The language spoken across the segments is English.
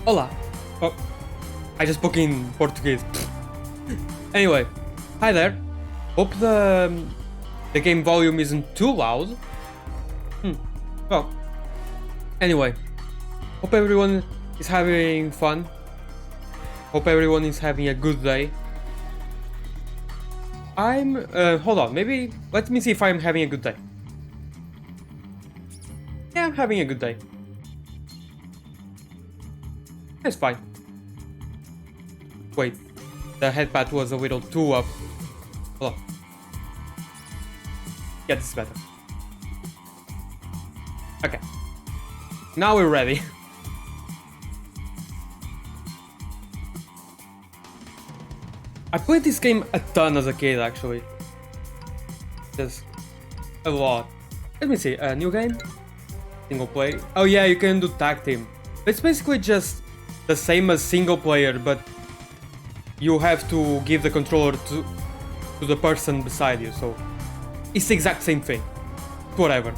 Olá. Oh, I just spoke in Portuguese. Anyway, hi there. Hope the game volume isn't too loud. Well, anyway, hope everyone is having fun. Hope everyone is having a good day. Hold on, maybe let me see if I'm having a good day. Yeah, I'm having a good day. It's fine. Wait, the headpad was a little too up. Hold on. Yeah, this is better. Okay. Now we're ready. I played this game a ton as a kid, actually. Just a lot. Let me see, a new game? Single player. Oh yeah, you can do tag team. It's basically just the same as single player, but you have to give the controller to the person beside you, so it's the exact same thing. Whatever.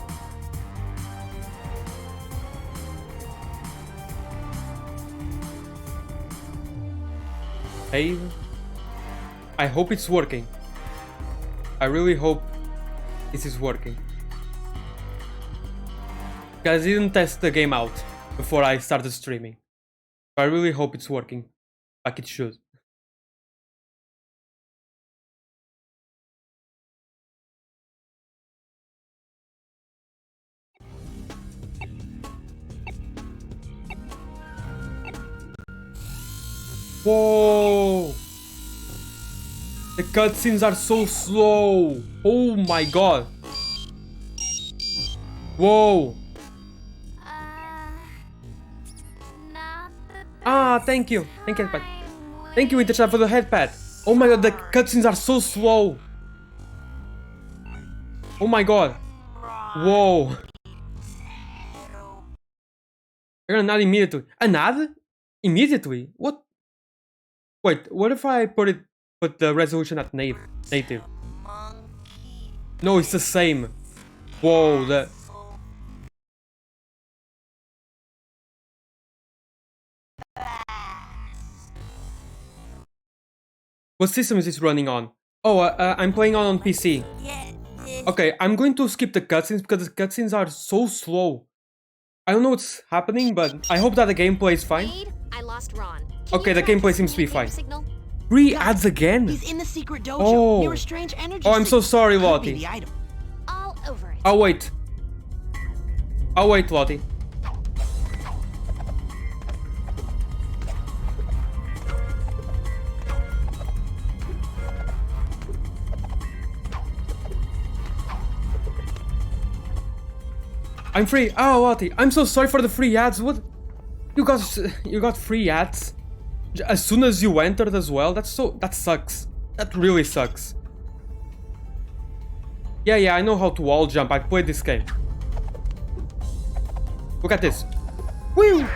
Save. I hope it's working. I really hope this is working. Because I didn't test the game out before I started streaming. I really hope it's working like it should. Whoa! The cutscenes are so slow. Oh my god. Whoa. Ah, thank you. Thank you, headpad. Thank you, Interchat, for the headpad. Oh my god, the cutscenes are so slow. Oh my god. Whoa. You're gonna nod immediately. A nod? Immediately? What? Wait, what if I put the resolution at native? No, it's the same. Whoa, the... What system is this running on? Oh, I'm playing on PC. Okay, I'm going to skip the cutscenes because the cutscenes are so slow. I don't know what's happening, but I hope that the gameplay is fine. I lost Ron. Okay, the gameplay seems to be fine. 3 ads again? He's in the secret dojo near a strange energy. Oh, I'm so sorry, Lottie. All over it. I'll wait. I'll wait, Lottie. I'm free. Oh, Lottie, I'm so sorry for the free ads. What? You got free ads as soon as you entered as well. That sucks. That really sucks. Yeah, I know how to wall jump. I played this game. Look at this. Woo!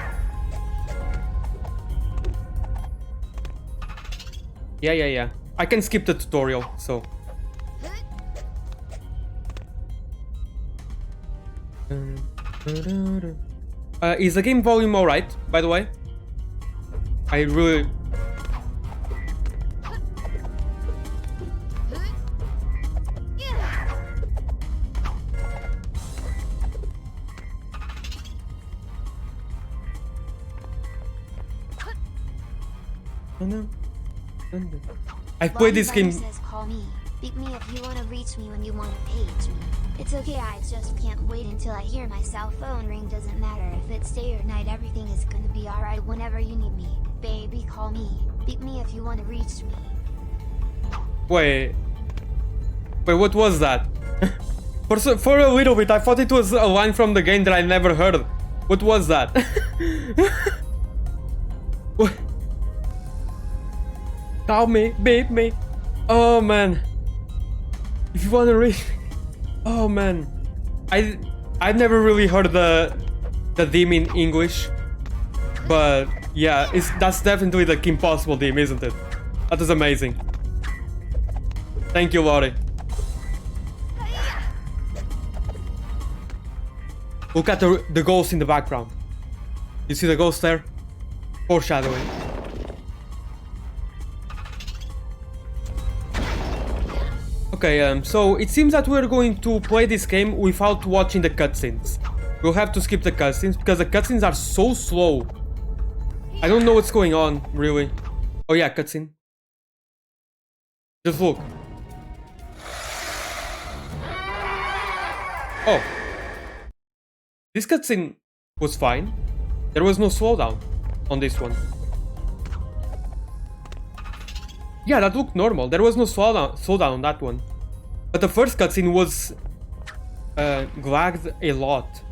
Yeah. I can skip the tutorial, so. Is the game volume alright, by the way? I really... I've played this game... Says call me. Beat me if you want to reach me when you want to page me. It's okay, I just can't wait until I hear my cell phone ring. Doesn't matter if it's day or night, everything is gonna be alright whenever you need me. Baby, call me. Beat me if you want to reach me. Wait, what was that? For a little bit, I thought it was a line from the game that I never heard. What was that? What? Call me, beat me. Oh man. If you want to reach me. Oh man, I've never really heard the theme in English, but yeah, that's definitely the Kim Possible theme, isn't it? That is amazing. Thank you, Lottie. Look at the ghost in the background. You see the ghost there? Foreshadowing. Okay, so it seems that we're going to play this game without watching the cutscenes. We'll have to skip the cutscenes because the cutscenes are so slow. I don't know what's going on, really. Oh yeah, cutscene. Just look. Oh. This cutscene was fine. There was no slowdown on this one. Yeah, that looked normal. There was no slowdown on that one. But the first cutscene was lagged a lot.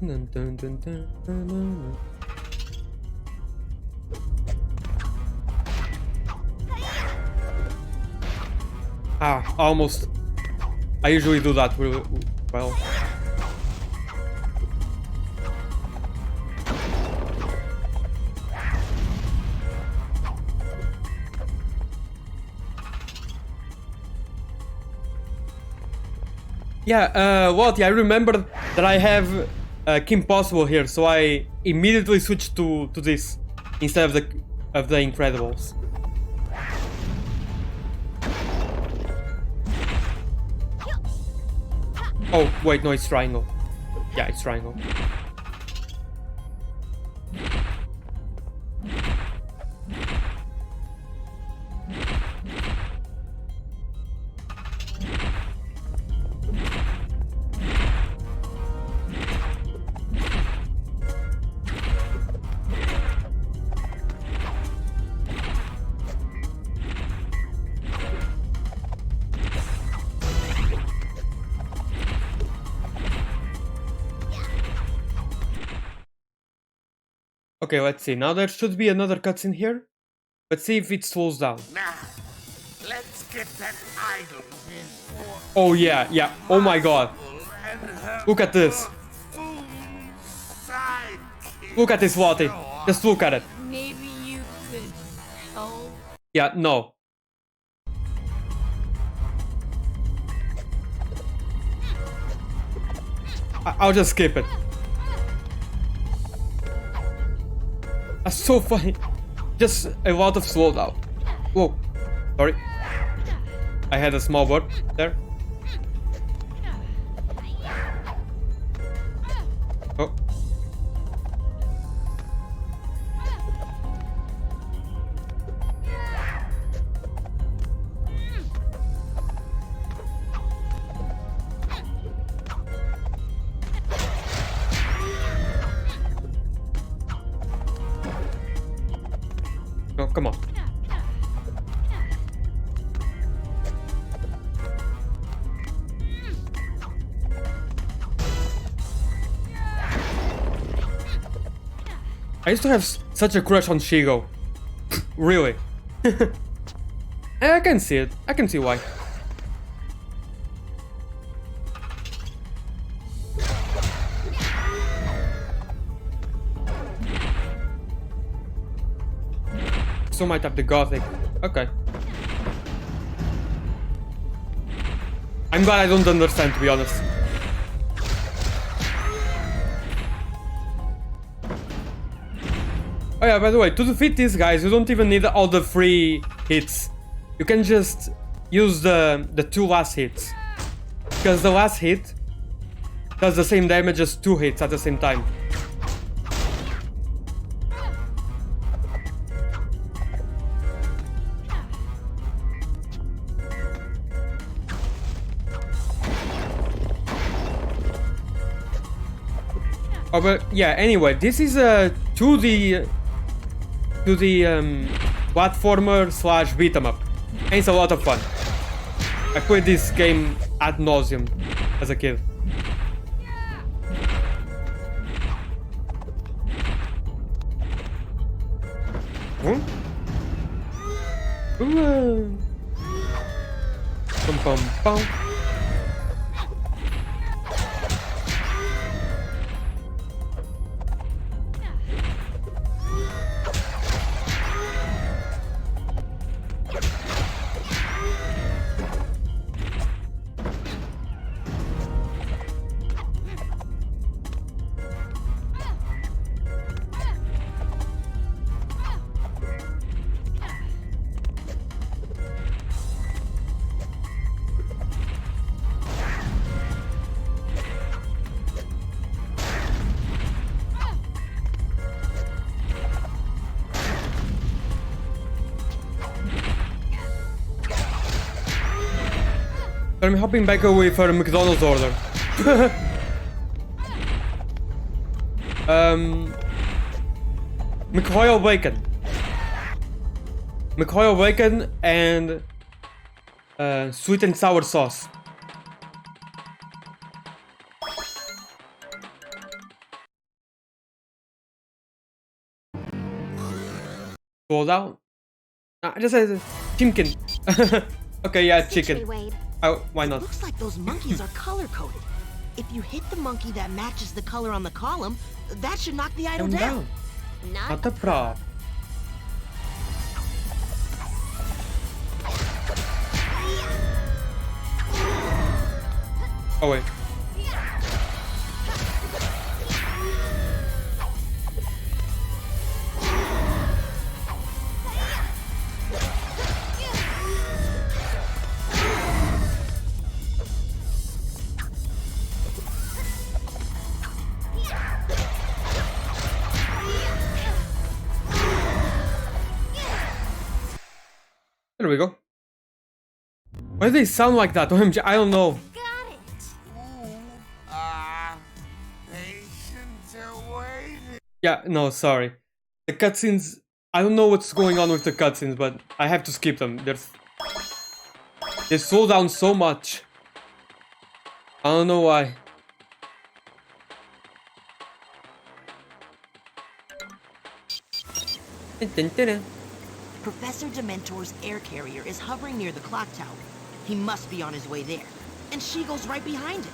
Dun, dun, dun, dun, dun, dun. Ah, almost. I usually do that really well. Yeah, Lottie, I remember that I have Kim Possible here, so I immediately switched to this instead of the Incredibles. Oh, wait, no, it's triangle. Yeah, it's triangle. Okay, let's see. Now there should be another cutscene here. Let's see if it slows down. Now, let's get that idol before Oh yeah, yeah. Oh my god. and her Look at this. fool sidekick. Look at this, Lottie. Just look at it. Maybe you could help. Yeah, no. I'll just skip it. That's so funny. Just a lot of slowdown. Whoa. Sorry. I had a small word there. Oh. Oh, come on. I used to have such a crush on Shigo. Really. I can see it. I can see why. So might have the gothic. Okay. I'm glad I don't understand, to be honest. Oh yeah, by the way, to defeat these guys, you don't even need all the free hits. You can just use the two last hits. Because the last hit does the same damage as two hits at the same time. Oh, but yeah, anyway, this is a 2D platformer slash beat 'em up. And it's a lot of fun. I played this game ad nauseum as a kid. Huh? Pum pum pum. I'm hopping back away for a McDonald's order. McCoy bacon. McCoy bacon and sweet and sour sauce. Slow down. I just said chicken. Okay, yeah, chicken. Wade. Oh, why not? Looks like those monkeys are color-coded. If you hit the monkey that matches the color on the column, that should knock the idol Calm down. down. Not Not a problem. Oh wait. There we go. Why do they sound like that? OMG, I don't know. got it. Patient awaiting. Yeah, no, sorry. The cutscenes, I don't know what's going on with the cutscenes, but I have to skip them. They slow down so much. I don't know why. Professor Dementor's air carrier is hovering near the clock tower. He must be on his way there. And she goes right behind him.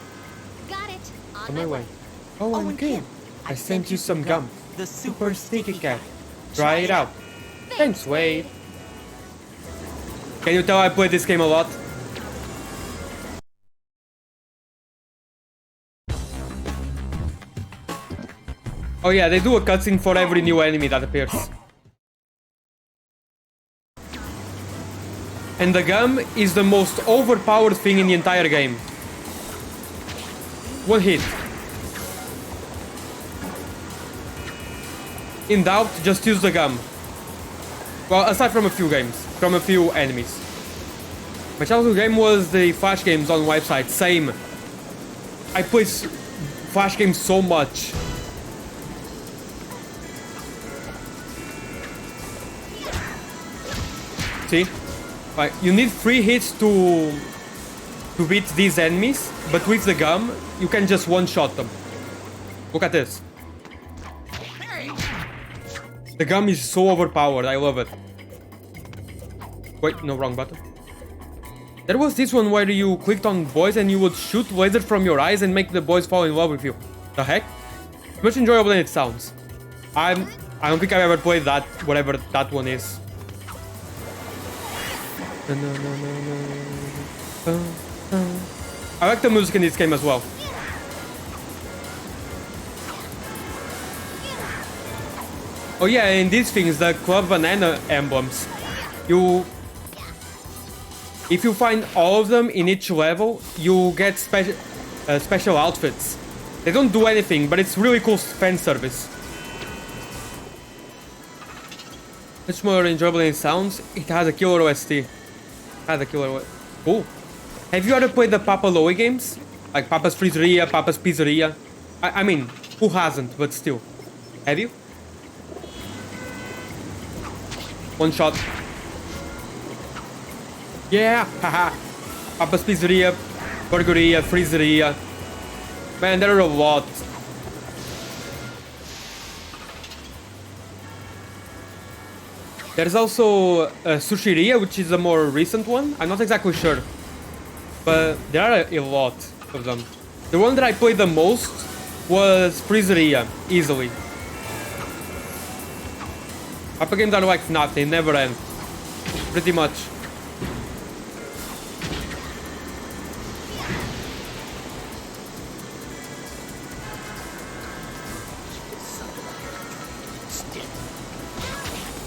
Got it. On my way. Oh, Oh, and and Kim, Kim, I sent you some gum. The Super sticky cat. Try it out. Thanks, Wade. Can you tell I played this game a lot? Oh yeah, they do a cutscene for every new enemy that appears. And the gum is the most overpowered thing in the entire game. One hit. In doubt, just use the gum. Well, aside from a few games, from a few enemies. My childhood game was the Flash games on website, same. I play Flash games so much. See? Like, you need 3 hits to beat these enemies, but with the gum, you can just one-shot them. Look at this. The gum is so overpowered, I love it. Wait, no, wrong button. There was this one where you clicked on boys and you would shoot lasers from your eyes and make the boys fall in love with you. The heck? Much enjoyable than it sounds. I don't think I've ever played that, whatever that one is. I like the music in this game as well. Oh yeah, and these things, the Club Banana emblems. If you find all of them in each level, you get special outfits. They don't do anything, but it's really cool fan service. Much more enjoyable than it sounds. It has a killer OST. Cool. Have you ever played the Papa Loey games? Like Papa's Freezeria, Papa's Pizzeria? I mean, who hasn't, but still. Have you? One shot. Yeah, haha. Papa's Pizzeria, Burgeria, Freezeria. Man, there are a lot. There's also Sushiria, which is a more recent one. I'm not exactly sure. But there are a lot of them. The one that I played the most was Freezeria, easily. Papa games are like FNAF, they never end. Pretty much.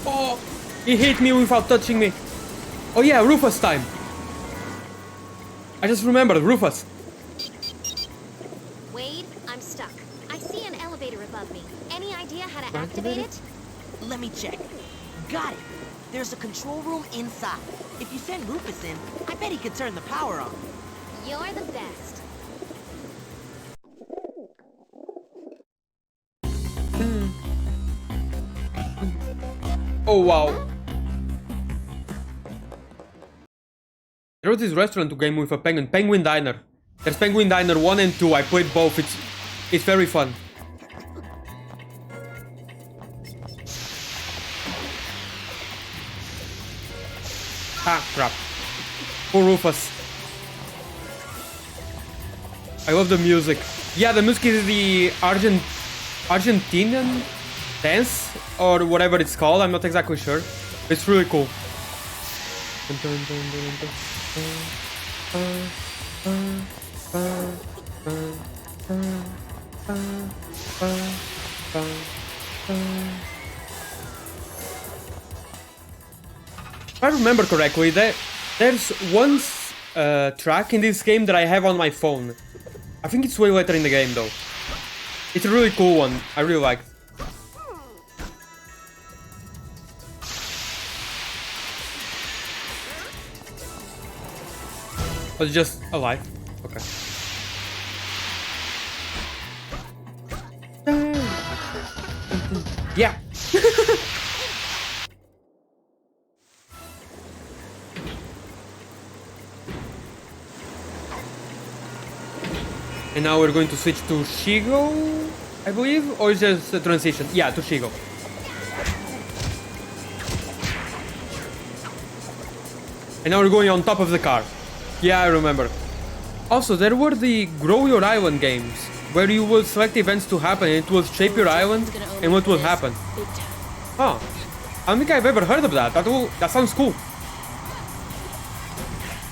Oh, he hit me without touching me. Oh yeah, Rufus time. I just remembered, Rufus. Wade, I'm stuck. I see an elevator above me. Any idea how to activate it? Let me check. Got it. There's a control room inside. If you send Rufus in, I bet he could turn the power on. You're the best. Oh wow. There was this restaurant game with a penguin, Penguin Diner. There's Penguin Diner 1 and 2, I played both, it's very fun. Ah, crap. Poor Rufus. I love the music. Yeah, the music is the Argentinian dance, or whatever it's called, I'm not exactly sure. It's really cool. If I remember correctly, there's one track in this game that I have on my phone. I think it's way later in the game though. It's a really cool one, I really like it. Was it just alive? Okay. Yeah. And now we're going to switch to Shigo, I believe, or is just a transition? Yeah, to Shigo. And now we're going on top of the car. Yeah, I remember. Also, there were the Grow Your Island games, where you would select events to happen and it will shape your island and what will happen. Huh. I don't think I've ever heard of that. That sounds cool.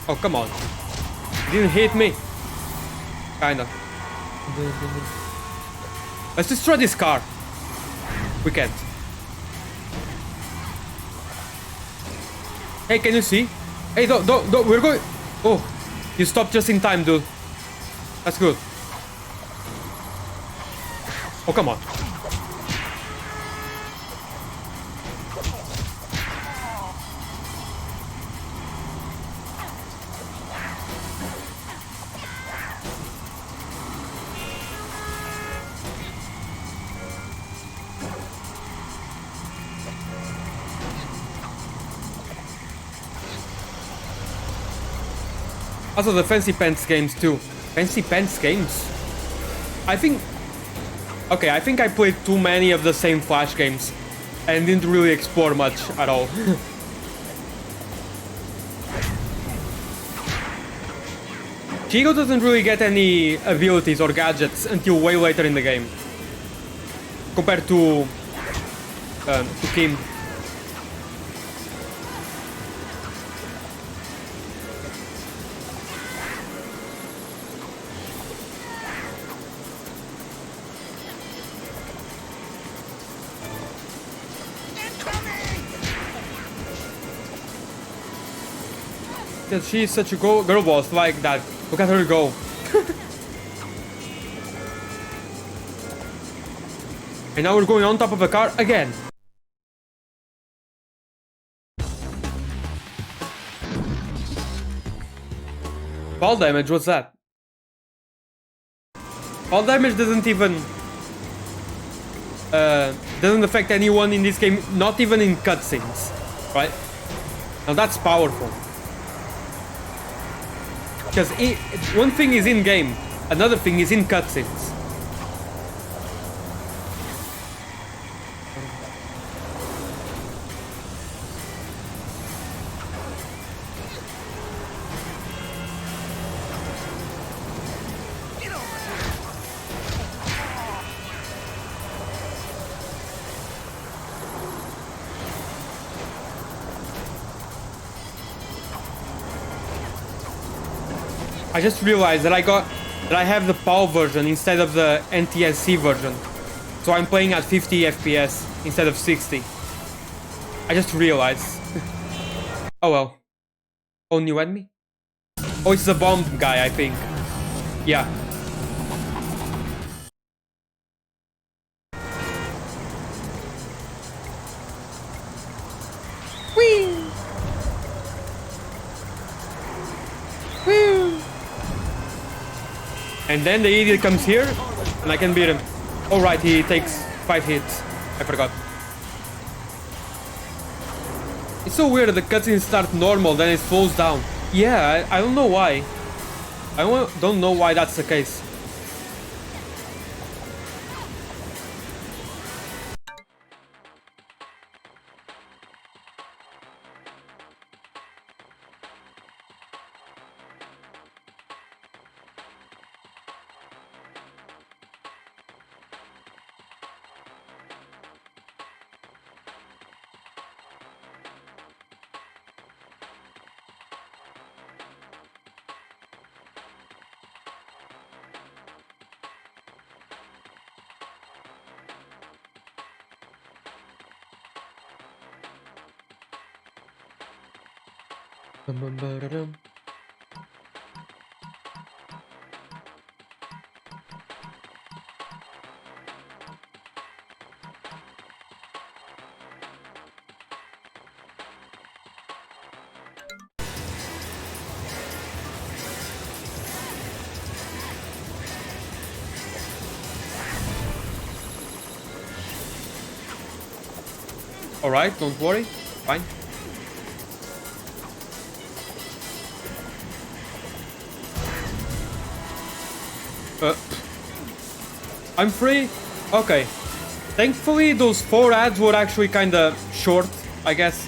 Oh, come on. You didn't hit me. Kinda. Let's destroy this car. We can't. Hey, can you see? Hey, don't, we're going... Oh, you stopped just in time, dude. That's good. Oh, come on. Also the Fancy Pants games too. Fancy Pants games? I think... Okay, I think I played too many of the same Flash games and didn't really explore much at all. Chico doesn't really get any abilities or gadgets until way later in the game. Compared to Kim. Because she's such a girl boss like that. Look at her go. And now we're going on top of a car again. Fall damage, what's that? Fall damage doesn't even... doesn't affect anyone in this game, not even in cutscenes, right? Now that's powerful. Because one thing is in-game, another thing is in cutscenes. I just realized that I have the PAL version instead of the NTSC version. So I'm playing at 50 FPS instead of 60. I just realized. Oh well. Oh, new enemy? Oh, it's the bomb guy, I think. Yeah. Whee! Woo! And then the idiot comes here, and I can beat him. Oh right, he takes 5 hits. I forgot. It's so weird that the cutscenes start normal, then it falls down. Yeah, I don't know why. I don't know why that's the case. Alright, don't worry. Fine. I'm free? Okay. Thankfully, those 4 ads were actually kinda short, I guess.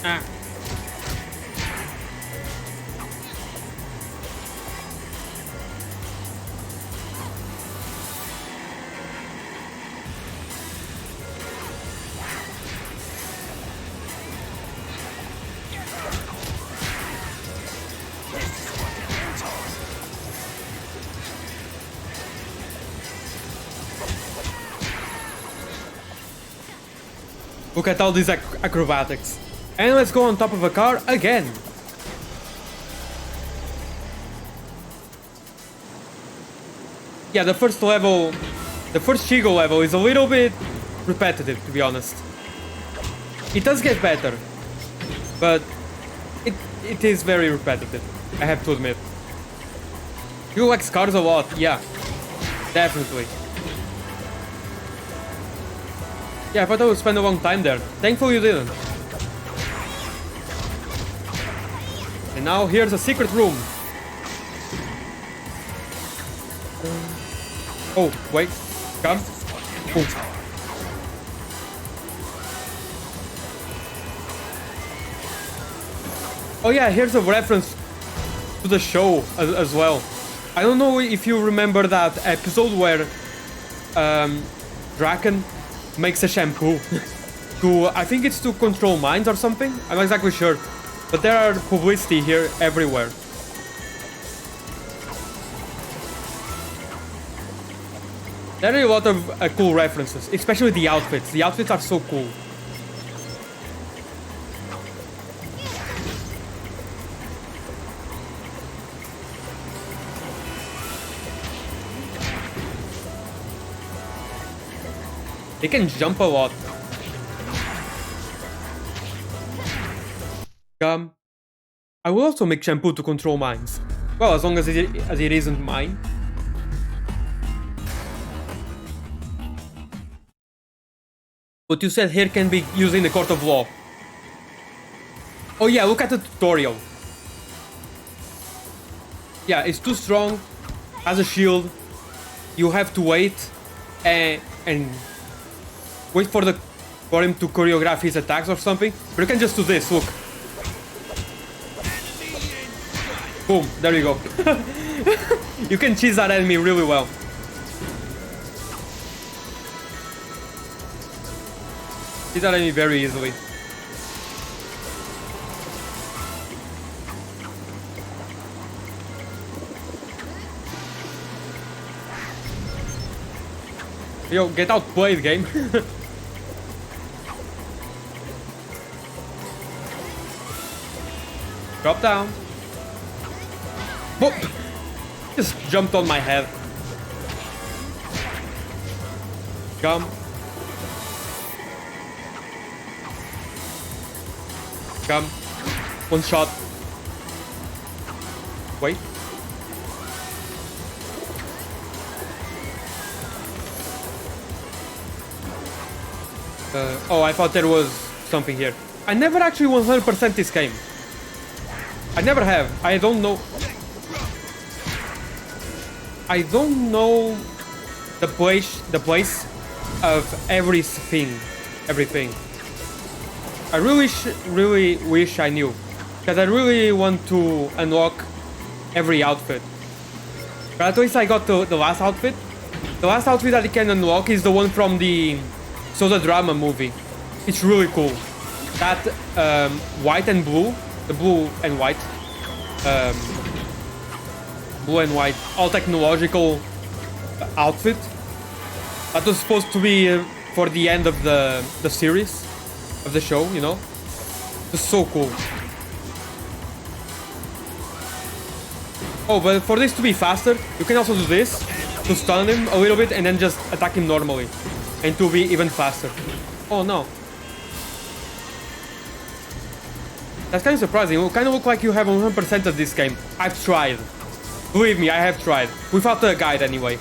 Ah. Look at all these acrobatics. And let's go on top of a car again. Yeah, the first Shigo level is a little bit repetitive, to be honest. It does get better, but it is very repetitive, I have to admit. You like cars a lot, yeah, definitely. Yeah, I thought I would spend a long time there. Thankfully you didn't. And now here's a secret room. Oh, wait. Come. Boom. Oh yeah, here's a reference to the show as well. I don't know if you remember that episode where Draken makes a shampoo to, I think it's to control minds or something. I'm not exactly sure, but there are publicity here everywhere. There are a lot of cool references, especially the outfits. The outfits are so cool. They can jump a lot. I will also make shampoo to control mines. Well, as long as it isn't mine. But you said here can be used in the court of law. Oh yeah, look at the tutorial. Yeah, it's too strong. Has a shield. You have to wait and wait for him to choreograph his attacks or something. But you can just do this, look. Boom, there you go. You can cheese that enemy really well. Cheese that enemy very easily. Yo, get outplayed, game. Drop down. Whoop! Just jumped on my head. Come. Come. One shot. Wait. Oh, I thought there was something here. I never actually 100% this game. I never have. I don't know the place of everything. I really wish I knew, because I really want to unlock every outfit. But at least I got the last outfit. The last outfit that you can unlock is the one from the Soda Drama movie. It's really cool. That white and blue, the blue and white, all technological outfit. That was supposed to be for the end of the series, of the show, you know? It's so cool. Oh, but for this to be faster, you can also do this to stun him a little bit and then just attack him normally. And to be even faster. Oh no. That's kind of surprising. You kind of look like you have 100% of this game. I've tried. Believe me, I have tried. Without a guide anyway.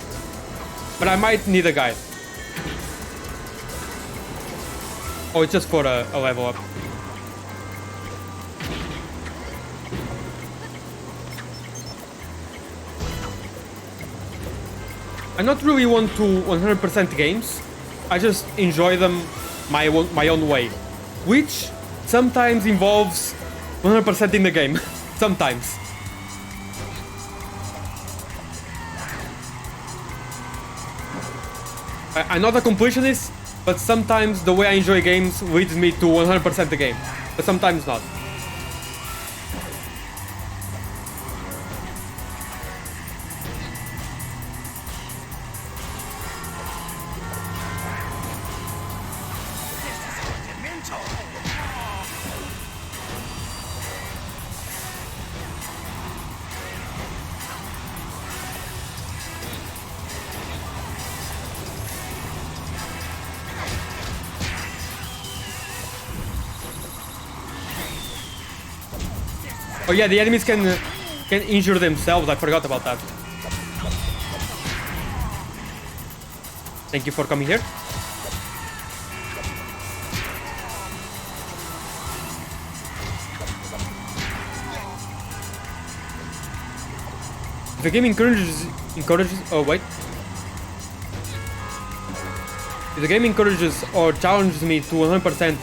But I might need a guide. Oh, it's just for a level up. I not really want to 100% games. I just enjoy them my own way. Which sometimes involves 100% in the game. Sometimes. I'm not a completionist, but sometimes the way I enjoy games leads me to 100% the game, but sometimes not. Oh yeah, the enemies can injure themselves. I forgot about that. Thank you for coming here. The game encourages. Oh wait. If the game encourages or challenges me to 100%,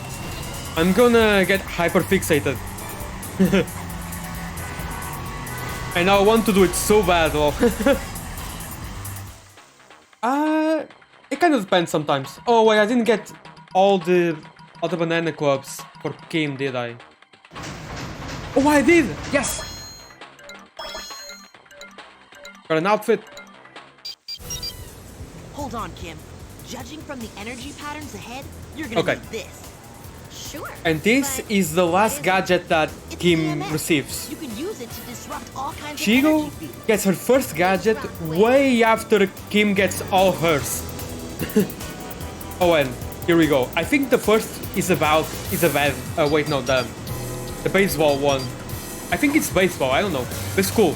I'm gonna get hyper fixated. And I want to do it so bad, though. It kind of depends sometimes. Oh wait, I didn't get all the banana clubs for Kim, did I? Oh, I did! Yes! Got an outfit. Hold on, Kim. Judging from the energy patterns ahead, you're gonna need this. Sure. And this is the last gadget that Kim receives. You can use it to disrupt all kinds of Chigo energy fields. gets her first gadget way after Kim gets all hers. Oh, and here we go. I think the first is about wait, no, the baseball one. I think it's baseball. I don't know. It's cool.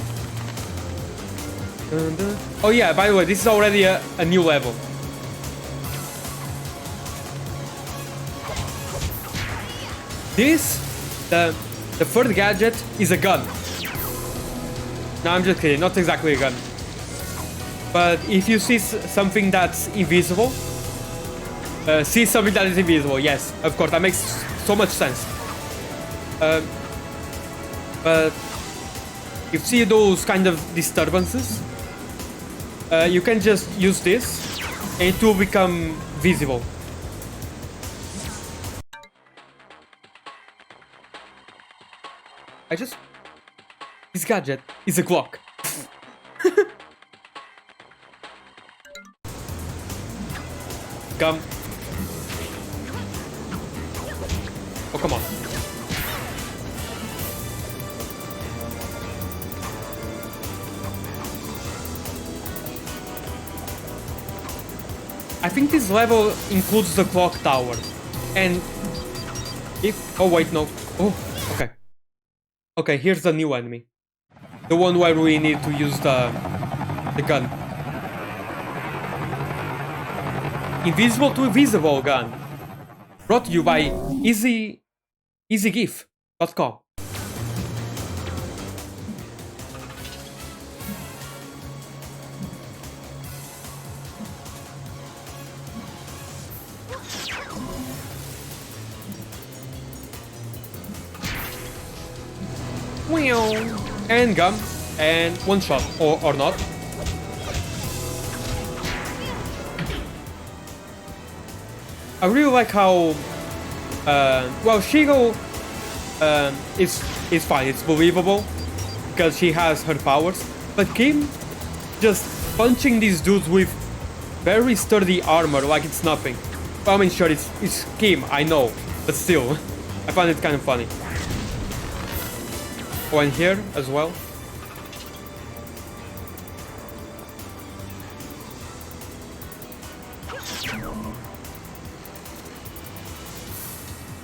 Dun, dun. Oh yeah, by the way, this is already a new level. This, the first gadget is a gun. No, I'm just kidding, not exactly a gun. But if you see something that's invisible, yes, of course, that makes so much sense. But if you see those kind of disturbances, you can just use this and it will become visible. This gadget is a clock. Come. Oh, come on. I think this level includes the clock tower. And if... Oh, wait, no. Oh, okay. Okay, here's the new enemy. The one where we need to use the gun. Invisible to visible gun. Brought to you by easygif.com. And gun, and one shot, or not. I really like how, well, Shigo is fine, it's believable, because she has her powers, but Kim just punching these dudes with very sturdy armor like it's nothing. Well, I mean, sure, it's Kim, I know, but still, I find it kind of funny. Oh, and here as well.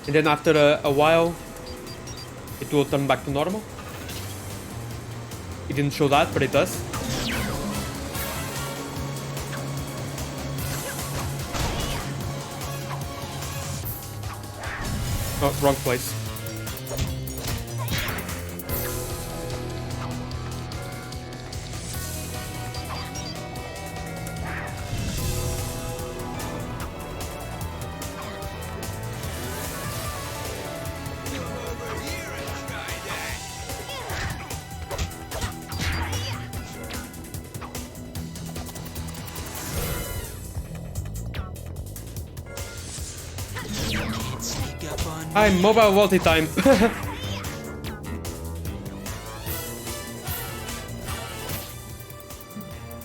And then after a while, it will turn back to normal. It didn't show that, but it does. Oh, wrong place. I'm mobile VOD time.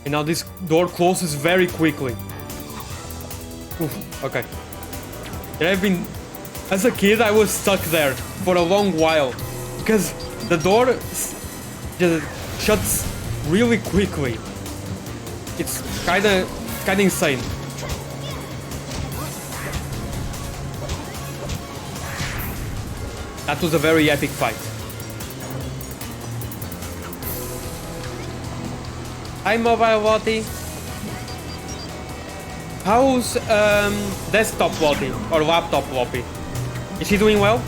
And now this door closes very quickly. Oof, okay. And I've been... As a kid, I was stuck there for a long while. Because the door just shuts really quickly. It's kinda insane. That was a very epic fight. Hi, mobile VOD. How's desktop VOD or laptop VOD? Is she doing well?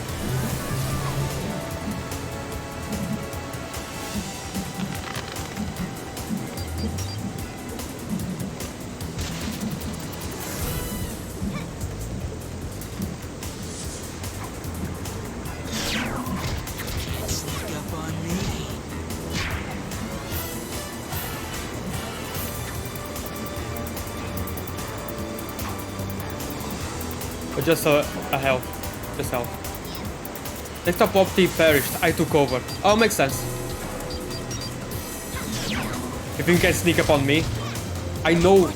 Or just a health. Just health. Desktop VOD perished. I took over. Oh, makes sense. If you can sneak up on me, I know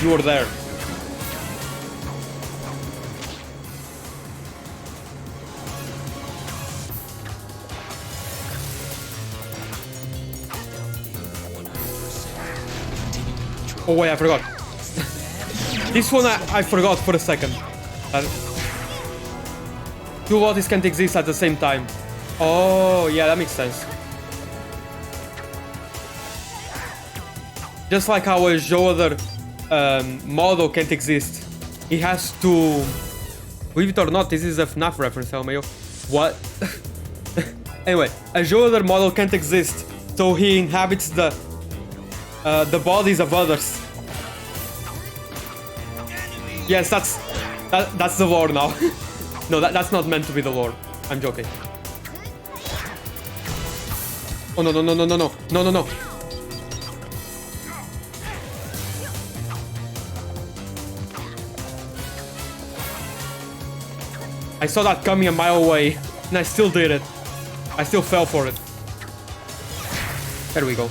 you are there. Oh wait, I forgot. This one I forgot for a second. Two VODs can't exist at the same time. Oh, yeah, that makes sense. Just like how a Joder model can't exist. He has to... Believe it or not, this is a FNAF reference, LMAO. What? Anyway, a Joder model can't exist, so he inhabits the bodies of others. Yes, that's the lore now. No, that's not meant to be the lore. I'm joking. Oh no no no no no no no no no. I saw that coming a mile away, and I still did it. I still fell for it. There we go.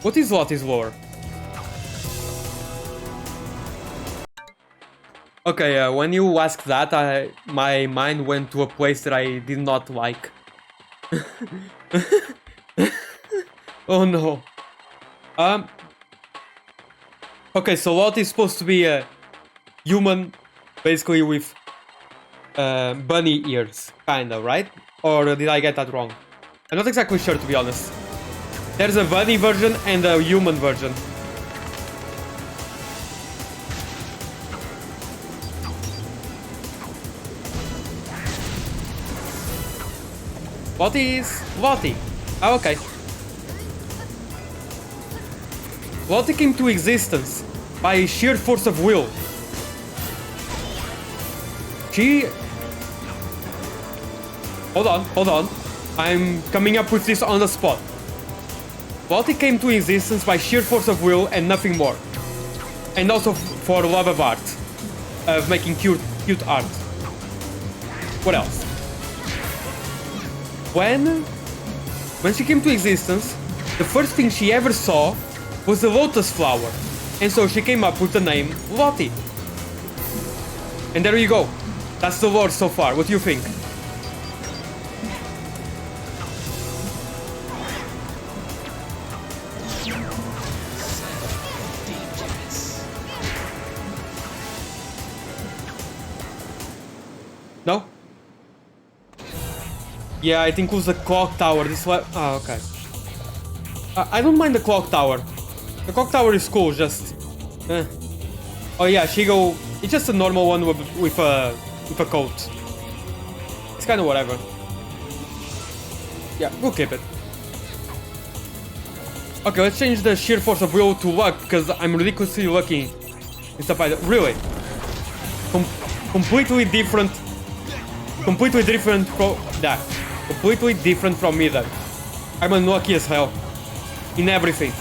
What is Lottie's lore? Okay, when you asked that, my mind went to a place that I did not like. Oh no. Okay, so Lottie is supposed to be a human, basically with bunny ears, kinda, right? Or did I get that wrong? I'm not exactly sure, to be honest. There's a bunny version and a human version. What is Lottie? Oh, okay. Lottie came to existence by sheer force of will. She... Hold on. I'm coming up with this on the spot. Lottie came to existence by sheer force of will and nothing more. And also for love of art. Of making cute art. What else? When she came to existence, the first thing she ever saw was a lotus flower. And so she came up with the name Lottie. And there you go. That's the lore so far. What do you think? No? Yeah, I think it was the clock tower. This one. Oh, okay. I don't mind the clock tower. The clock tower is cool, just... Oh yeah, Shigo... It's just a normal one with a coat. It's kind of whatever. Yeah, we'll keep it. Okay, let's change the sheer force of will to luck, because I'm ridiculously lucky in stuff like that. Really? Completely different from that. Completely different from me then. I'm unlucky as hell. In everything.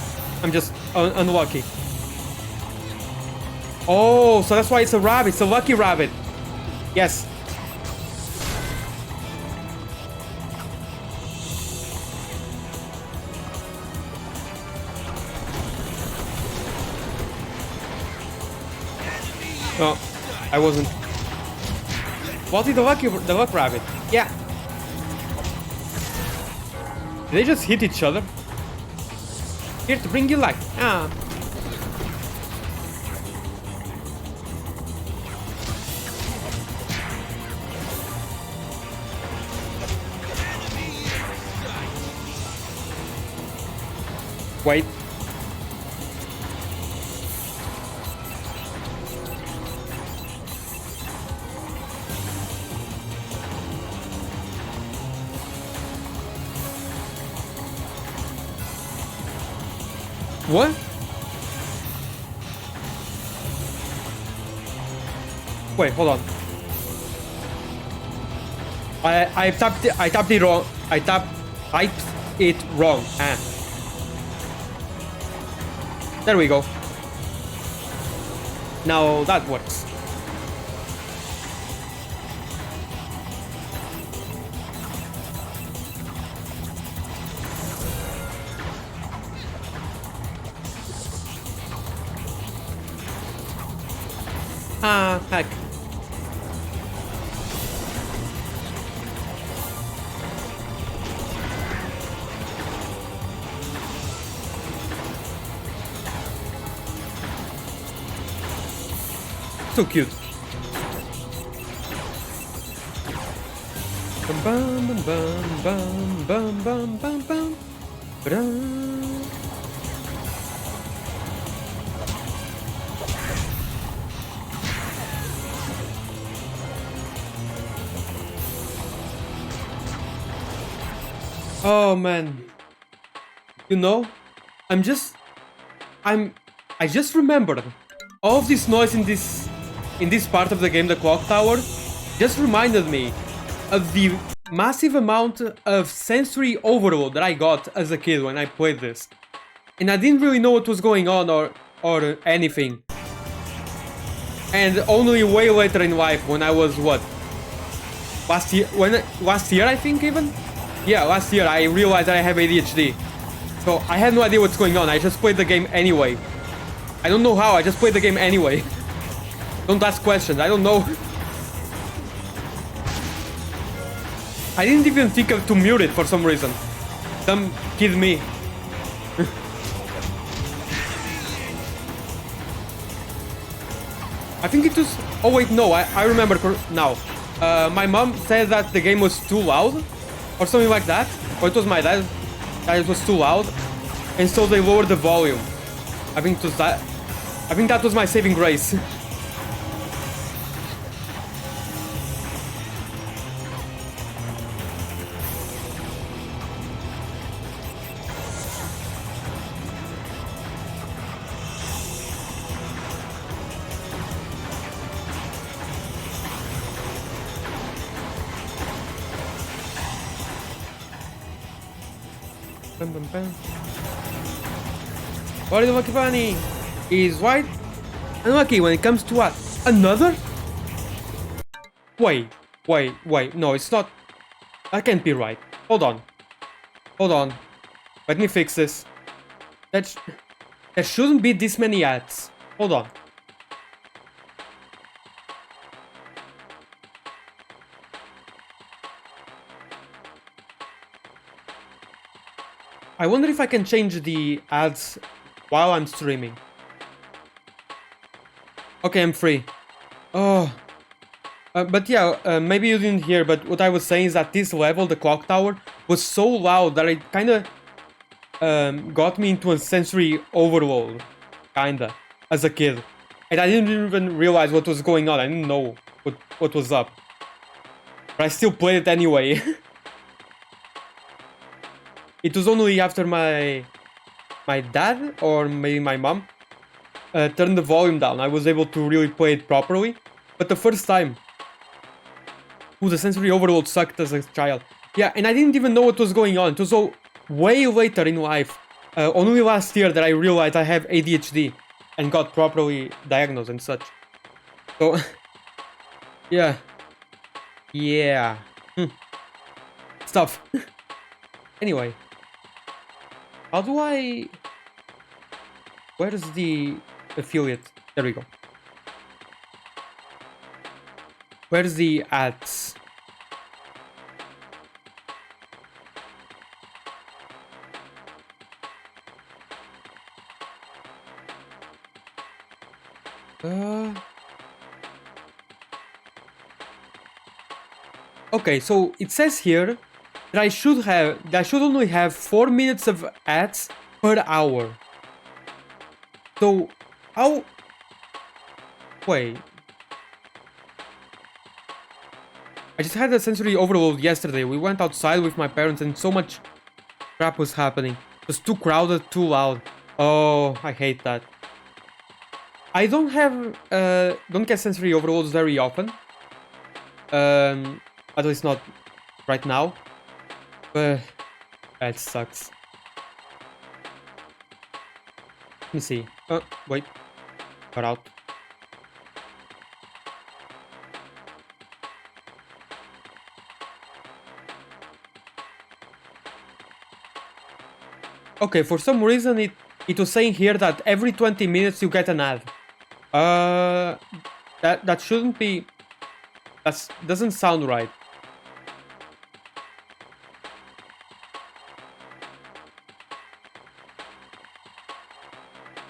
I'm just unlucky. Oh, so that's why it's a rabbit. It's a lucky rabbit. Yes. No, I wasn't. Was it the luck rabbit? Yeah. Did they just hit each other? Here to bring you luck. Ah. Wait. What? Wait, hold on. I tapped it wrong. Typed it wrong. Ah. There we go. Now that works. Ah, heck. So cute. Bum bum bum bum bum bum bum bum bum. Oh man. You know, I just remembered all of this noise in this part of the game, the clock tower, just reminded me of the massive amount of sensory overload that I got as a kid when I played this. And I didn't really know what was going on or anything. And only way later in life, when I was what? Last year I think even? Yeah, last year I realized that I have ADHD. So I had no idea what's going on. I just played the game anyway. I don't know how, I just played the game anyway. Don't ask questions, I don't know. I didn't even think of to mute it for some reason. Dumb kid me. I think it was... Oh wait, no, I remember now. My mom said that the game was too loud. Or something like that. Or it was my dad that it was too loud. And so they lowered the volume. I think it was that. I think that was my saving grace. Bum, bum, bum. What is Lucky Bunny? Is white unlucky when it comes to what? Another? Wait. No, it's not. That can't be right. Hold on. Let me fix this. There shouldn't be this many ads. Hold on. I wonder if I can change the ads while I'm streaming. Okay, I'm free. Oh. But yeah, maybe you didn't hear, but what I was saying is that this level, the clock tower, was so loud that it kinda got me into a sensory overload. Kinda. As a kid. And I didn't even realize what was going on. I didn't know what was up. But I still played it anyway. It was only after my dad, or maybe my mom, turned the volume down, I was able to really play it properly. But the first time... Ooh, the sensory overload sucked as a child. Yeah, and I didn't even know what was going on. It was all way later in life. Only last year that I realized I have ADHD. and got properly diagnosed and such. So, yeah. Yeah. Stuff. Anyway. How do I... Where's the affiliate? There we go. Where's the ads? Okay, so it says here that I should only have 4 minutes of ads per hour. So how? Wait. I just had a sensory overload yesterday. We went outside with my parents and so much crap was happening. It was too crowded, too loud. Oh, I hate that. I don't get sensory overloads very often. At least not right now. But that sucks. Let me see. Wait. Cut out. Okay, for some reason it was saying here that every 20 minutes you get an ad. That shouldn't be. That doesn't sound right.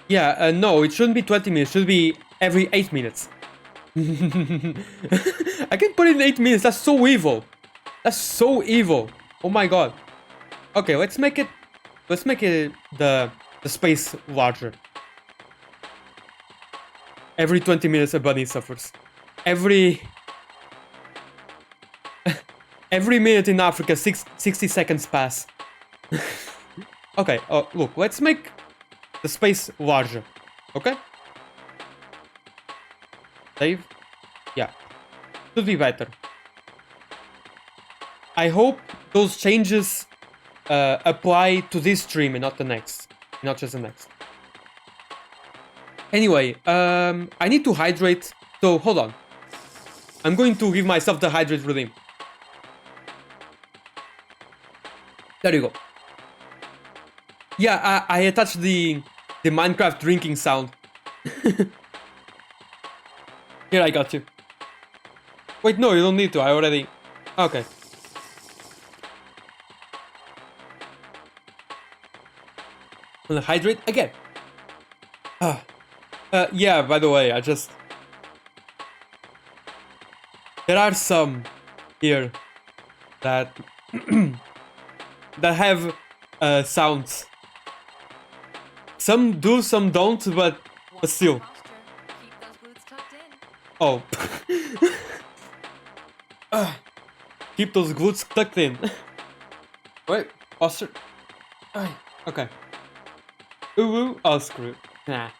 Yeah, no, it shouldn't be 20 minutes. It should be every 8 minutes. I can put in 8 minutes. That's so evil. That's so evil. Oh my god. Okay, let's make it the space larger. Every 20 minutes a bunny suffers. Every minute in Africa 60 seconds pass. Okay, look, let's make the space larger. Okay? Save? Yeah. Should be better. I hope those changes apply to this stream and not the next. Not just the next. Anyway, I need to hydrate. So, hold on. I'm going to give myself the hydrate redeem. There you go. Yeah, I attached the Minecraft drinking sound. Here, I got you. Wait, no, you don't need to. I already... Okay. I'm gonna hydrate again. Yeah, by the way, I just... There are some here that... that have sounds. Some do, some don't, but still. Oh. Keep those glutes tucked in. Wait, posture. Okay. Ooh, oh screw. Nah.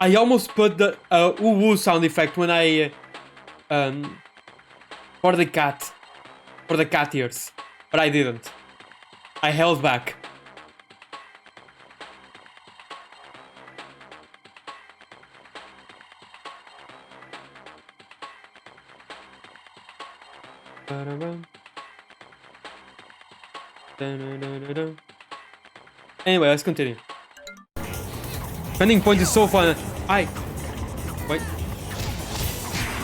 I almost put the ooh sound effect when I for the cat ears, but I didn't. I held back. Anyway, let's continue. Spending points is so fun. Wait.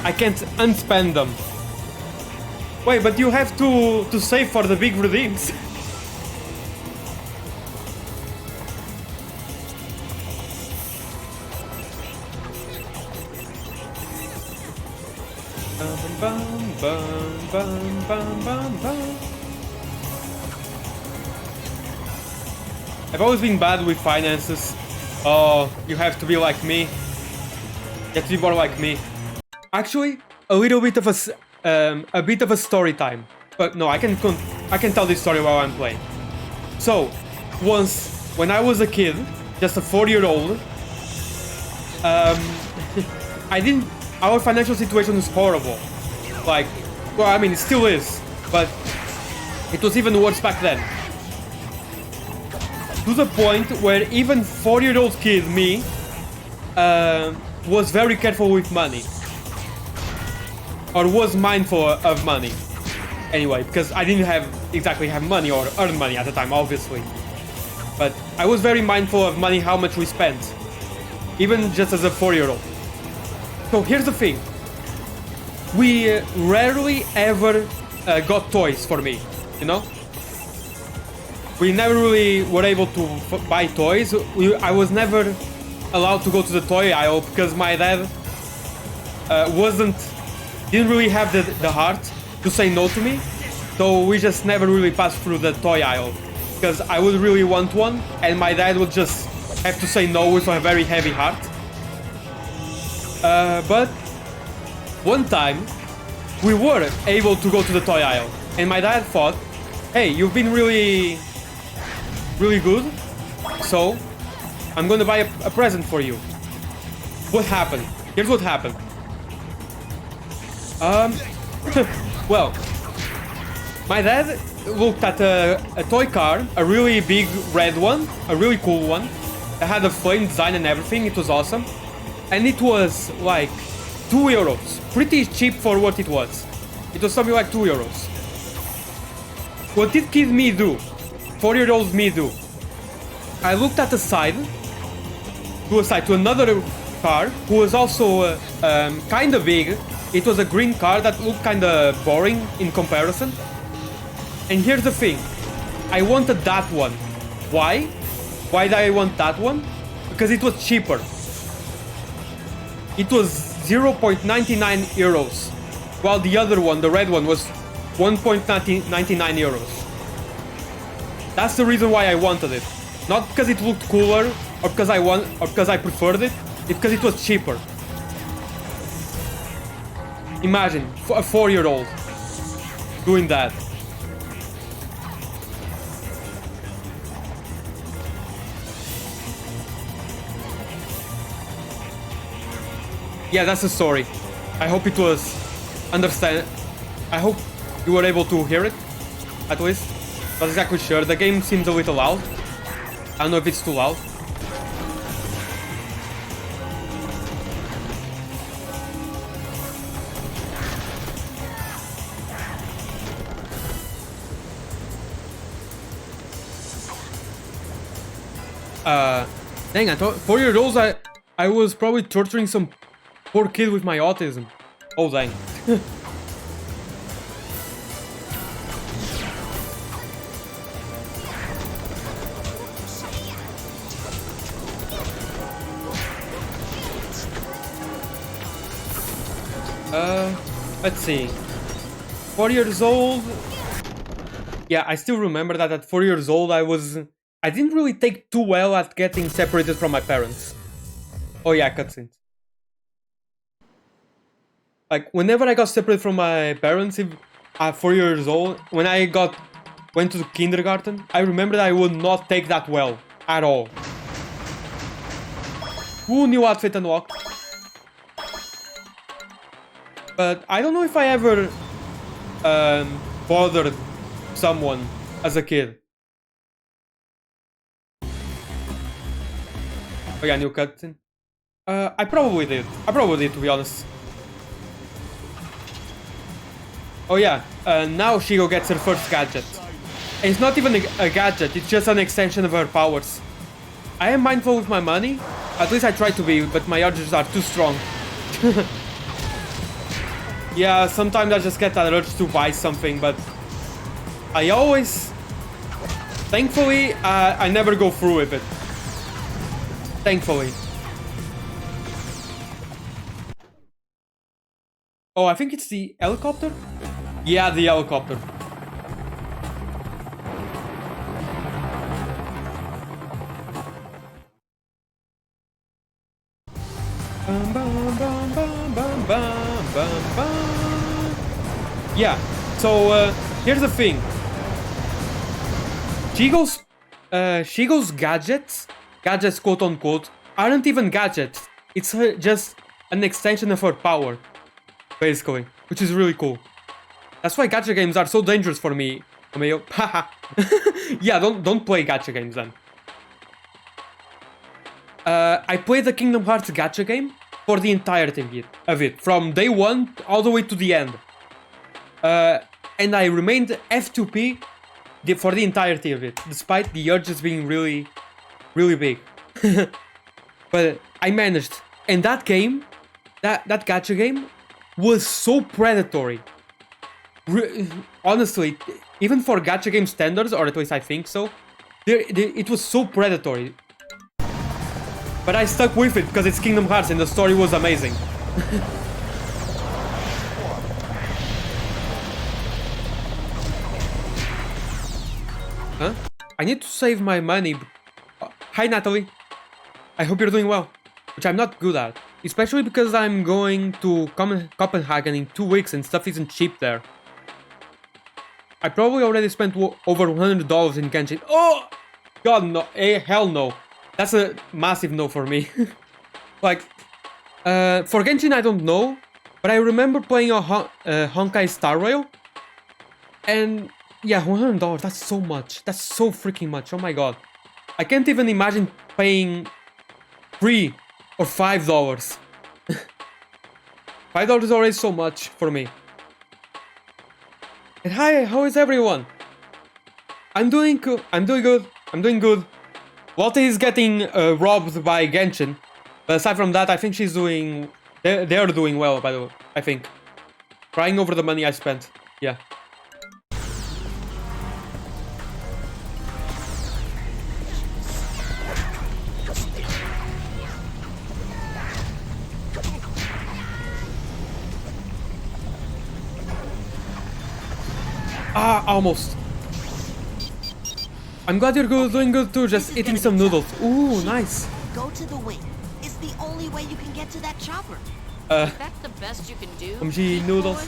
I can't unspend them. Wait, but you have to save for the big redeems. I've always been bad with finances. Oh, you have to be like me. You have to be more like me. Actually, a little bit of a story time. But no, I can tell this story while I'm playing. So, once when I was a kid, just a 4-year-old, our financial situation was horrible. Like, well, I mean, it still is, but it was even worse back then. To the point where even 4-year-old kid me was very careful with money. Or was mindful of money. Anyway, because I didn't exactly have money or earn money at the time, obviously. But I was very mindful of money, how much we spent. Even just as a 4-year-old. So here's the thing. We rarely ever got toys for me, you know? We never really were able to buy toys. I was never allowed to go to the toy aisle because my dad didn't really have the heart to say no to me. So we just never really passed through the toy aisle because I would really want one and my dad would just have to say no with a very heavy heart. But one time we were able to go to the toy aisle and my dad thought, hey, you've been really good, so I'm gonna buy a present for you. What happened? Here's what happened. Well, my dad looked at a toy car, a really big red one, a really cool one. It had a flame design and everything, it was awesome. And it was like 2 euros, pretty cheap for what it was. It was something like 2 euros. What did kid me do? 4-year-old me do? I looked at the side, to another car who was also kind of big. It was a green car that looked kind of boring in comparison. And here's the thing, I wanted that one. Why? Why did I want that one? Because it was cheaper. It was 0.99 euros, while the other one, the red one, was 1.99 euros. That's the reason why I wanted it. Not because it looked cooler or because I preferred it. It's because it was cheaper. Imagine a 4-year-old doing that. Yeah, that's the story. I hope it was I hope you were able to hear it, at least. Not exactly sure. The game seems a little loud. I don't know if it's too loud. Dang, I thought 4-year-olds I was probably torturing some poor kid with my autism. Oh dang. Let's see. 4 years old. Yeah, I still remember that at 4 years old I didn't really take too well at getting separated from my parents. Oh yeah, cutscenes. Like, whenever I got separated from my parents at 4 years old, when I went to the kindergarten, I remember that I would not take that well at all. Ooh, new outfit unlocked. But I don't know if I ever bothered someone as a kid. Oh yeah, new cutscene. I probably did. To be honest. Oh yeah, now Shigo gets her first gadget. And it's not even a gadget, it's just an extension of her powers. I am mindful with my money. At least I try to be, but my urges are too strong. Yeah, sometimes I just get that urge to buy something, but I always... Thankfully, I never go through with it. Thankfully. Oh, I think it's the helicopter? Yeah, the helicopter. Yeah, so here's the thing. Shigo's gadgets quote unquote, aren't even gadgets. It's just an extension of her power, basically, which is really cool. That's why gacha games are so dangerous for me, Romeo. Haha. Yeah, don't play gacha games then. I played the Kingdom Hearts gacha game for the entirety of it, from day one all the way to the end. And I remained F2P for the entirety of it, despite the urges being really, really big. But I managed. And that game, that gacha game, was so predatory. Honestly, even for gacha game standards, or at least I think so, it was so predatory. But I stuck with it because it's Kingdom Hearts and the story was amazing. Huh? I need to save my money. Hi Natalie. I hope you're doing well. Which I'm not good at. Especially because I'm going to Copenhagen in 2 weeks and stuff isn't cheap there. I probably already spent over $100 in Genshin. Oh! God no. Hell no. That's a massive no for me. Like, for Genshin I don't know. But I remember playing a Honkai Star Rail. And yeah, $100, that's so much. That's so freaking much. Oh my god. I can't even imagine paying $3 or $5. $5 is already so much for me. And hi, how is everyone? I'm doing good. I'm doing good. Lotte is getting robbed by Genshin. But aside from that, I think she's doing... They're doing well, by the way, I think. Crying over the money I spent. Yeah. Ah, almost. I'm glad you're doing good too, just eating some noodles. Ooh, nice. Go to the wing. It's the only way you can get to that chopper. That's the best you can do. MG noodles.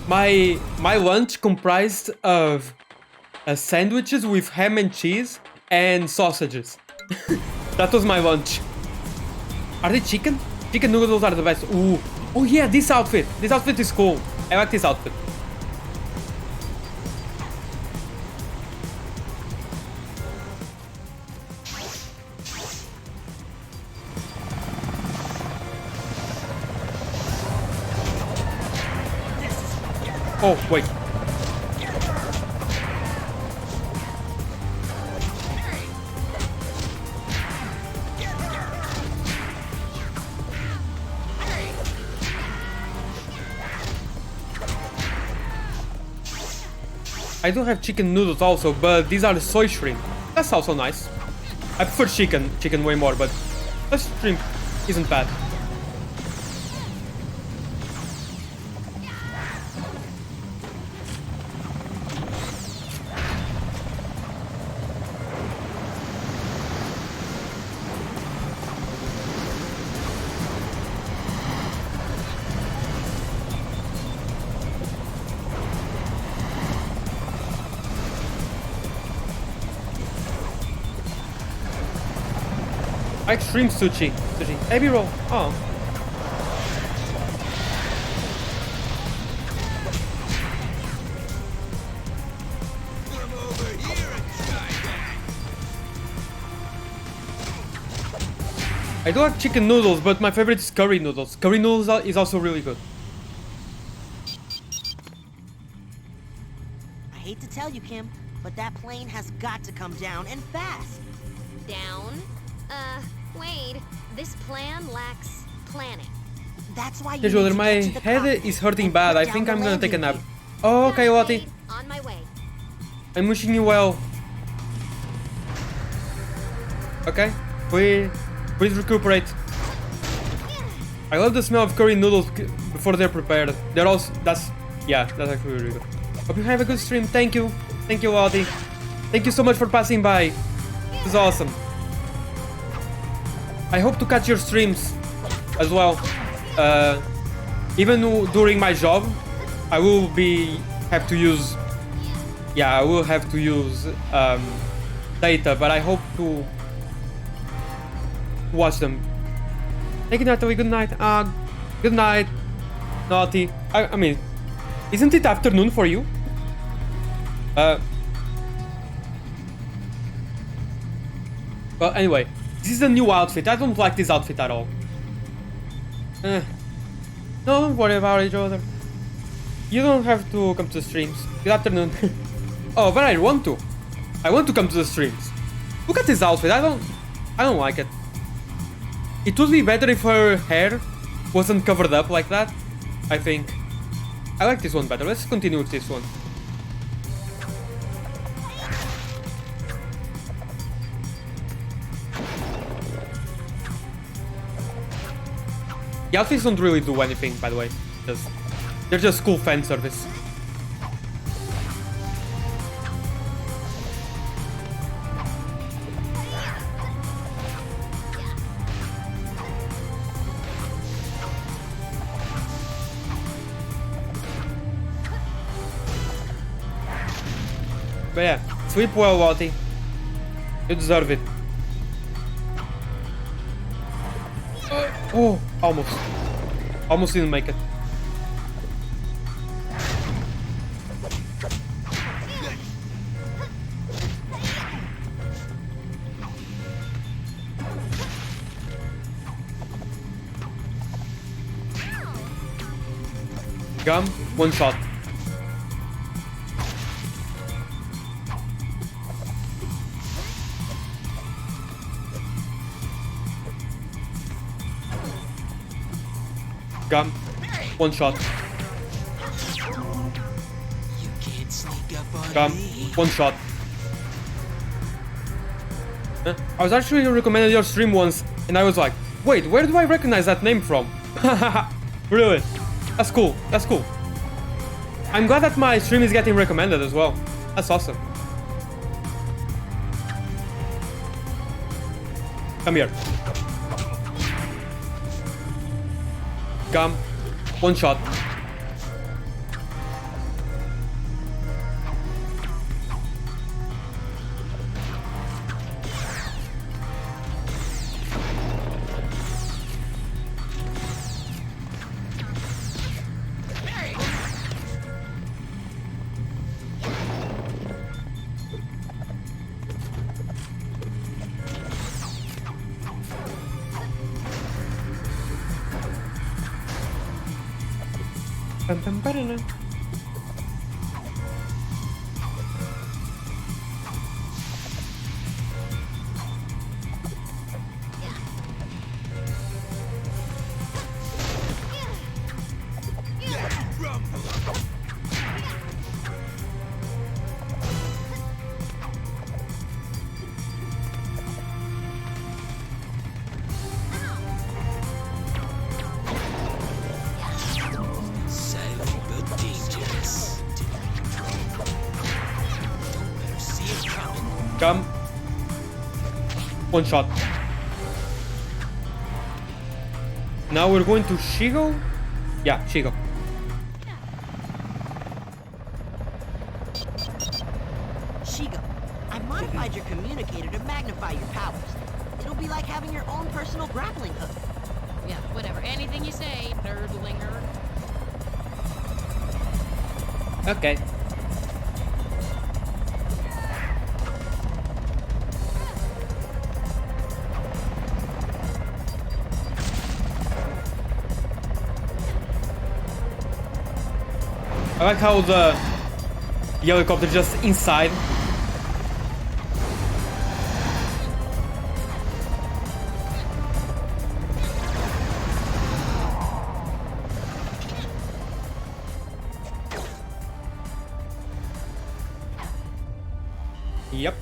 My lunch comprised of sandwiches with ham and cheese and sausages. That was my lunch. Are they chicken? Chicken noodles are the best. Ooh. Oh yeah, this outfit. This outfit is cool. I like this outfit. Oh, wait. I do have chicken noodles also, but these are the soy shrimp. That's also nice. I prefer chicken way more, but the shrimp isn't bad. I like shrimp sushi. Heavy roll. Oh. I do like chicken noodles, but my favorite is curry noodles. Curry noodles is also really good. I hate to tell you, Kim, but that plane has got to come down and fast. Down? Wade, this plan lacks planning. That's why you Yeah, Joder, need to my get to the head cockpit is hurting and bad. put I down think the I'm gonna take a nap. landing Oh, okay, Got it, Lottie. Wade. On my way. I'm wishing you well. Okay, please recuperate. I love the smell of curry noodles before they're prepared. They're also that's actually really good. Hope you have a good stream. Thank you, Lottie. Thank you so much for passing by. This is awesome. I hope to catch your streams as well. Even during my job, I will have to use. Yeah, I will have to use data, but I hope to watch them. Thank you, Natalie. Good night. Good night, Naughty. I mean, isn't it afternoon for you? Well, anyway, This is a new outfit. I don't like this outfit at all. No, don't worry about each other. You don't have to come to the streams. Good afternoon. Oh, but I want to. I want to come to the streams. Look at this outfit. I don't like it. It would be better if her hair wasn't covered up like that, I think. I like this one better. Let's continue with this one. The outfits don't really do anything, by the way. They're just cool fan service. But yeah, sleep well, Lottie. You deserve it. Oh, almost. Almost didn't make it. Gum, one shot. Gum, one shot. You can't sneak up on Gum, me. one shot. I was actually recommended your stream once, and I was like, wait, where do I recognize that name from? Really? That's cool. That's cool. I'm glad that my stream is getting recommended as well. That's awesome. Come here. Gum, one shot. Silent but dangerous. Don't better see it coming. Gum, one shot. Now we're going to Shigo? Yeah, Shigo. Shigo, I modified your communicator to magnify your powers. It'll be like having your own personal grappling hook. Yeah, whatever. Anything you say, nerdlinger. Okay. I like how the helicopter just inside. Yep.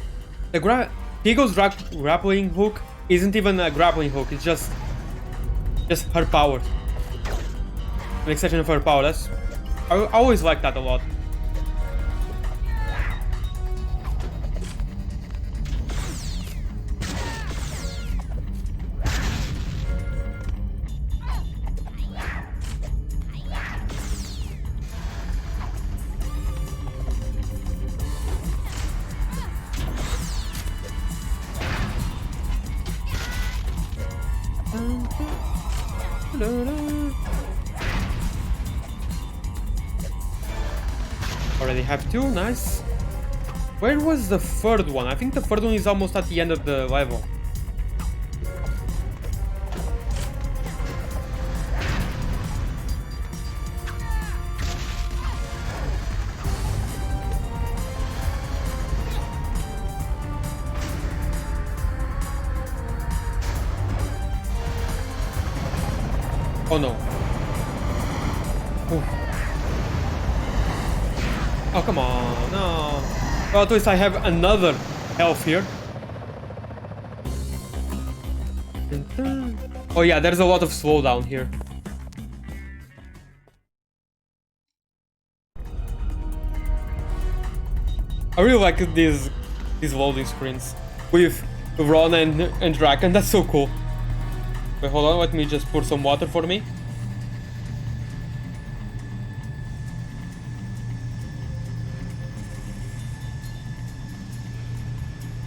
The Pigo's grappling hook isn't even a grappling hook, it's just her power. An extension of her power. That's I always like that a lot. Already have two, nice. Where was the third one? I think the third one is almost at the end of the level. Oh no. Oof. Oh, come on. No. Well, at least I have another health here. Oh yeah, there's a lot of slowdown here. I really like these loading screens with Ron and Draken. That's so cool. Wait, hold on. Let me just pour some water for me.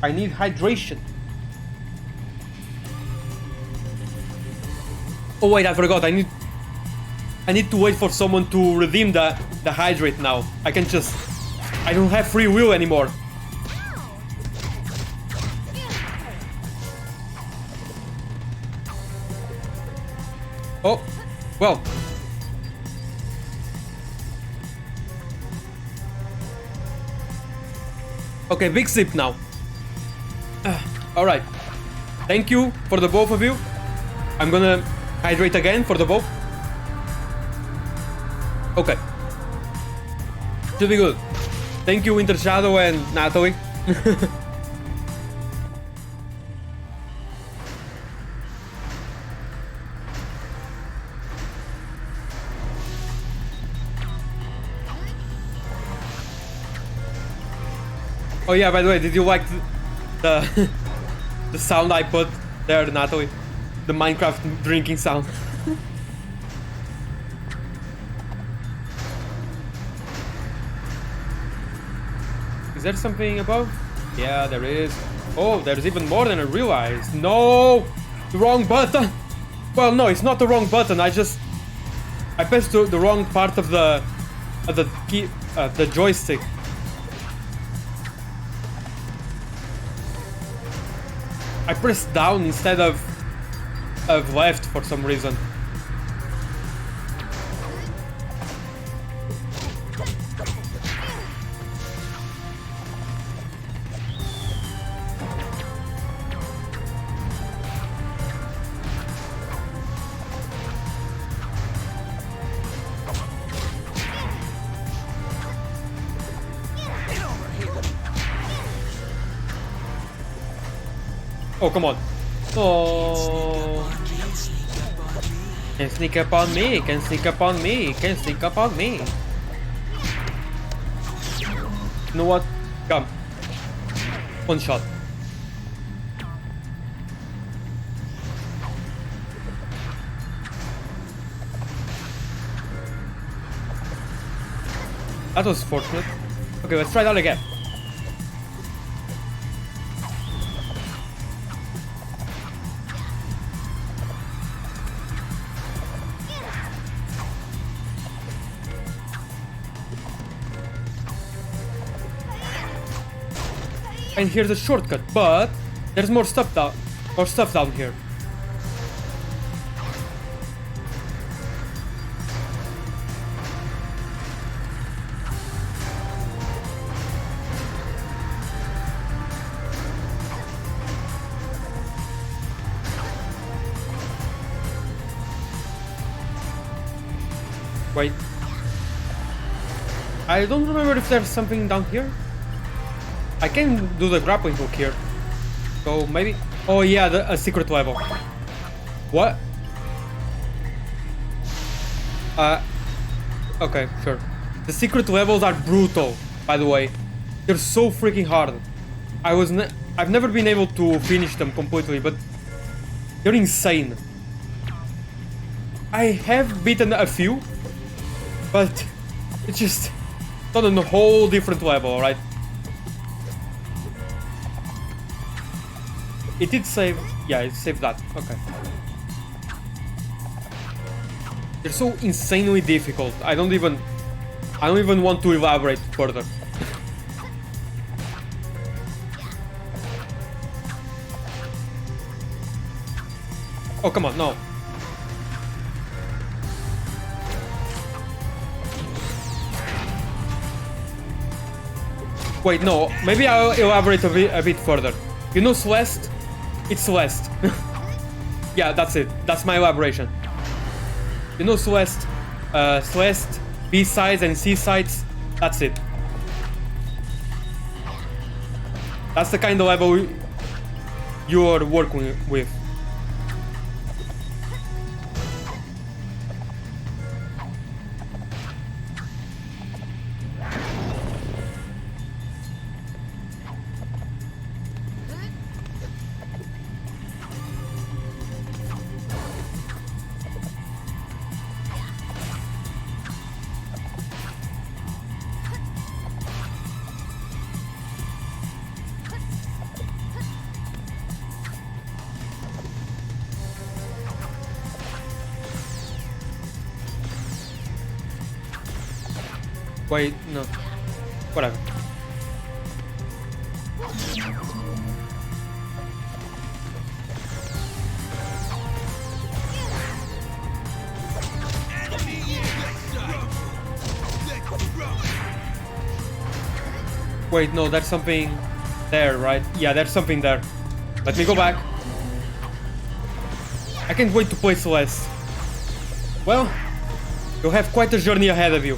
I need hydration. Oh wait, I forgot. I need to wait for someone to redeem the hydrate now. I don't have free will anymore. Oh, well. Okay, big sip now. All right. Thank you for the both of you. I'm gonna hydrate again for the both. Okay. Should be good. Thank you, Winter Shadow and Natalie. Oh yeah, by the way, did you like the the sound I put there, Natalie? The Minecraft drinking sound. Is there something above? Yeah, there is. Oh, there's even more than I realized. No! The wrong button! Well, no, it's not the wrong button. I pressed the wrong part of the key, the joystick. I pressed down instead of left for some reason. Oh, come on. Oh. Can sneak up on me, can sneak up on me, can sneak up on me. You know what? Come. One shot. That was fortunate. Okay, let's try that again. And here's a shortcut, but there's more stuff down here. Wait. I don't remember if there's something down here. I can do the grappling hook here. So maybe... Oh yeah, a secret level. What? Okay, sure. The secret levels are brutal, by the way. They're so freaking hard. I've never been able to finish them completely, but they're insane. I have beaten a few, but it's just on a whole different level, alright? It did save... Yeah, it saved that. Okay. They're so insanely difficult. I don't even want to elaborate further. Oh, come on, no. Wait, no. Maybe I'll elaborate a bit further. You know Celeste? It's Celeste. Yeah, that's it. That's my elaboration. You know Celeste, Celeste, B-sides and C-sides, that's it. That's the kind of level you're working with. Wait, no. Whatever. Wait, no, there's something there, right? Yeah, there's something there. Let me go back. I can't wait to play Celeste. Well, you'll have quite a journey ahead of you.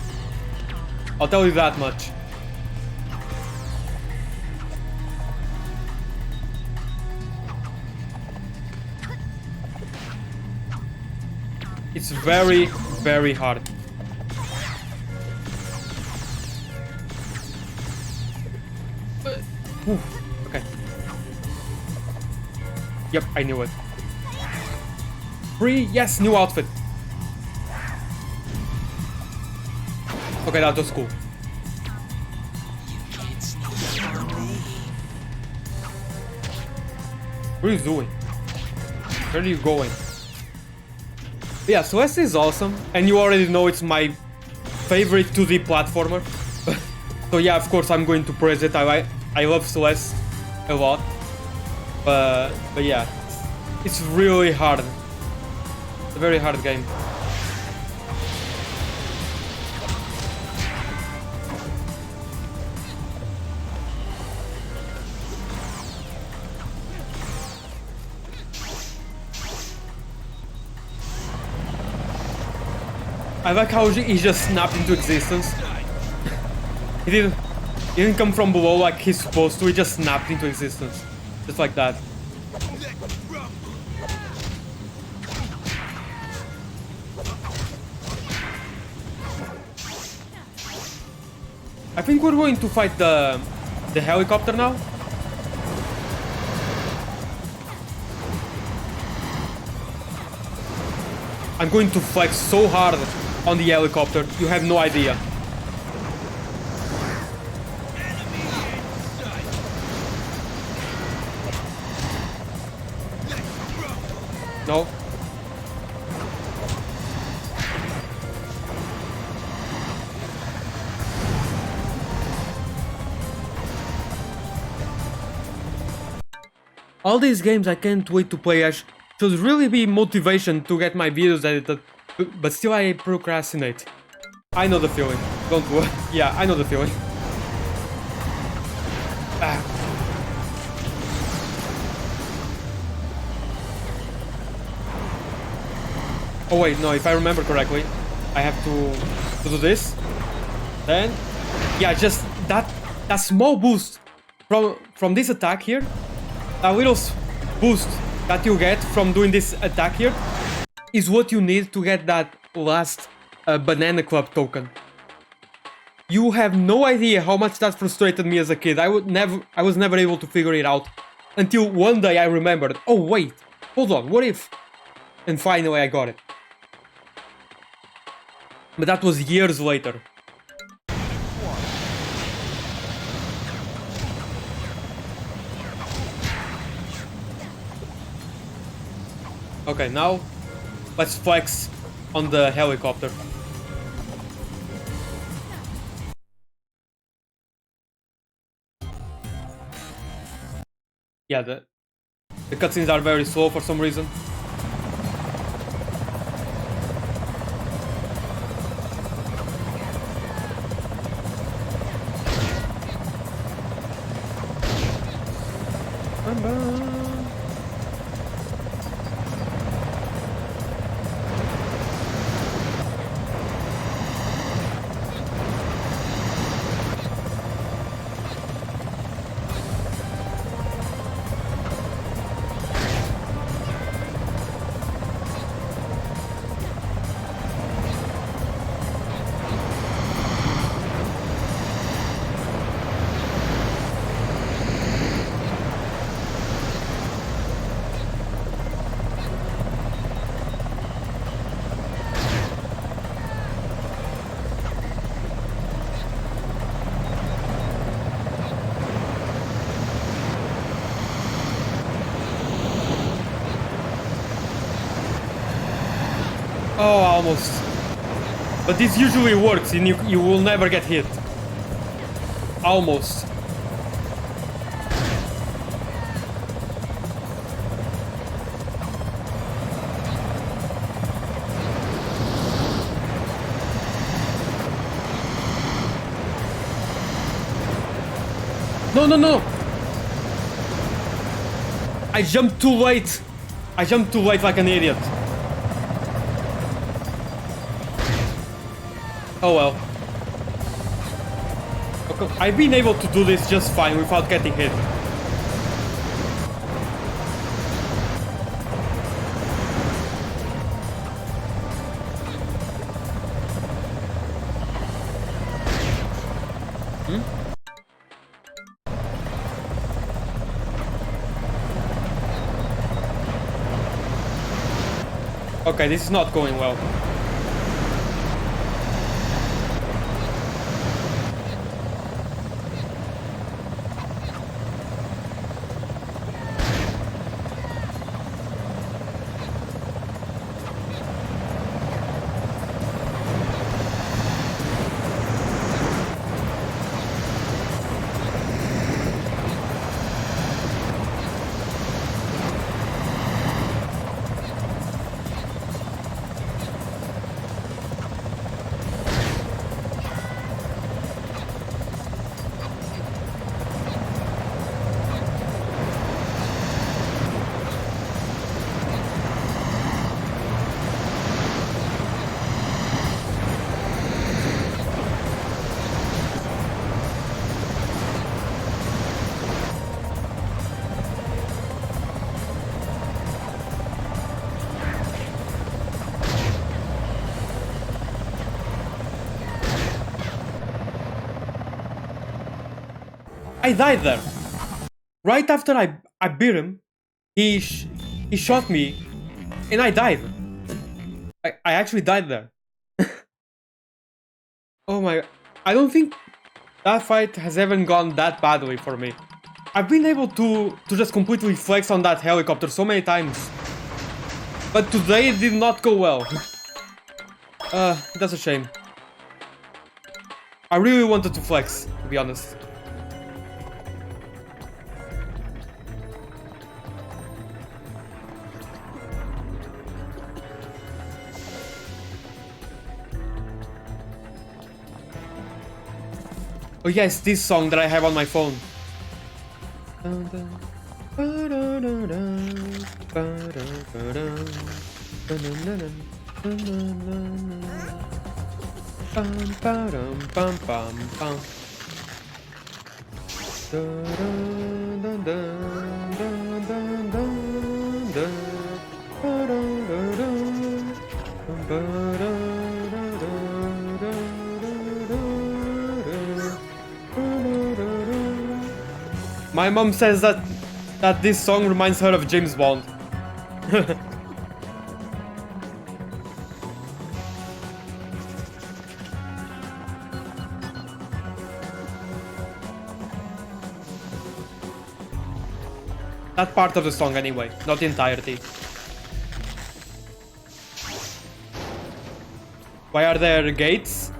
I'll tell you that much. It's very, very hard. Ooh, okay. Yep, I knew it. Free, yes, new outfit. Okay, that was cool. What are you doing? Where are you going? Yeah, Celeste is awesome, and you already know it's my favorite 2D platformer. So yeah, of course I'm going to praise it. I love Celeste a lot. But yeah, it's really hard. It's a very hard game. I like how he just snapped into existence. He didn't come from below like he's supposed to, he just snapped into existence. Just like that. I think we're going to fight the helicopter now. I'm going to flex so hard on the helicopter, you have no idea. No. All these games I can't wait to play should really be motivation to get my videos edited, but still I procrastinate. I know the feeling. Don't worry. Yeah, I know the feeling. Ah. Oh wait, no, if I remember correctly, I have to do this. Then, yeah, just that small boost from this attack here, a little boost that you get from doing this attack here, is what you need to get that last Banana Club token. You have no idea how much that frustrated me as a kid. I was never able to figure it out until one day I remembered. Oh wait, hold on, what if? And finally I got it. But that was years later. Okay, now let's flex on the helicopter. Yeah, the cutscenes are very slow for some reason. Oh, almost. But this usually works and you will never get hit. Almost. No, no, no! I jumped too late. I jumped too late like an idiot. Oh well. Okay, I've been able to do this just fine without getting hit. Okay, this is not going well. I died there. Right after I beat him, he shot me, and I died. I actually died there. Oh my... I don't think that fight has ever gone that badly for me. I've been able to just completely flex on that helicopter so many times. But today it did not go well. That's a shame. I really wanted to flex, to be honest. Oh yes, this song that I have on my phone. My mom says that this song reminds her of James Bond. That part of the song anyway, not the entirety. Why are there gates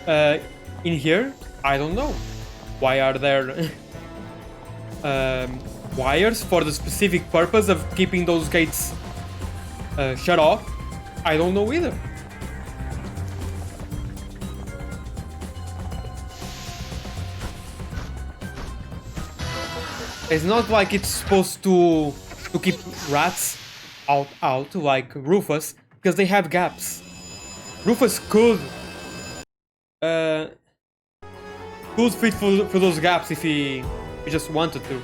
in here? I don't know. Why are there wires for the specific purpose of keeping those gates shut off? I don't know either. It's not like it's supposed to keep rats out like Rufus, because they have gaps. Rufus could fit for those gaps if he just wanted to.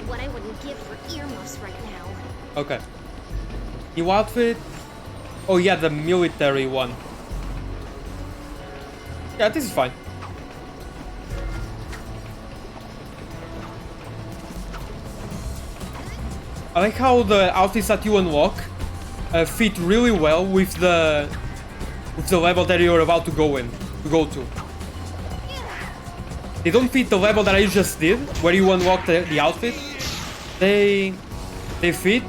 What I wouldn't give for earmuffs right now. Okay. New outfit. Oh yeah, the military one. Yeah, this is fine. I like how the outfits that you unlock fit really well with the level that you're about to go to. They don't fit the level that I just did, where you unlock the outfit. They fit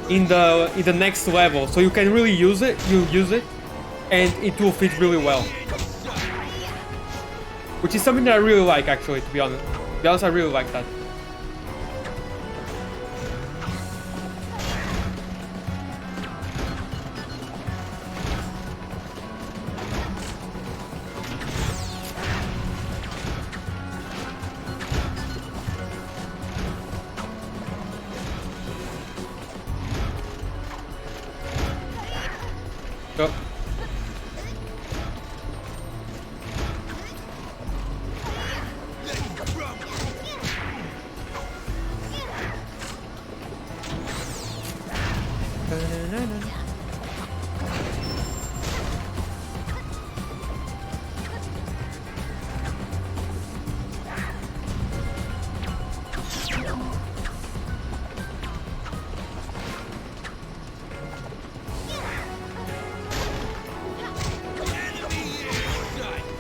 in the next level, so you can really use it. You use it, and it will fit really well. Which is something that I really like, actually. To be honest, I really like that. Go.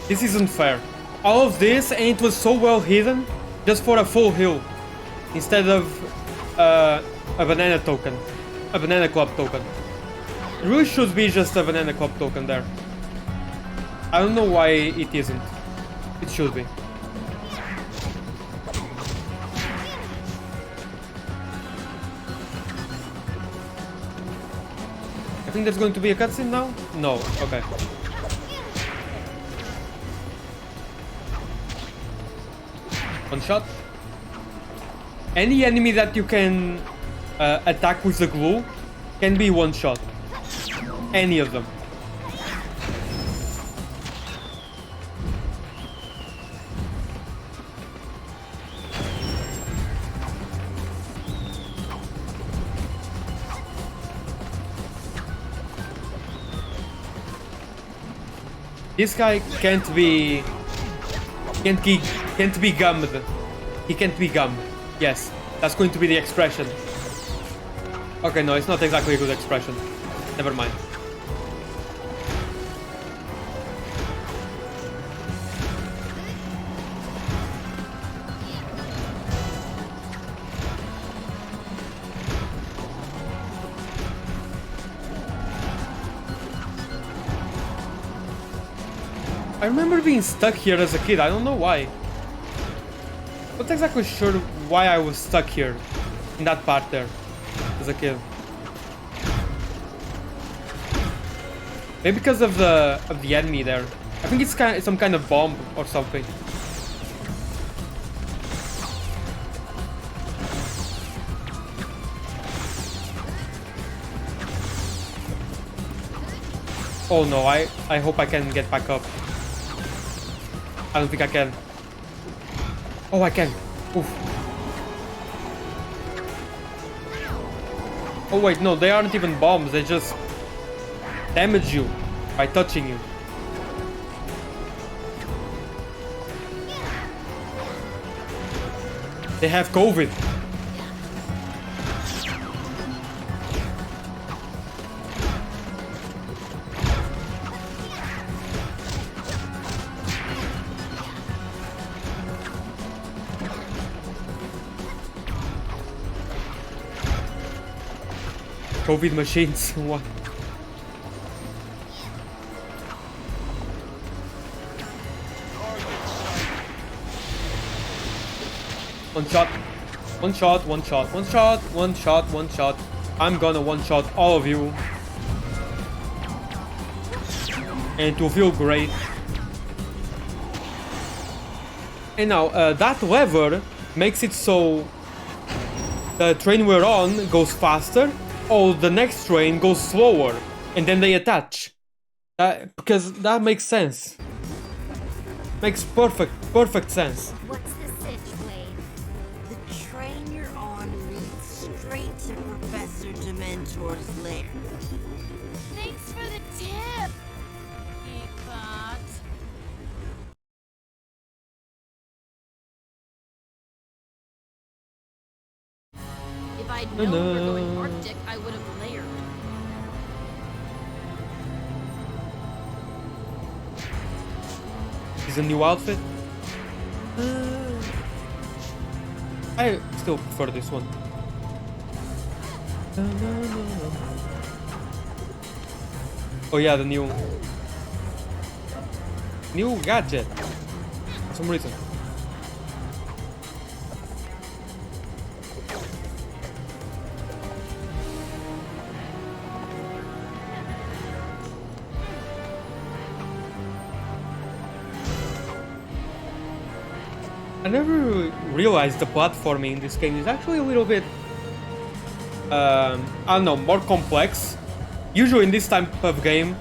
This isn't fair. All of this, and it was so well hidden, just for a full heal, instead of a banana token, a banana club token. It really should be just a banana club token there. I don't know why it isn't. It should be. I think there's going to be a cutscene now? No, okay. One shot. Any enemy that you can attack with the glue can be one shot. Any of them. This guy can't be gummed. He can't be gummed. Yes, that's going to be the expression. Okay, no, it's not exactly a good expression. Never mind. I remember being stuck here as a kid. I don't know why. Not exactly sure why I was stuck here in that part there as a kid. Maybe because of the enemy there. I think it's some kind of bomb or something. Oh no, I hope I can get back up. I don't think I can. Oh, I can. Oof. Oh wait, no, they aren't even bombs. They just damage you by touching you. They have COVID. COVID machines. What? One shot. One shot, one shot, one shot, one shot, one shot. I'm gonna one shot all of you. And it will feel great. And now, that lever makes it so the train we're on goes faster, or the next train goes slower, and then they attach. Because that makes sense. Makes perfect sense. What's the sitch, Blade? The train you're on leads straight to Professor Dementor's lair. Thanks for the tip, Geekbot. If I'd known we were going Arctic, I would have layered. Is a new outfit? I still prefer this one. Oh yeah, the new gadget. For some reason. I never realized the platforming in this game is actually a little bit, I don't know, more complex. Usually in this type of game,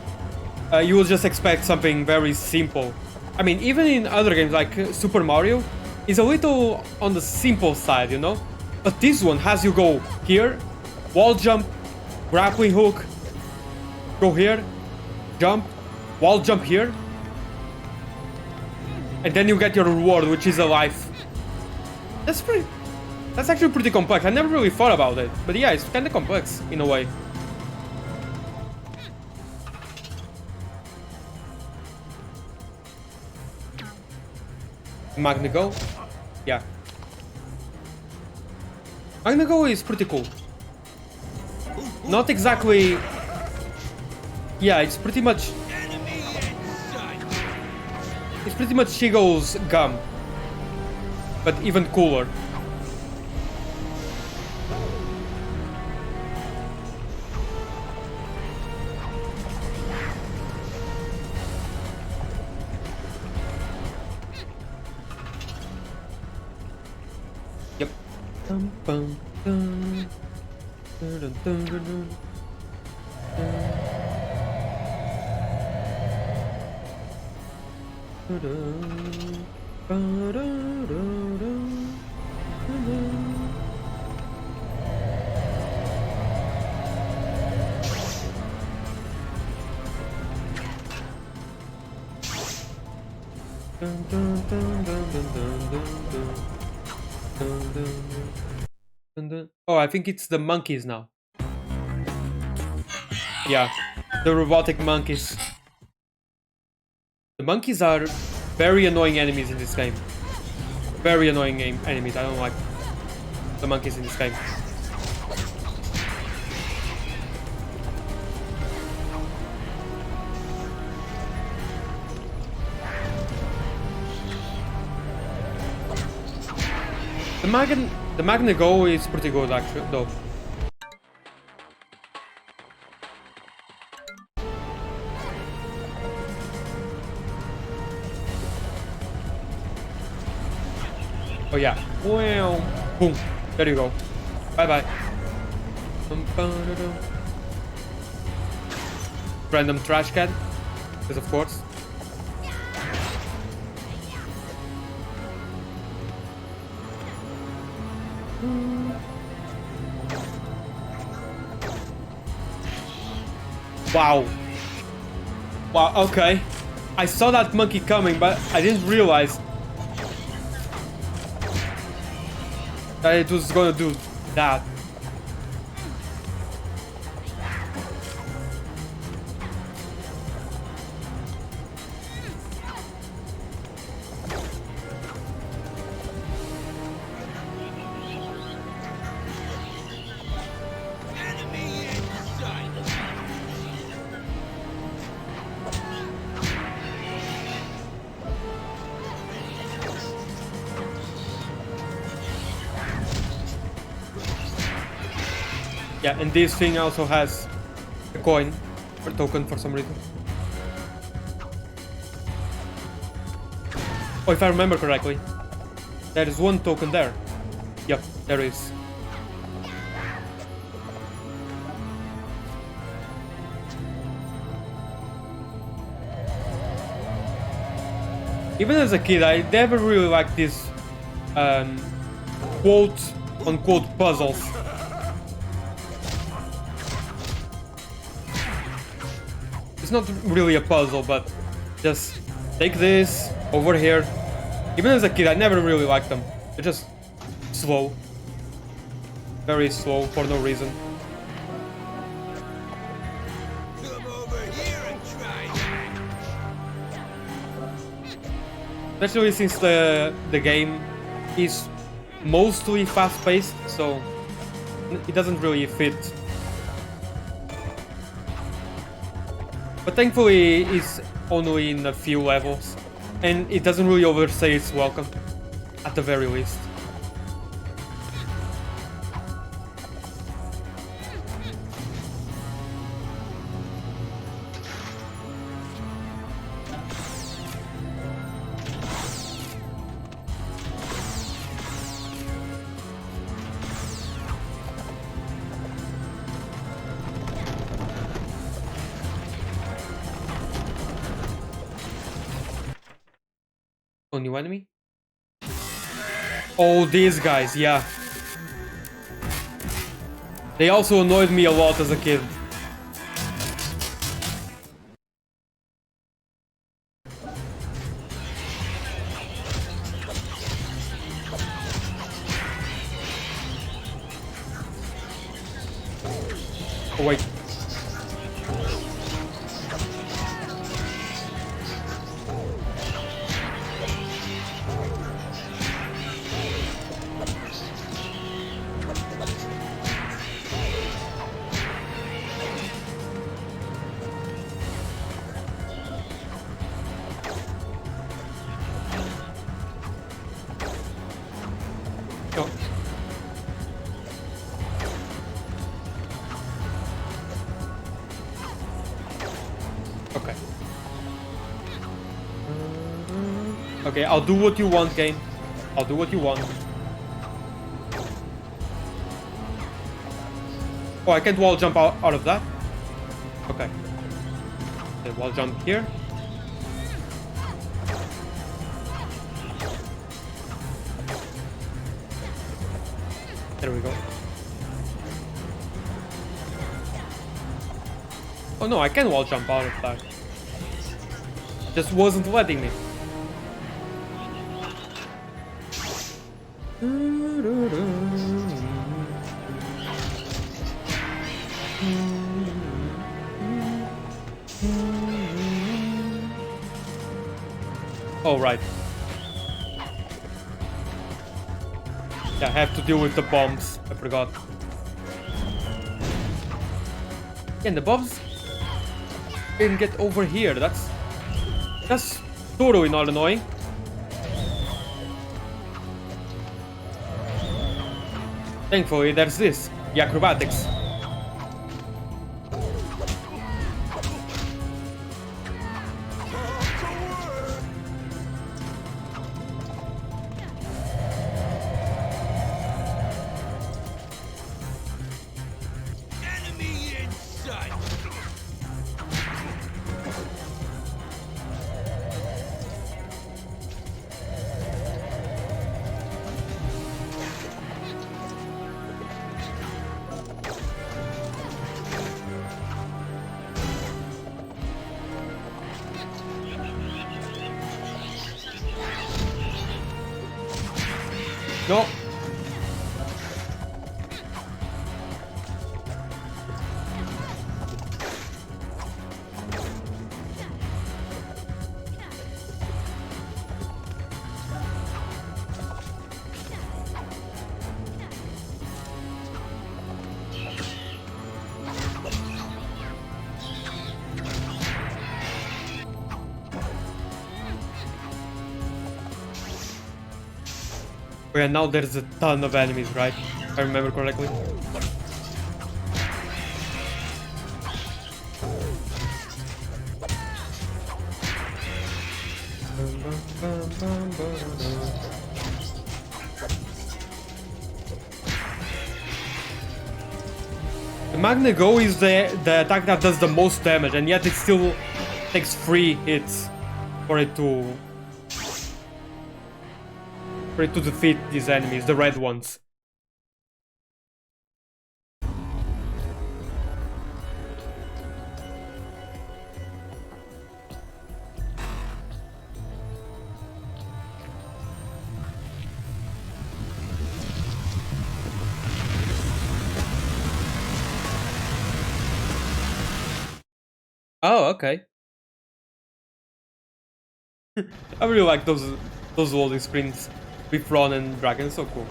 you will just expect something very simple. I mean, even in other games like Super Mario, is a little on the simple side, you know? But this one has you go here, wall jump, grappling hook, go here, jump, wall jump here, and then you get your reward, which is a life. That's actually pretty complex. I never really thought about it, but yeah, it's kind of complex in a way. Magnago? Yeah. Magnago is pretty cool. Not exactly... Yeah, it's pretty much... It's pretty much Shigo's gum. But even cooler. Yep. Dun, dun, dun. Dun, dun, dun, dun, dun. Oh, I think it's the monkeys now. Yeah, the robotic monkeys. The monkeys are very annoying enemies in this game. Very annoying enemies. I don't like the monkeys in this game. The Magnago is pretty good actually, though. Oh yeah. Wow. Boom. There you go. Bye bye. Random trash can. Because of course. Wow. Wow, okay. I saw that monkey coming, but I didn't realize that it was gonna do that. Yeah, and this thing also has a coin or token for some reason. Oh, if I remember correctly, there is one token there. Yep, there is. Even as a kid, I never really liked these quote-unquote puzzles. It's not really a puzzle, but just take this over here. Even as a kid, I never really liked them. They're just slow. Very slow for no reason. Come over here and try that. Especially since the game is mostly fast-paced, so it doesn't really fit But thankfully, it's only in a few levels. And it doesn't really overstay its welcome. At the very least. Oh, new enemy? Oh, these guys, yeah. They also annoyed me a lot as a kid. Oh, wait. Oh. Okay. Okay, I'll do what you want, game. I'll do what you want. Oh, I can't wall jump out of that? Okay. Okay, wall jump here. There we go. Oh no, I can wall jump out of that. Just wasn't letting me. Oh, right. Yeah, I have to deal with the bombs. I forgot. And the bombs can get over here. That's totally not annoying. Thankfully, there's this. The acrobatics. Enemy in sight. No. Okay, now there's a ton of enemies, right? If I remember correctly. The Magna Go is the attack that does the most damage, and yet it still takes 3 hits for it to defeat these enemies, the red ones. Oh, okay. I really like those loading screens with Ron and Dragon, so cool.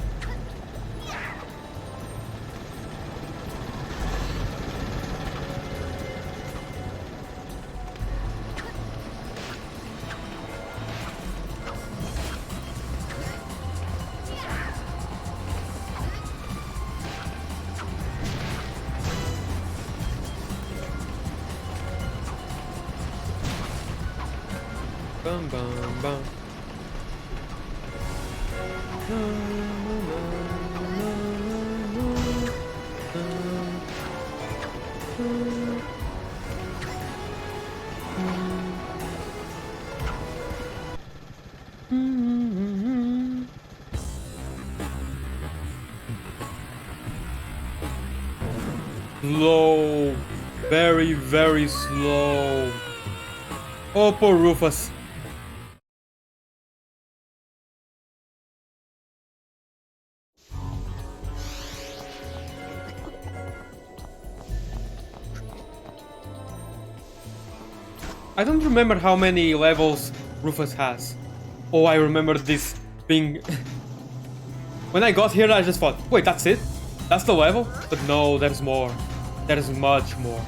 Bum bum bum. Slow, very, very slow. Oh, poor Rufus. I don't remember how many levels Rufus has. Oh, I remember this being... When I got here, I just thought, wait, that's it? That's the level? But no, there's more. There's much more.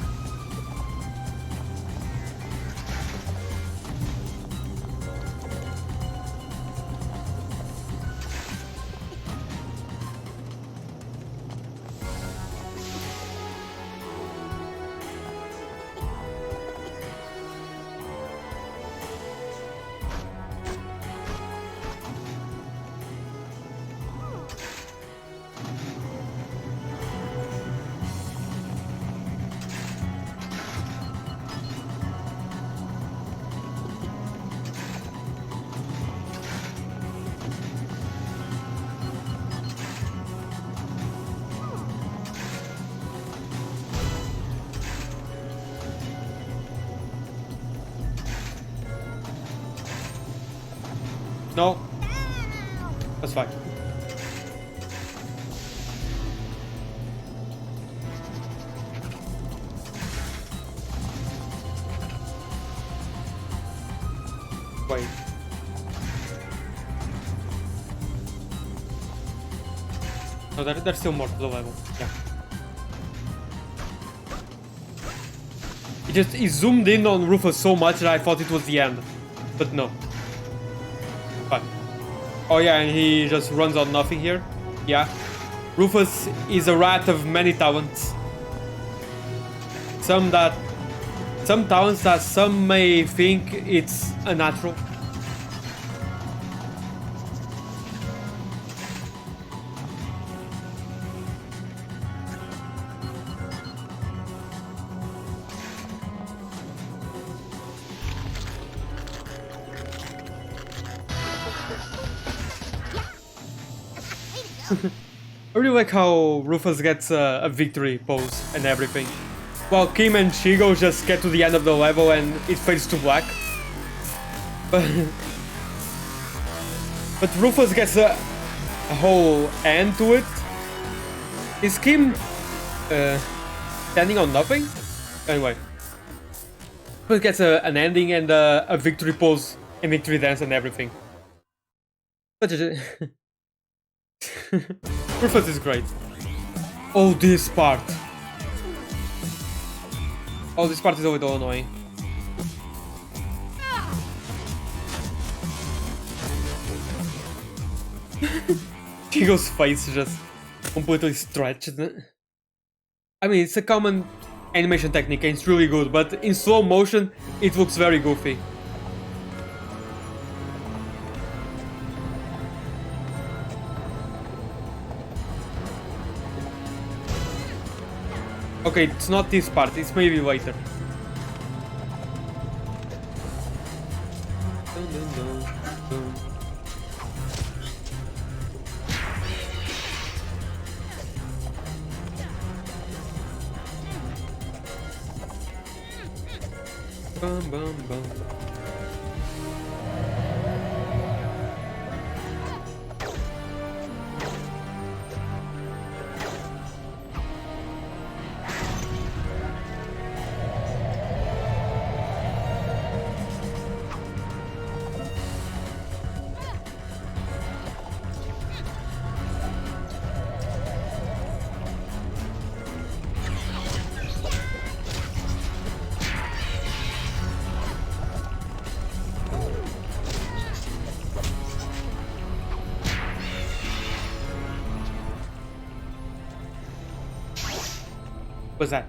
No. That's fine. Wait. No, there's still more to the level. Yeah. He zoomed in on Rufus so much that I thought it was the end. But no. Fine. Oh yeah, and he just runs on nothing here. Yeah. Rufus is a rat of many talents. Some talents that some may think it's unnatural. I really like how Rufus gets a victory pose and everything, while Kim and Chigo just get to the end of the level and it fades to black. But Rufus gets a whole end to it. Is Kim standing on nothing? Anyway, Rufus gets an ending and a victory pose and victory dance and everything. Such a Rufus is great. Oh, this part. Oh, this part is a little annoying. Chigo's face is just completely stretched. I mean, it's a common animation technique and it's really good, but in slow motion, it looks very goofy. Okay, it's not this part, it's maybe later. Bum, bum, bum. What's that?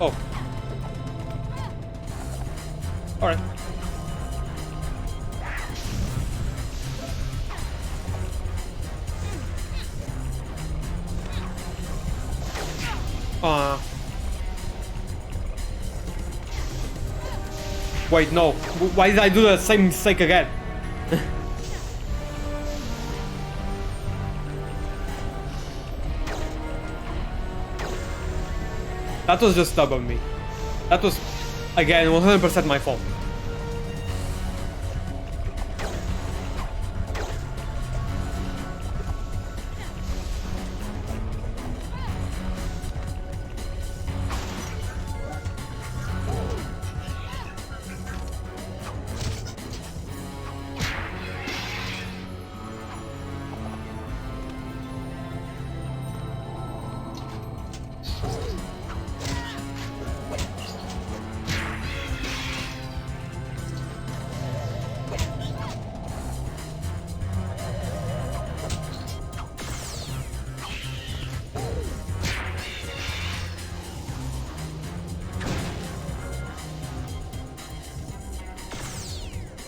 Oh. Alright. Wait, no. Why did I do the same mistake again? That was just stubborn me. That was, again, 100% my fault.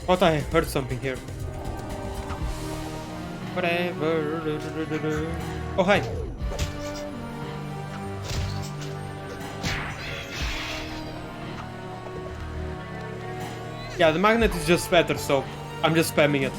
Thought I heard something here. Whatever. Oh, hi. Yeah, the magnet is just better, so I'm just spamming it.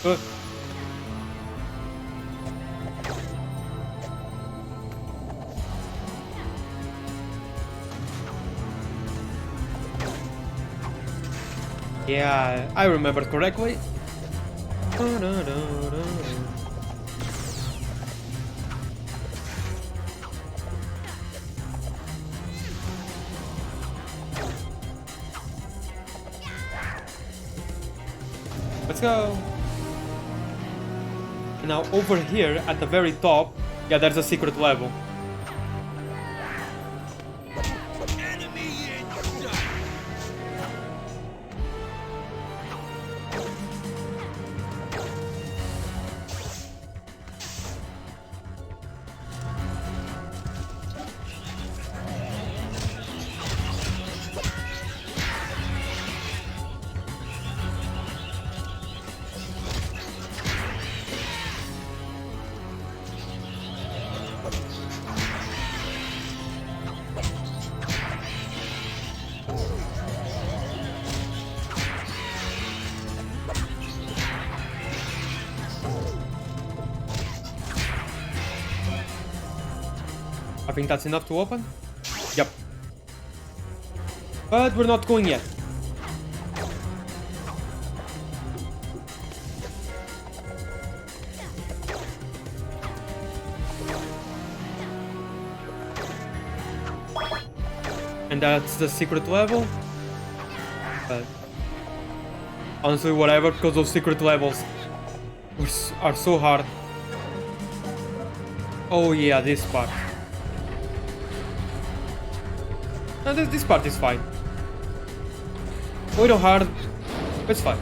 Good. Yeah, I remembered correctly. Let's go. And now over here at the very top, yeah, there's a secret level. I think that's enough to open. Yep. But we're not going yet. And that's the secret level. But honestly, whatever, because those secret levels are so hard. Oh yeah, this part. No, this part is fine. A little hard, but it's fine.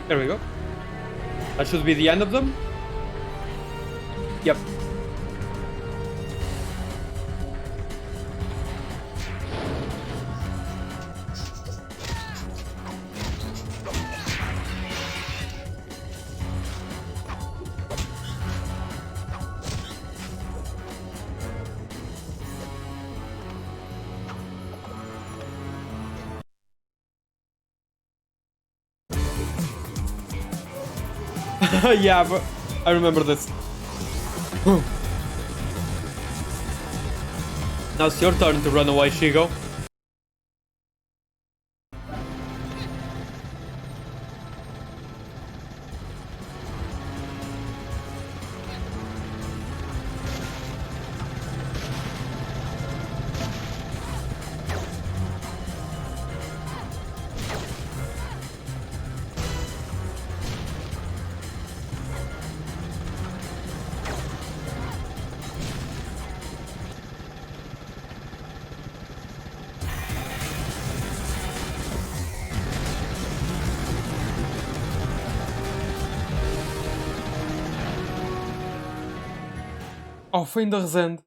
There we go. That should be the end of them. Yep. Yeah, but I remember this. Now it's your turn to run away, Shigo. Oh, foi ainda Resende.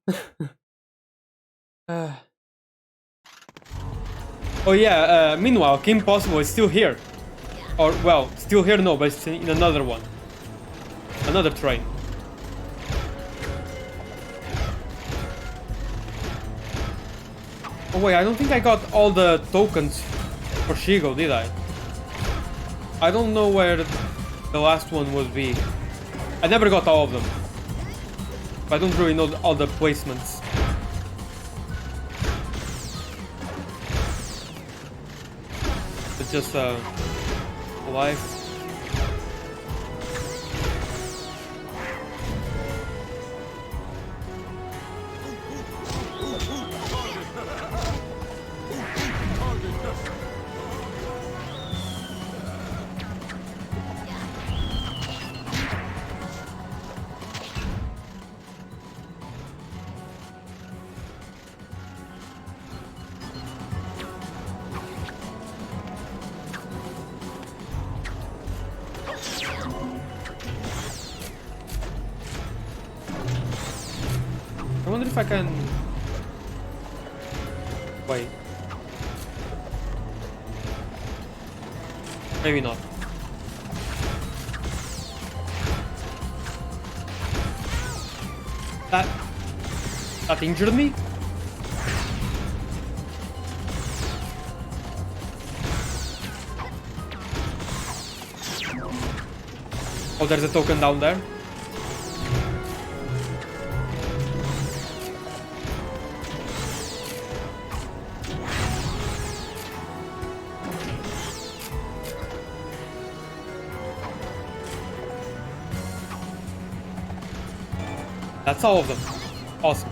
Oh yeah, meanwhile, Kim Possible is still here. Or, well, still here no, but it's in another one. Another train. Oh wait, I don't think I got all the tokens for Shigo, did I? I don't know where the last one would be. I never got all of them. I don't really know all the placements. It's just life. I wonder if I can... Wait. Maybe not. That injured me? Oh, there's a token down there. That's all of them. Awesome.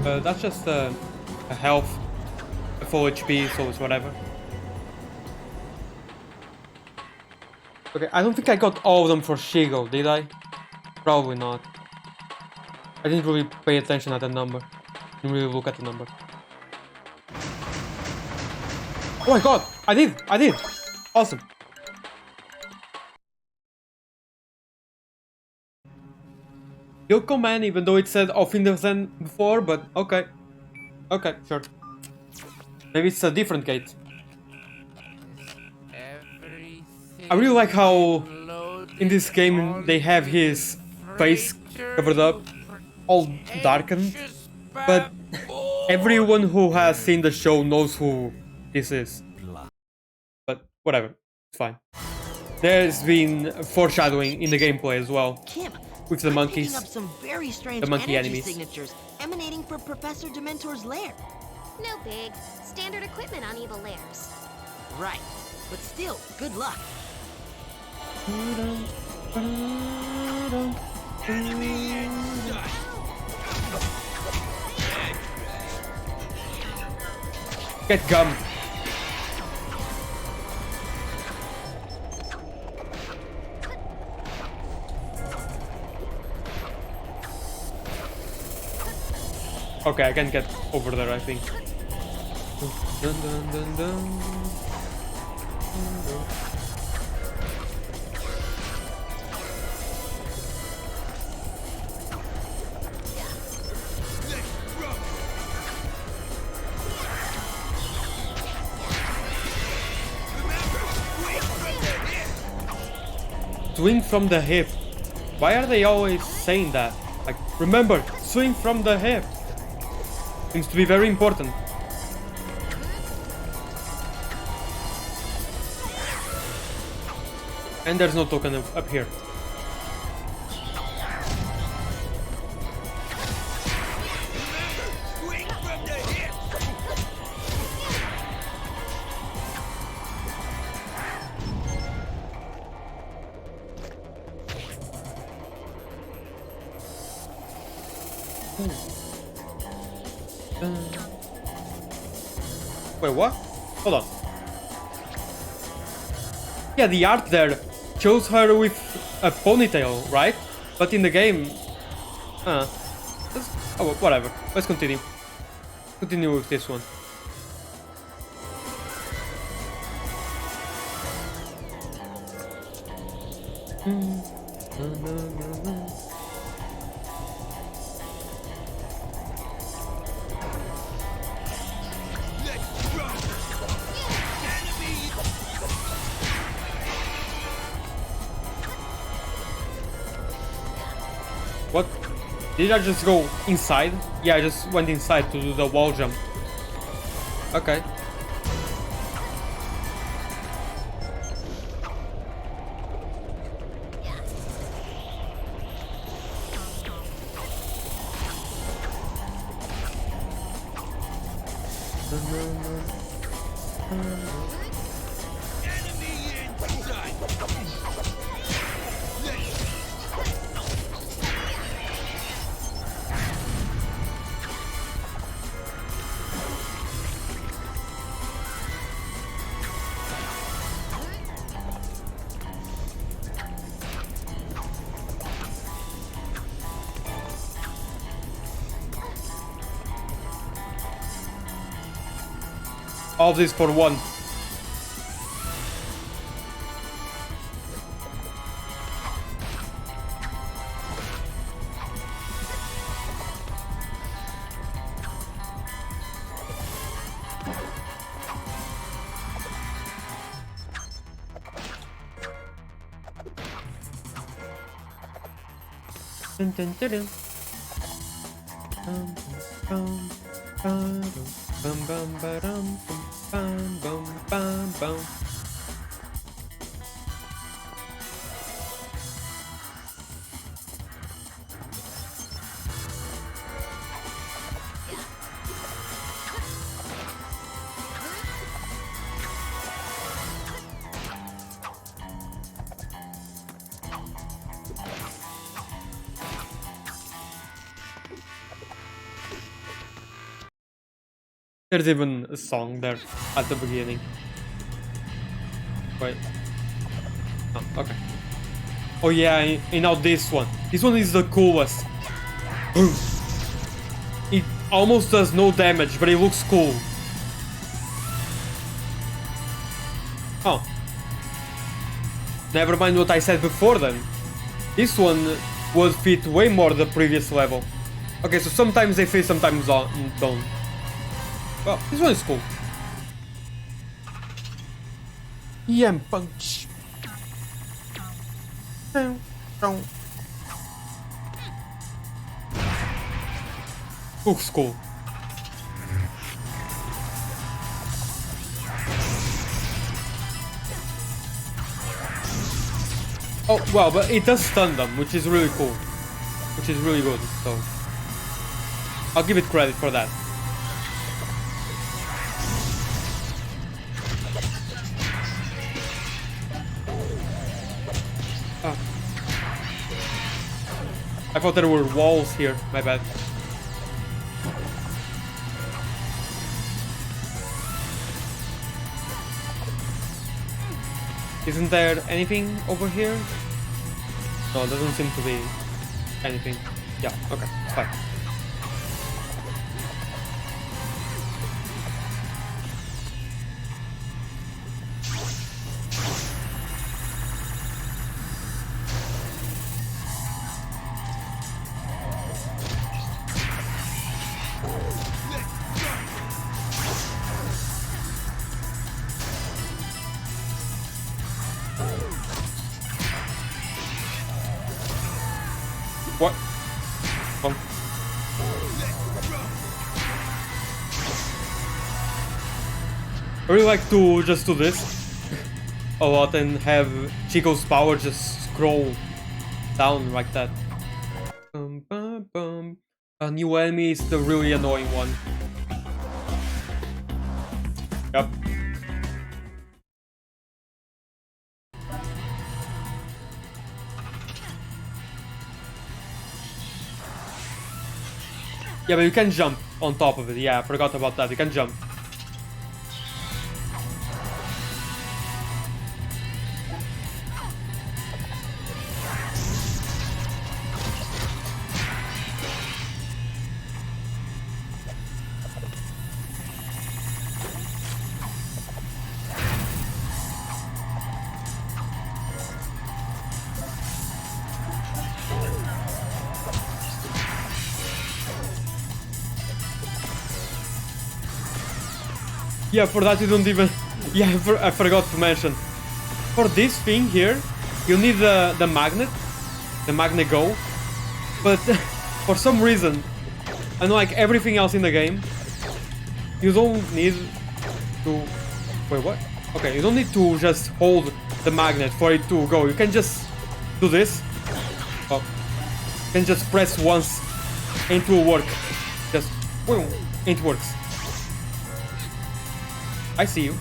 That's just a health, a full HP, so it's whatever. Okay, I don't think I got all of them for Shigo, did I? Probably not. I didn't really pay attention at the number. Didn't really look at the number. Oh my god! I did! Awesome. Kill command, even though it said off in the Zen before, but okay. Okay, sure. Maybe it's a different gate. I really like how in this game they have his face covered up, all darkened, but everyone who has seen the show knows who this is. But whatever, it's fine. There's been foreshadowing in the gameplay as well. Kim, with the I'm monkeys. picking up some very strange The monkey energy enemies. signatures emanating from Professor Dementor's lair. No big. Standard equipment on evil lairs. Right, but still, good luck. Get gum. Okay, I can get over there, I think. Dun, dun, dun, dun. Swing from the hip. Why are they always saying that? Like, remember, swing from the hip. Seems to be very important. And there's no token up here. Wait, what? Hold on. Yeah, the art there shows her with a ponytail, right? But in the game... oh, well, whatever. Let's continue. Continue with this one. What? Did I just go inside? Yeah, I just went inside to do the wall jump. Okay. All this for one. Dun, dun, dun, dun. Bum, bum, ba-dum, bum, bum, bum, bum. There's even a song there at the beginning. Wait. Oh, okay. Oh yeah, and now this one. This one is the coolest. Boom. It almost does no damage, but it looks cool. Oh. Never mind what I said before then. This one would fit way more the previous level. Okay, so sometimes they fit, sometimes don't. Well, this one is cool. Yam punch. Looks cool. Oh, well, but it does stun them, which is really cool. Which is really good, so... I'll give it credit for that. Oh. I thought there were walls here, my bad. Isn't there anything over here? No, doesn't seem to be anything. Yeah, okay, it's fine. What? I really like to just do this a lot and have Chico's power just scroll down like that. Bum, bum. A new enemy is the really annoying one. Yep. Yeah, but you can jump on top of it. Yeah, I forgot about that. You can jump. Yeah, for that you don't even... Yeah, I forgot to mention. For this thing here, you need the magnet. The magnet go. But for some reason, unlike everything else in the game, you don't need to... Wait, what? Okay, you don't need to just hold the magnet for it to go. You can just do this. Oh. You can just press once and it will work. Just... Boom, it works. I see you.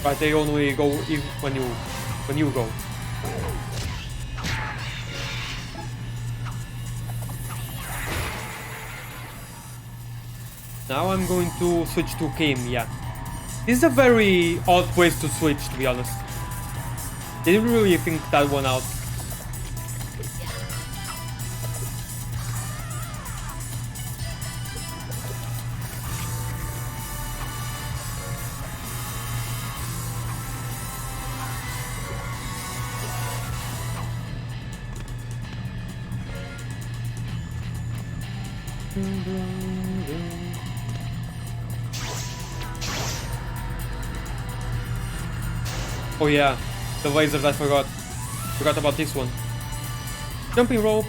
But they only go when you go. Now I'm going to switch to Kim, yeah. This is a very odd place to switch, to be honest. Didn't really think that one out. Oh yeah, the lasers, I forgot. Forgot about this one. Jumping rope.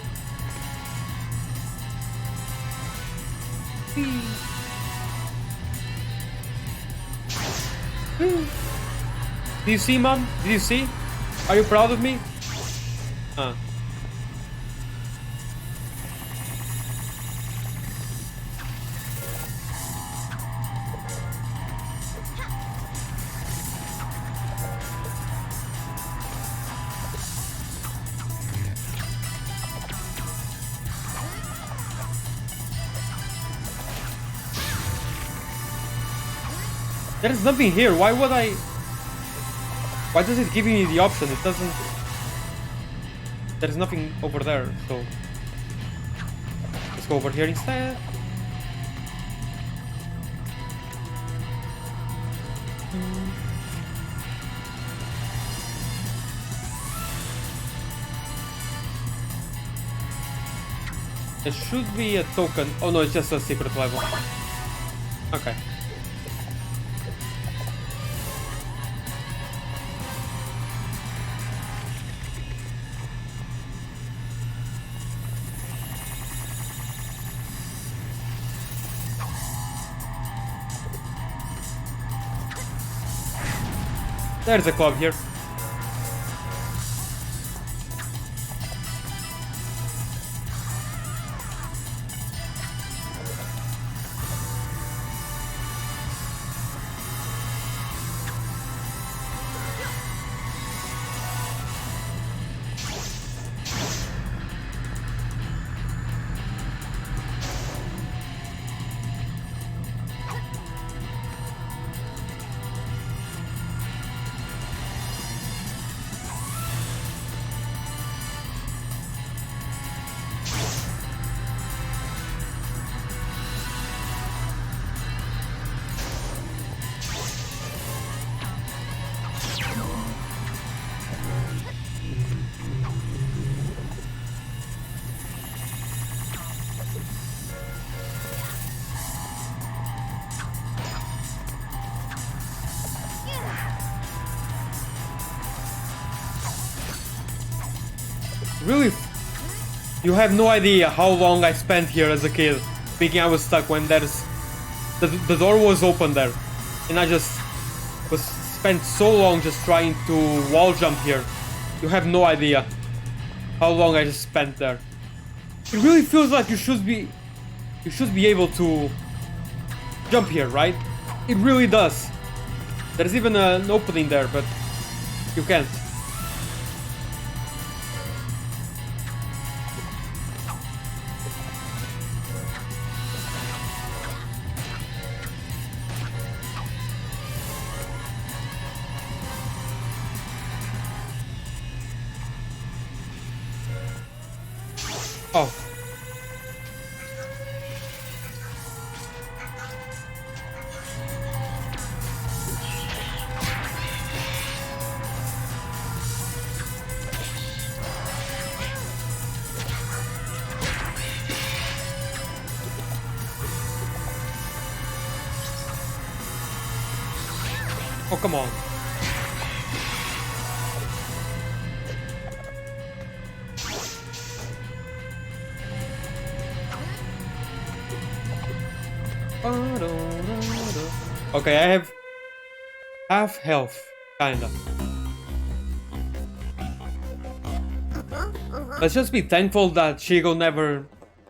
Did you see, Mom? Did you see? Are you proud of me? There's nothing here. Why would I... Why does it give me the option? It doesn't... There's nothing over there, so... Let's go over here instead. There should be a token. Oh no, it's just a secret level. Okay. There's a club here. Really, you have no idea how long I spent here as a kid speaking, I was stuck when there's the door was open there, and I just was spent so long just trying to wall jump here. You have no idea how long I just spent there. It really feels like you should be able to jump here, right? It really does. There's even an opening there, but you can't. Oh. Oh, come on. Okay, I have half health, kinda. Let's just be thankful that Shigo never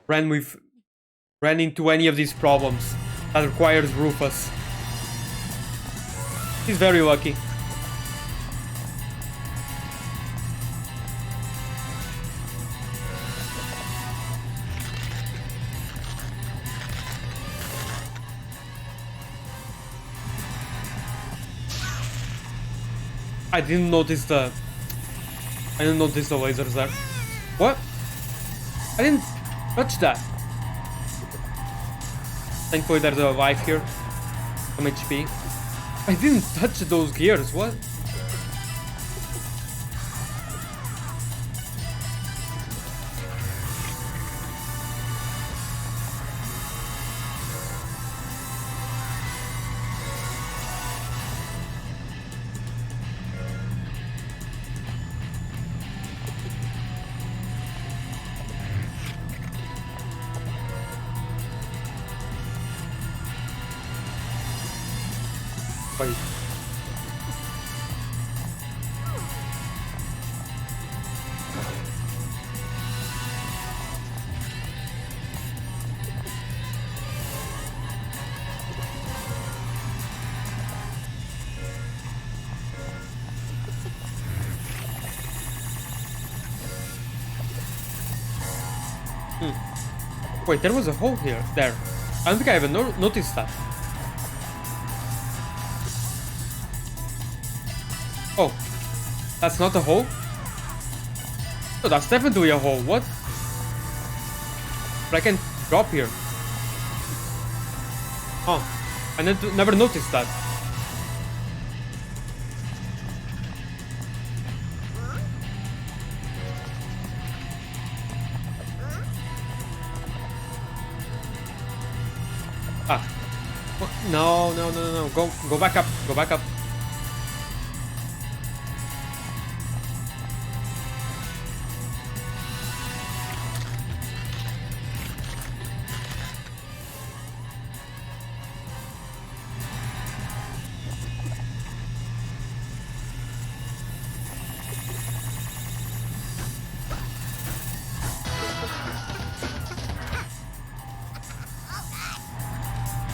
ran into any of these problems that requires Rufus. He's very lucky. I didn't notice the lasers there. What? I didn't touch that. Thankfully there's a life here. Some HP. I didn't touch those gears, what? Wait. Wait, there was a hole here. There. I don't think I even noticed that. Oh, that's not a hole? Oh, that's definitely a hole. What? But I can drop here. Huh. I never noticed that. Ah. No. Go back up. Go back up.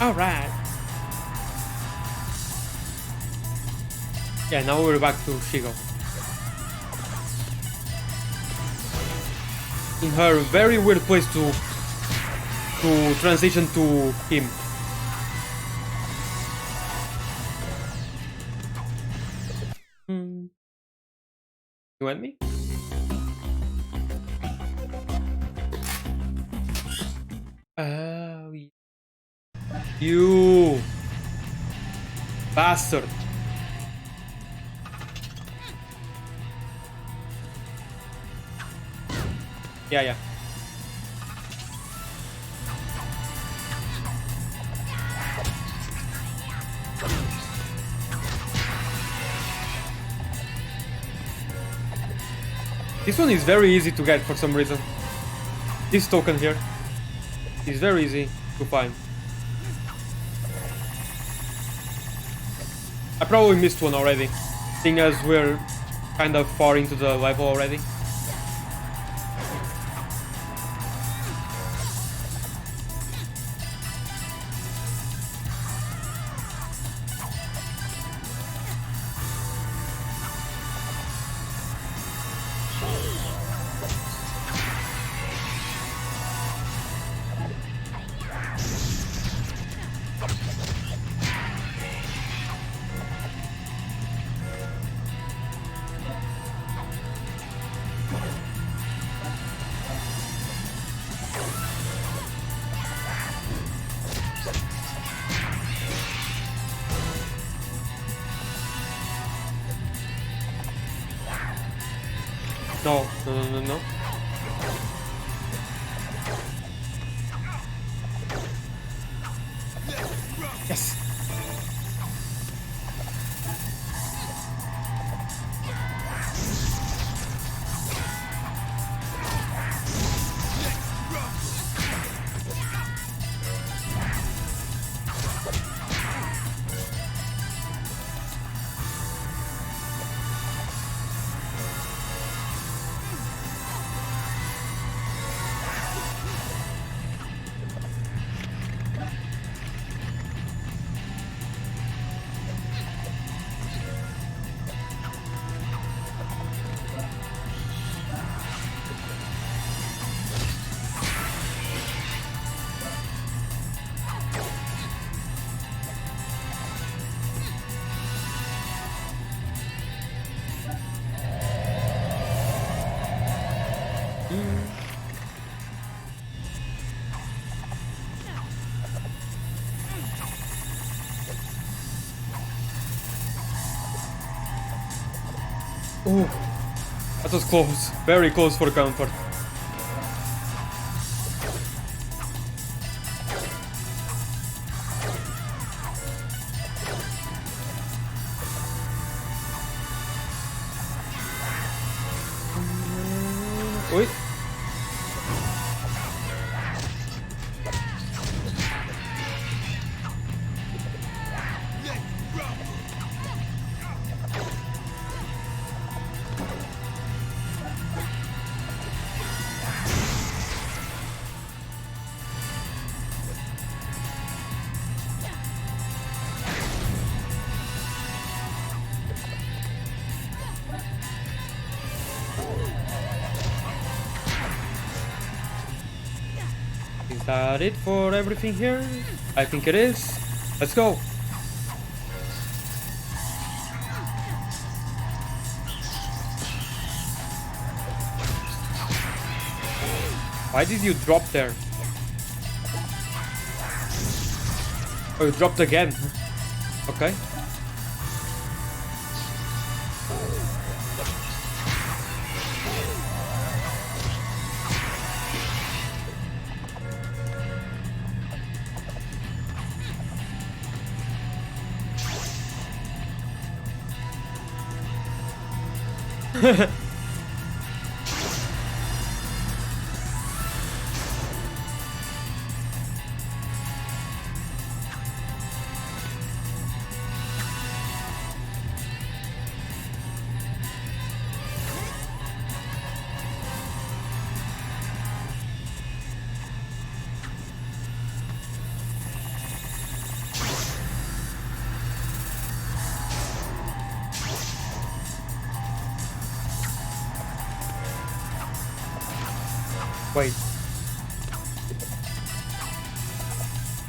Alright. Yeah, now we're back to Shigo. In her very weird place to transition to him. You want me? Oh, yeah. You bastard. Yeah. This one is very easy to get for some reason. This token here is very easy. to find. I probably missed one already, seeing as we're kind of far into the level already. No, no, no, no, no. Yes. Oh, that was close. Very close for comfort. Wait. Is that it for everything here? I think it is. Let's go. Why did you drop there? Oh, you dropped again. Okay. Wait.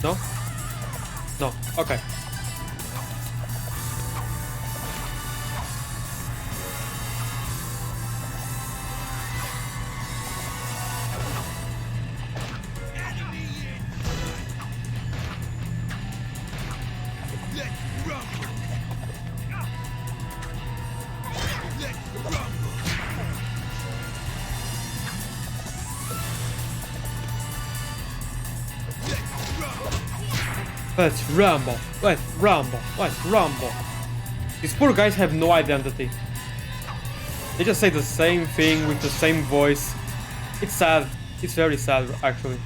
No? No. Okay. Let's rumble. Let's rumble. Let's rumble. These poor guys have no identity. They just say the same thing with the same voice. It's sad. It's very sad, actually.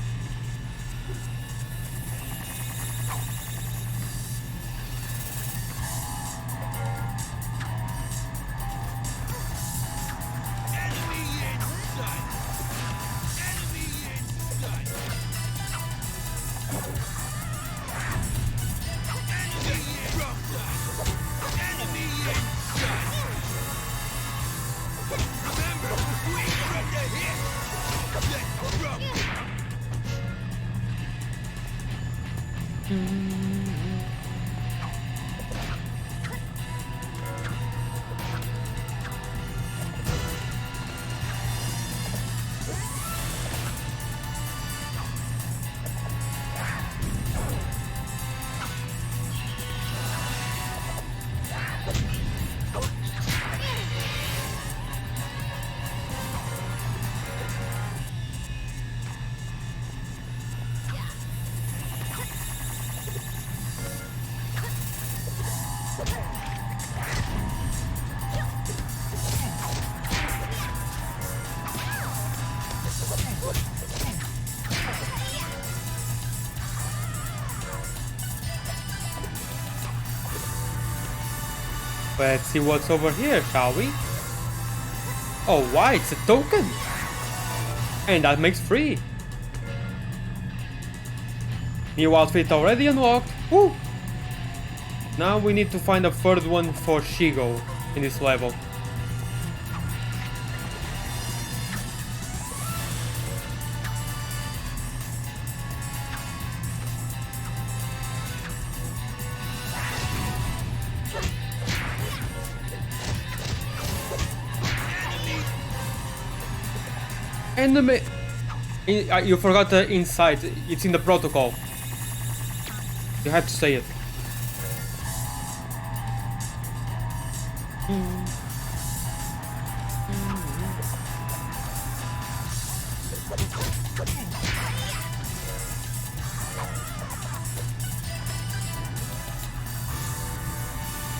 Let's see what's over here, shall we? Oh, why? It's a token! And that makes 3. New outfit already unlocked. Woo! Now we need to find a third one for Shigo in this level. Enemy. You forgot the inside. It's in the protocol. You have to say it.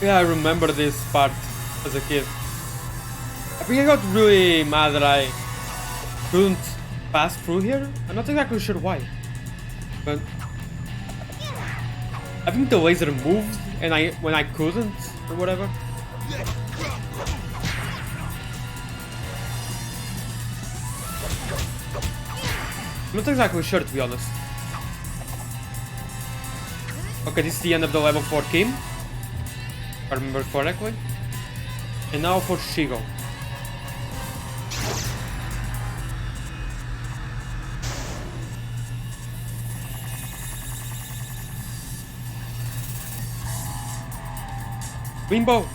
Yeah, I remember this part as a kid. I think I got really mad that I couldn't pass through here. I'm not exactly sure why, but I think the laser moved and when I couldn't or whatever. I'm not exactly sure, to be honest. Okay, this is the end of the level for Kim, if I remember correctly. And now for Shigo. Rainbow!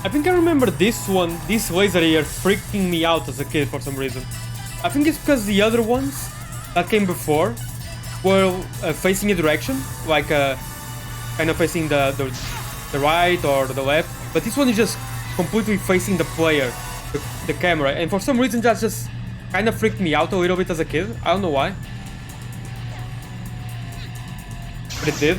I think I remember this laser here freaking me out as a kid for some reason. I think it's because the other ones that came before were facing a direction, like kind of facing the right or the left, but this one is just completely facing the player, the camera, and for some reason that just kind of freaked me out a little bit as a kid. I don't know why, but it did.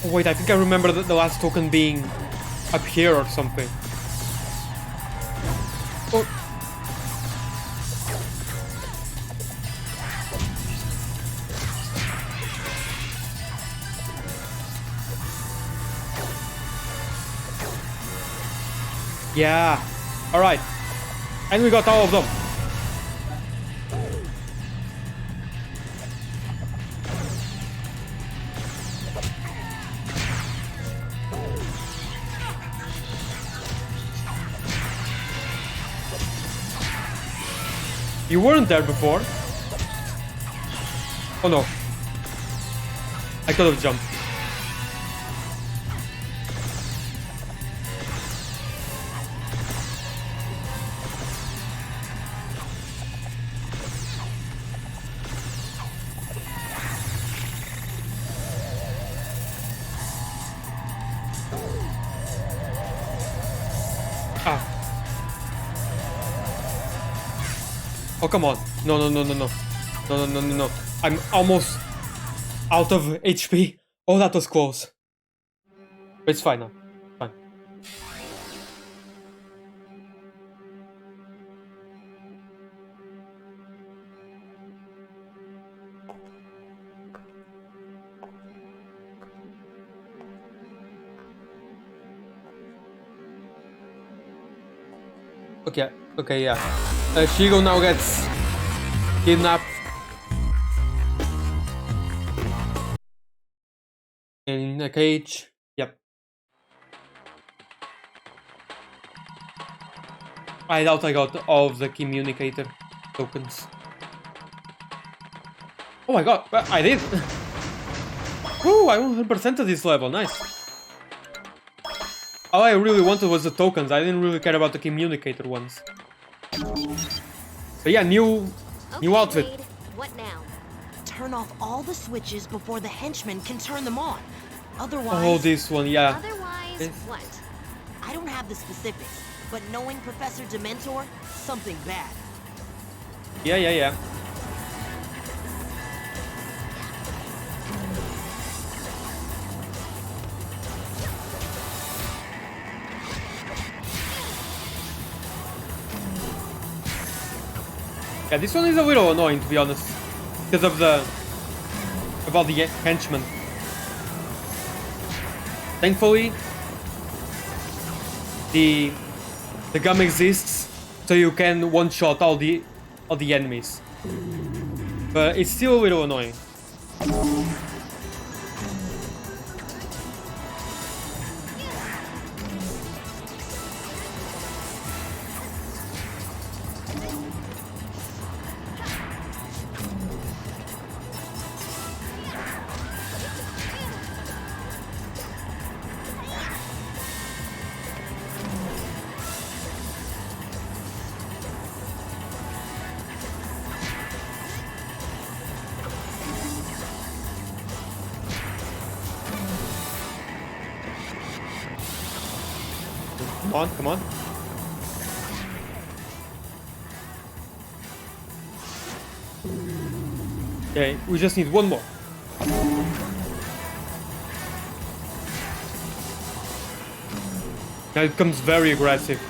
Wait, I think I remember the last token being up here or something. Oh. Yeah. Alright. And we got all of them. You weren't there before. Oh no. I could have jumped. Ah. Oh, come on. No, no, no, no, no. No, no, no, no, no. I'm almost out of HP. Oh, that was close. But it's fine now. Fine. Okay, okay, yeah. Shigo now gets kidnapped. In a cage. Yep. I doubt I got all of the communicator tokens. Oh my god, I did! Woo, I 100%ed this level, nice. All I really wanted was the tokens, I didn't really care about the communicator ones. But yeah, new outfit. Wade, what now? Turn off all the switches before the henchmen can turn them on. Otherwise... Oh, this one, yeah. Otherwise, what? I don't have the specifics, but knowing Professor Dementor, something bad. Yeah, yeah, yeah. Yeah, this one is a little annoying, to be honest, because of all the henchmen. Thankfully, the gum exists, so you can one-shot all the enemies. But it's still a little annoying. Come on, come on. Okay, we just need one more. Now it becomes very aggressive.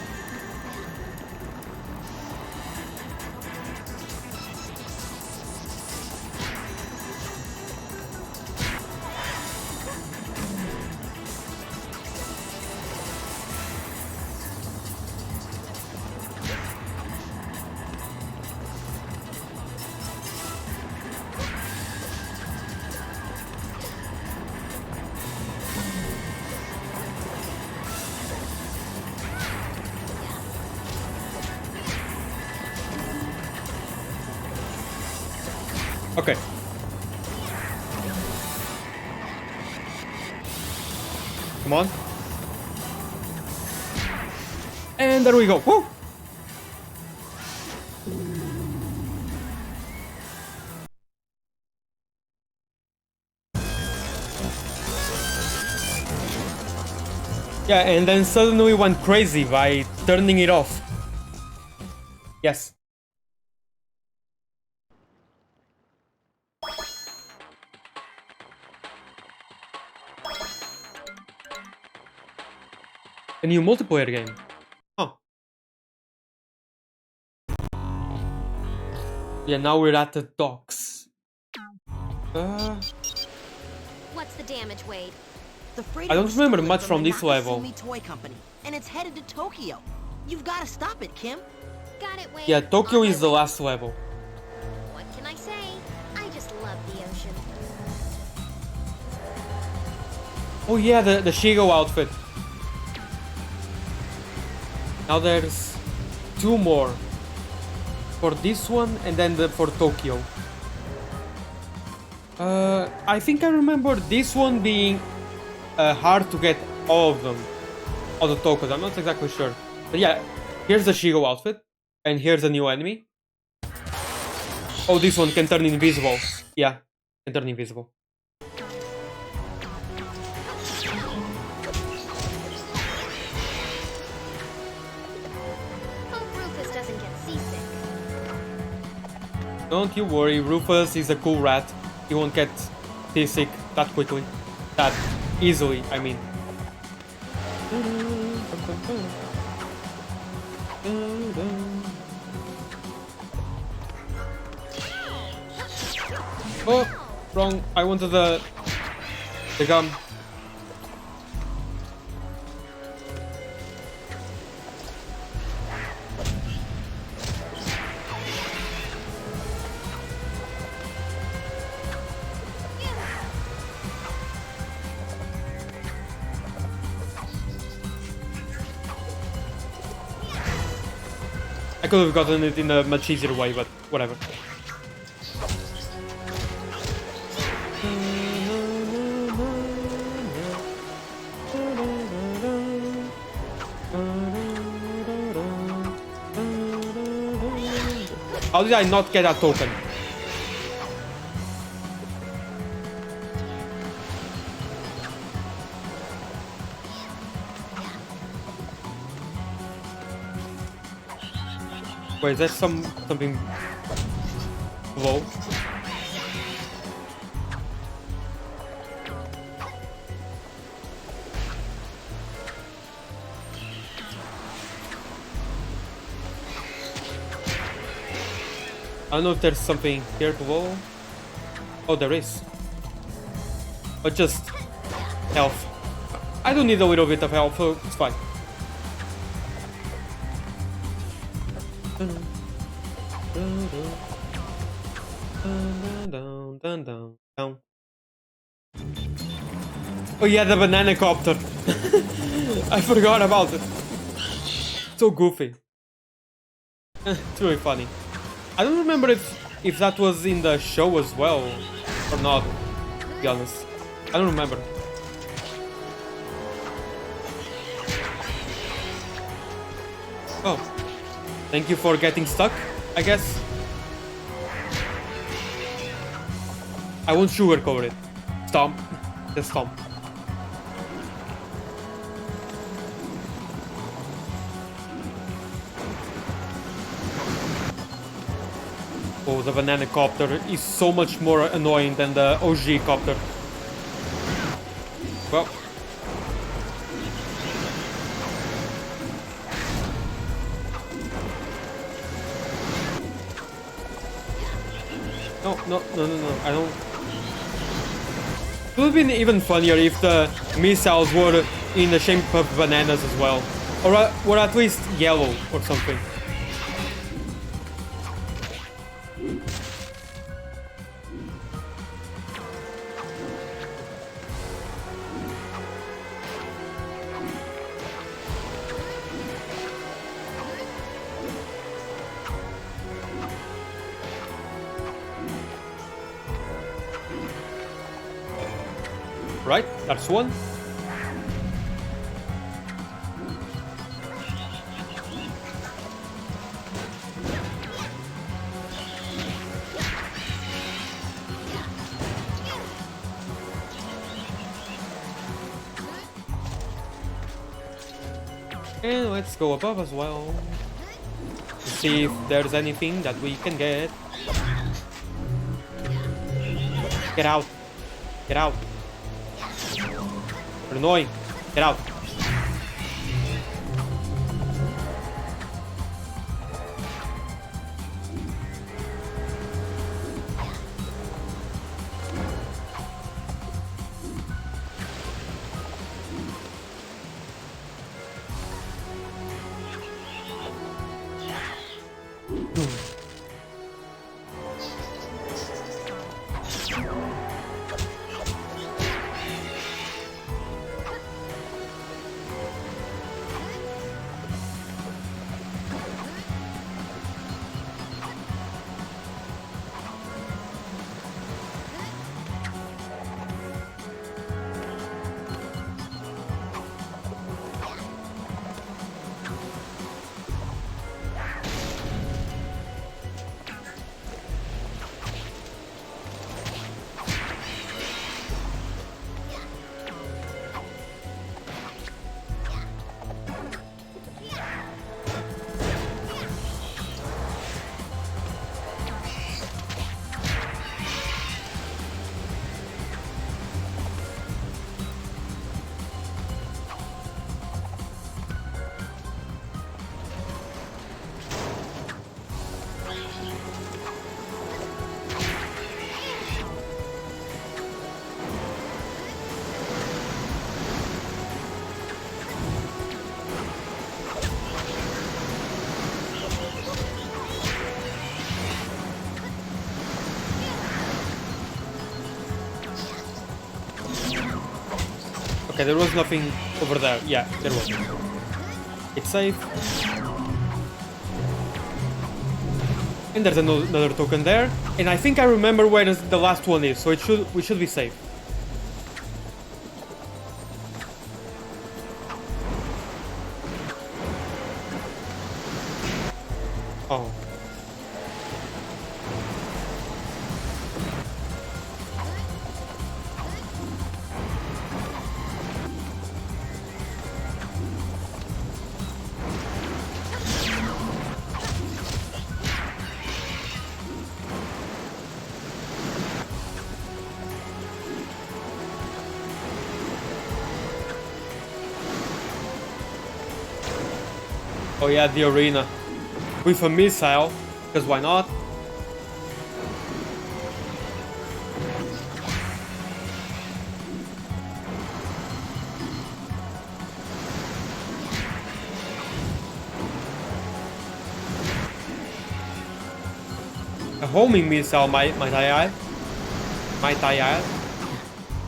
Okay. Come on. And there we go. Woo! Yeah, and then suddenly went crazy by turning it off. Yes. A new multiplayer game. Huh. Yeah, now we're at the docks. What's the damage, Wade? The I don't remember stolen much from the this level. Nakasumi Toy Company, and it's headed to Tokyo. You've got to stop it, Kim. Got it, Wade. Yeah, Tokyo On my is the way. last level. What can I say? I just love the ocean. Oh yeah, the Shigo outfit. Now there's two more. for this one and then for Tokyo. I think I remember this one being hard to get all of them, all the tokens. I'm not exactly sure, but yeah, here's the Shigo outfit, and here's a new enemy. Oh, this one can turn invisible. Yeah, can turn invisible. Hope Rufus doesn't get seasick. Don't you worry, Rufus is a cool rat. He won't get seasick that quickly. That easily, I mean. Oh, wrong. I wanted the gum. I could have gotten it in a much easier way, but whatever. How did I not get a token? Wait, is that something low? I don't know if there's something here below. Oh, there is. But just health. I don't need a little bit of health, so it's fine. Oh yeah, the banana copter. I forgot about it. So goofy. It's really funny. I don't remember if that was in the show as well or not, to be honest. I don't remember. Oh. Thank you for getting stuck, I guess. I won't sugarcoat it. Stomp. Just stomp. Oh, the banana copter is so much more annoying than the OG copter. Well. No, I don't. It would have been even funnier if the missiles were in the shape of bananas as well. Or at least yellow or something. Right, that's one. And let's go above as well. To see if there's anything that we can get. Get out. Get out. You're annoying. Get out. Okay, there was nothing over there. Yeah, there was. It's safe. And there's another token there. And I think I remember where the last one is, so we should be safe. Oh. Oh yeah, the arena. With a missile, because why not? A homing missile, might I add? Might I add?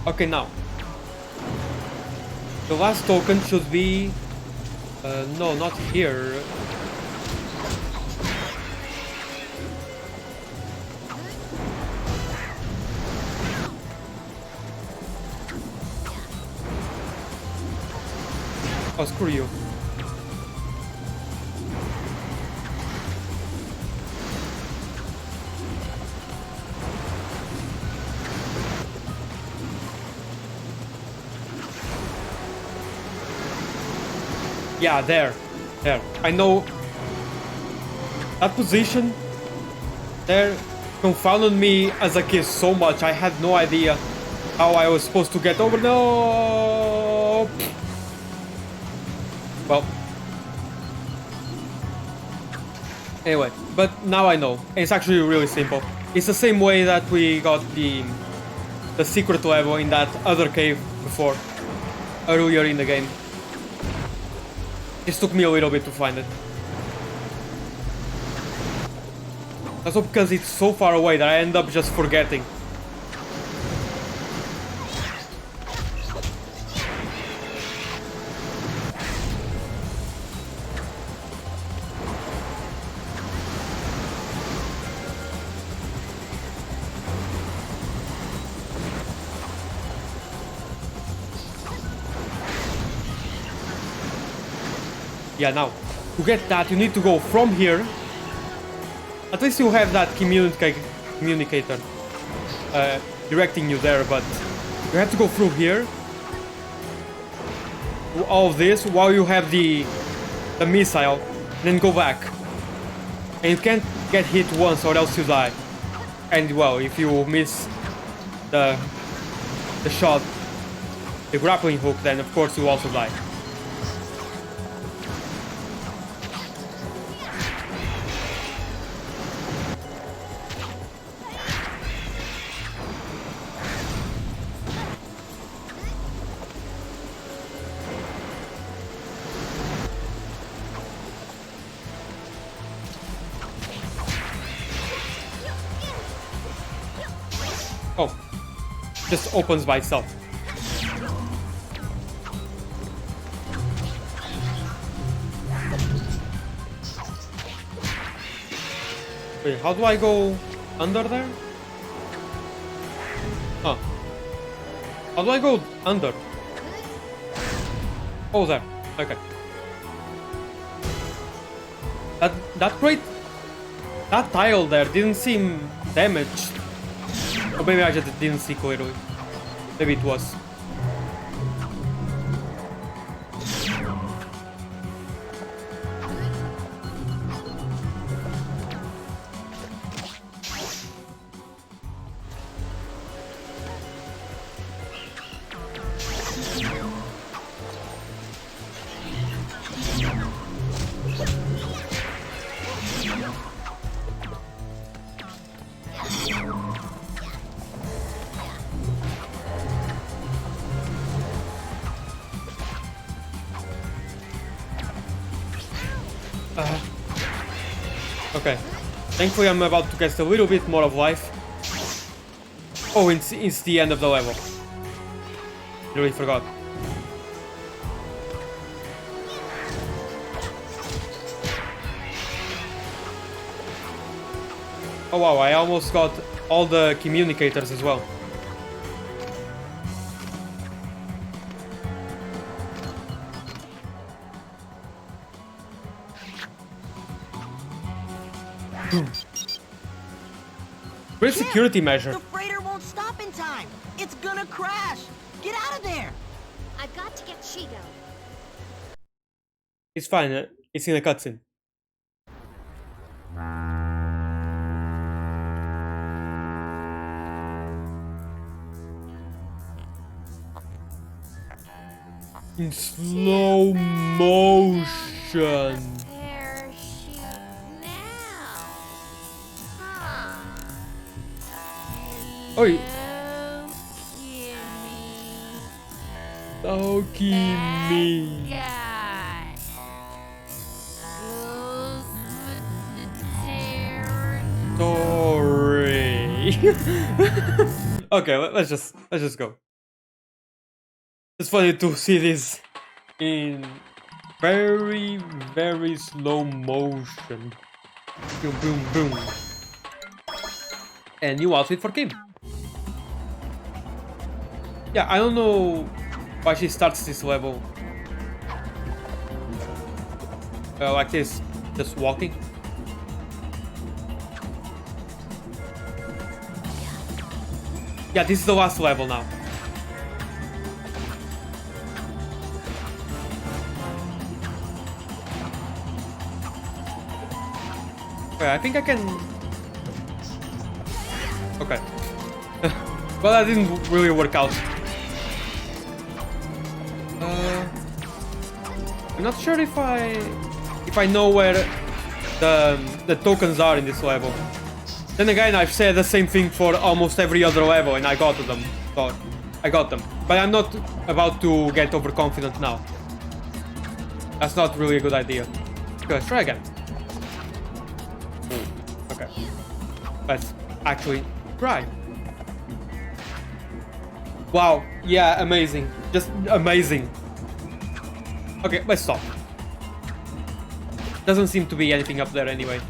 Okay, now. The last token should be... no, not here. Oh, screw you. Yeah, there. I know that position there confounded me as a kid so much. I had no idea how I was supposed to get over. No. Well. Anyway, but now I know. It's actually really simple. It's the same way that we got the secret level in that other cave before, earlier in the game. It took me a little bit to find it. Also because it's so far away that I end up just forgetting. Yeah, now, to get that, you need to go from here. At least you have that communicator directing you there, but you have to go through here. Do all of this while you have the missile, and then go back. And you can't get hit once or else you die. And well, if you miss the shot, the grappling hook, then of course you also die. Oh, just opens by itself. Wait, how do I go under there? Huh. How do I go under? Oh, there. Okay. That crate, that tile there didn't seem damaged. Or maybe I just didn't see clearly. Maybe it was. Okay. Thankfully I'm about to get a little bit more of life. Oh, it's the end of the level. Really forgot. Oh wow, I almost got all the communicators as well. Great Chip, security measure. The freighter won't stop in time. It's gonna crash. Get out of there. I've got to get Shigo. It's fine, it's in a cutscene. In slow motion. Parachute now. Huh. Oh, Look at me. Look at me. God. Sorry. Okay, let's just go. It's funny to see this in very, very slow motion. Boom, boom, boom. And new outfit for Kim. Yeah, I don't know why she starts this level like this, just walking. Yeah, this is the last level now. Okay, I think I can... Okay. Well, that didn't really work out. I'm not sure if I know where the tokens are in this level. Then again, I've said the same thing for almost every other level, and I got them. So I got them, but I'm not about to get overconfident now. That's not really a good idea. Okay, let's try again. Okay, let's actually try. Wow, yeah, amazing. Just amazing. Okay, let's stop. Doesn't seem to be anything up there anyway.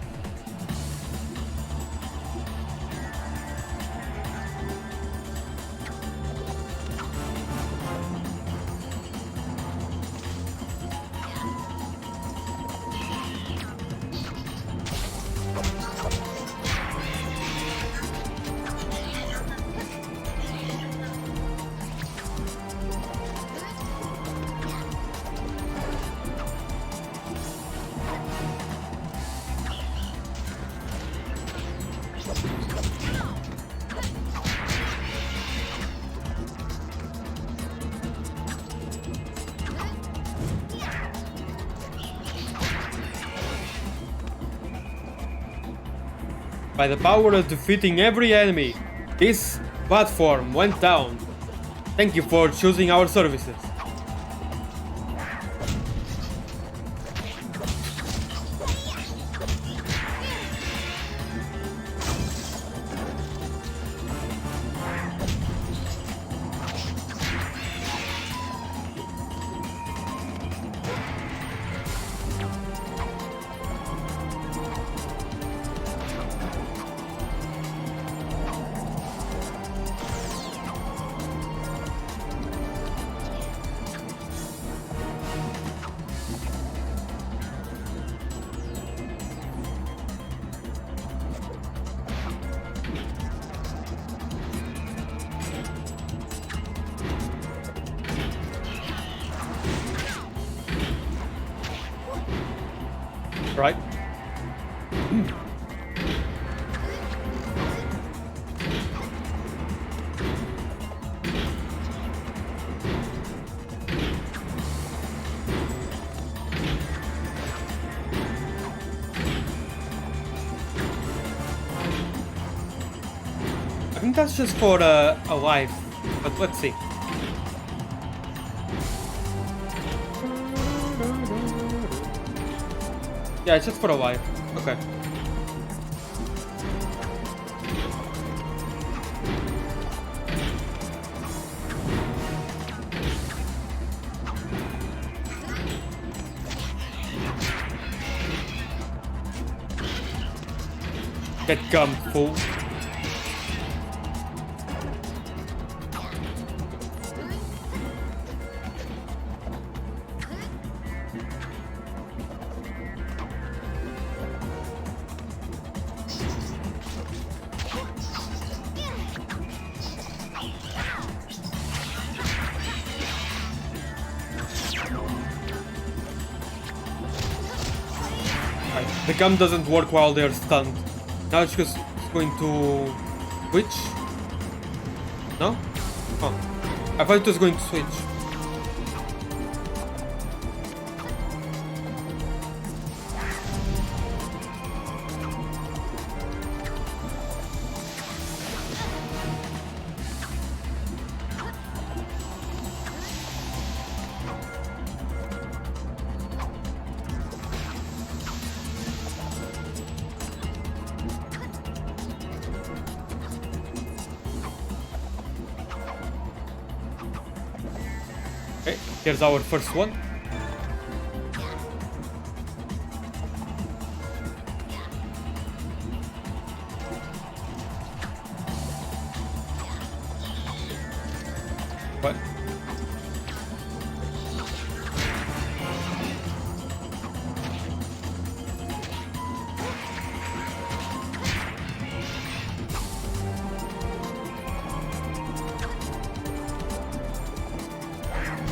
By the power of defeating every enemy, this platform went down. Thank you for choosing our services. Right? I think that's just for a life, but let's see. Yeah, it's just for a life. Okay. Get gum, fool. The gum doesn't work while they're stunned. Now it's just going to switch. No? Oh. I thought it was going to switch. Okay, here's our first one. What?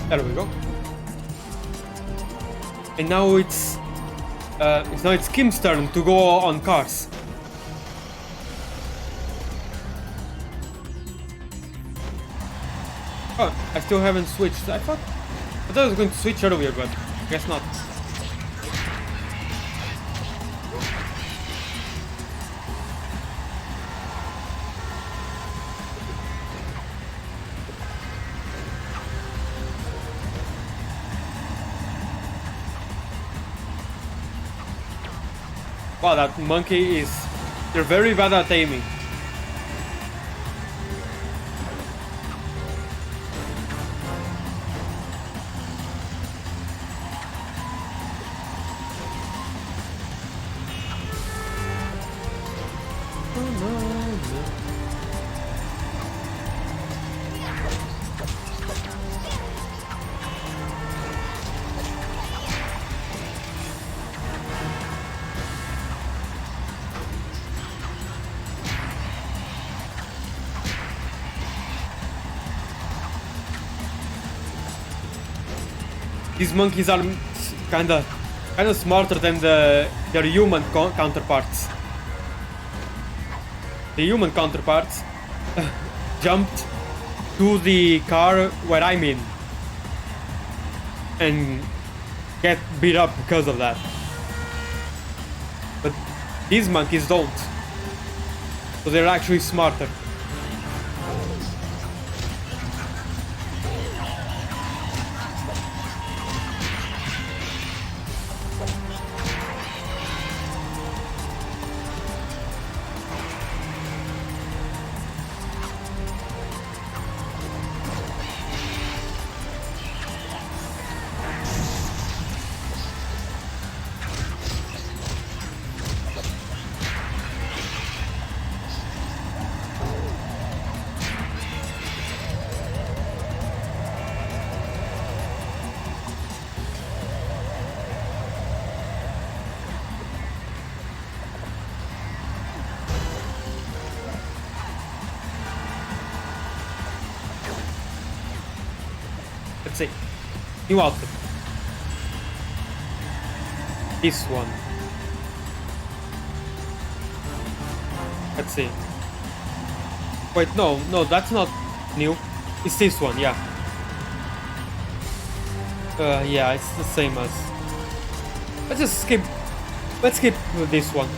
There we go. And now it's Kim's turn to go on cars. Oh, I still haven't switched. I thought I was going to switch earlier, but guess not. Wow, that monkey is... They're very bad at aiming. These monkeys are kinda smarter than their human counterparts. The human counterparts jumped to the car where I'm in and get beat up because of that. But these monkeys don't. So they're actually smarter. Let's see. New outfit. This one. Let's see. Wait, no, that's not new. It's this one, yeah. Yeah, it's the same as... Let's skip this one.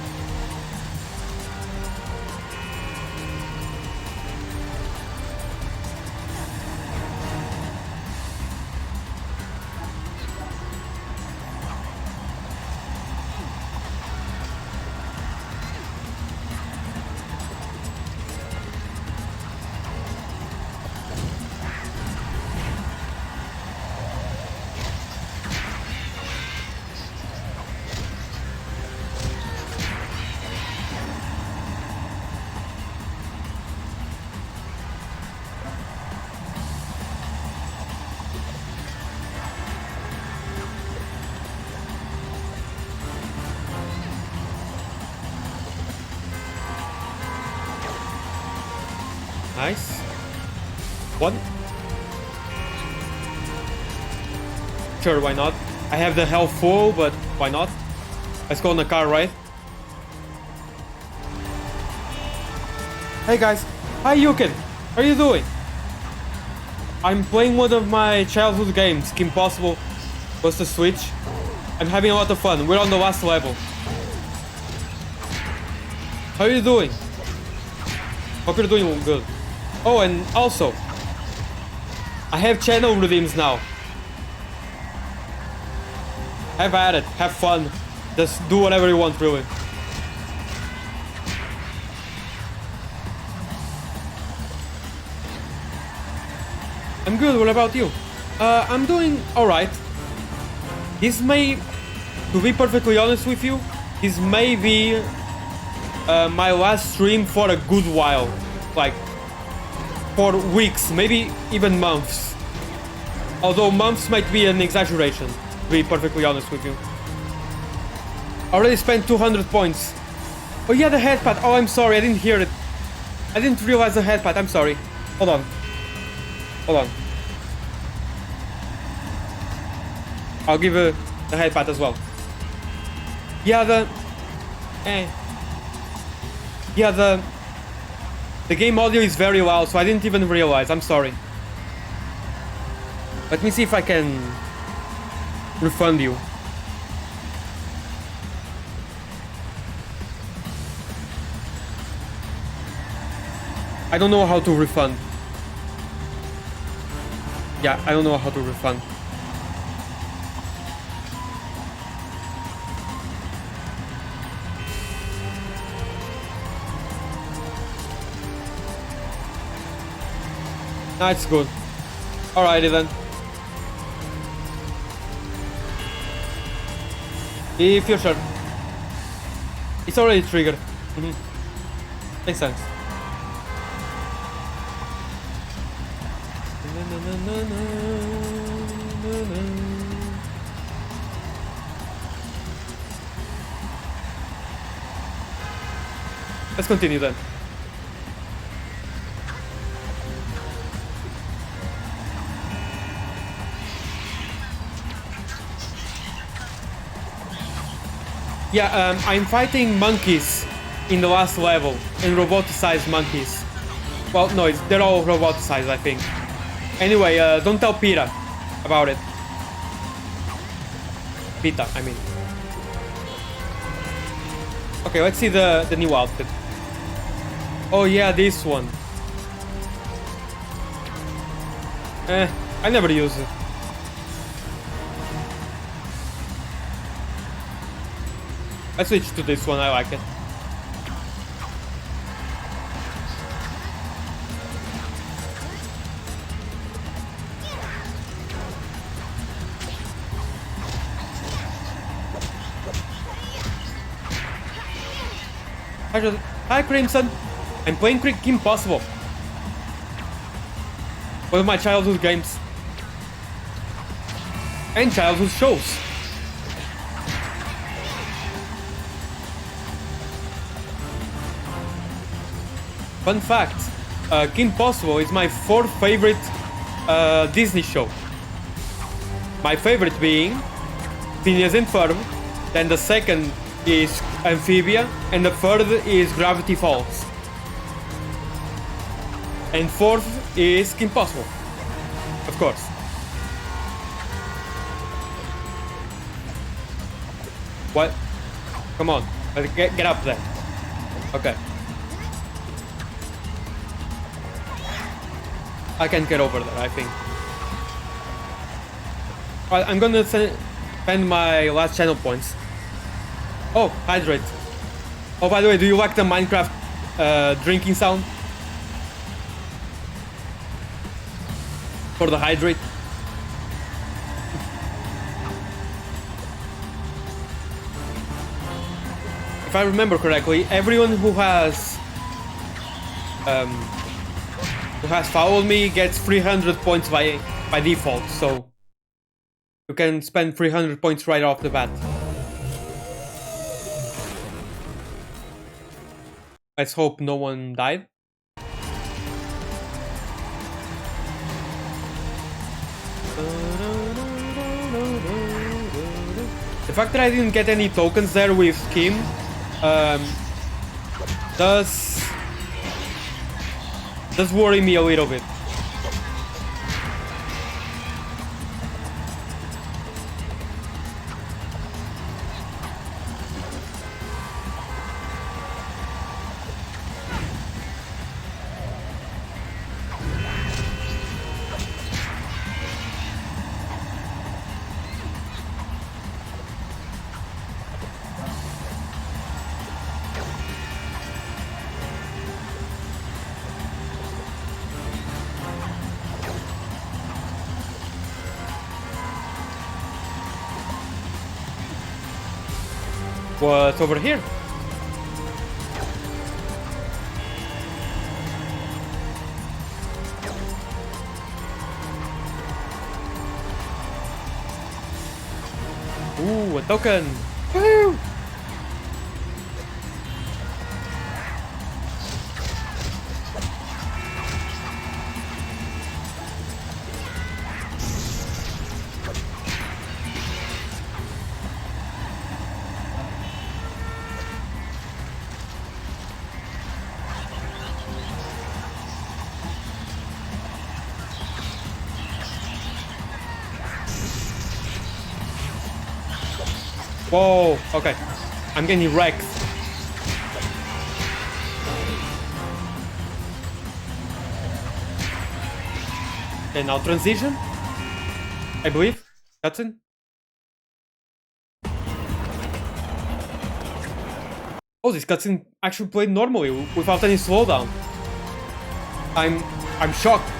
Nice. One. Sure, why not? I have the health full, but why not? Let's go on the car ride. Hey guys. Hi Yukin. How are you doing? I'm playing one of my childhood games, Kim Possible. Was the Switch. I'm having a lot of fun. We're on the last level. How are you doing? Hope you're doing good. Oh, and also, I have channel redeems now. Have at it. Have fun. Just do whatever you want, really. I'm good. What about you? I'm doing alright. This may, to be perfectly honest with you, this may be my last stream for a good while. Like, for weeks, maybe even months. Although months might be an exaggeration, to be perfectly honest with you. Already spent 200 points. Oh yeah, the headpad. Oh, I'm sorry, I didn't hear it. I didn't realize the headpad, I'm sorry. Hold on. Hold on. I'll give the headpad as well. Yeah, Yeah, the game audio is very loud, so I didn't even realize. I'm sorry. Let me see if I can refund you. I don't know how to refund. Yeah, I don't know how to refund. That's good. Alrighty then. If you're sure. It's already triggered. Makes sense. Let's continue then. Yeah, I'm fighting monkeys in the last level, and roboticized monkeys. Well, no, they're all roboticized, I think. Anyway, don't tell Pita about it. Pita, I mean. Okay, let's see the new outfit. Oh yeah, this one. I never use it. Let's switch to this one, I like it. Hi Crimson, I'm playing Kim Possible. One of my childhood games. And childhood shows. Fun fact, Kim Possible is my fourth favorite Disney show. My favorite being Phineas and Ferb, then the second is Amphibia, and the third is Gravity Falls. And fourth is Kim Possible, of course. What? Come on, get up there. Okay. I can get over there, I think. I'm gonna spend my last channel points. Oh, hydrate. Oh, by the way, do you like the Minecraft drinking sound? For the hydrate? If I remember correctly, everyone who has followed me gets 300 points by default, so you can spend 300 points right off the bat. Let's hope no one died. fact that I didn't get any tokens there with Kim does worry me a little bit. What's over here? Ooh, a token! Woo! Whoa, okay. I'm getting wrecked. Okay, now transition. I believe. Cutscene. Oh, this cutscene actually played normally without any slowdown. I'm shocked.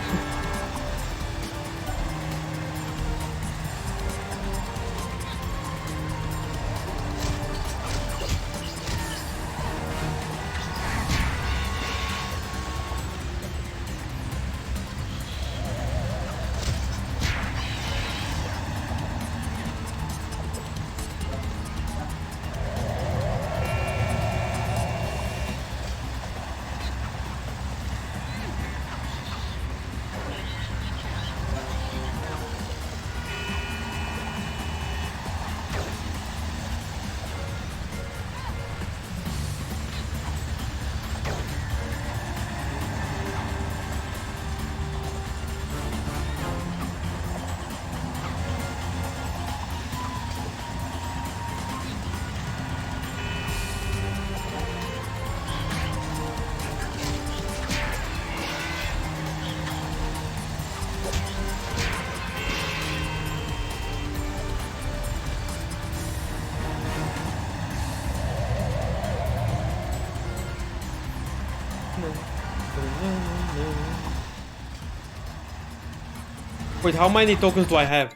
Wait, how many tokens do I have?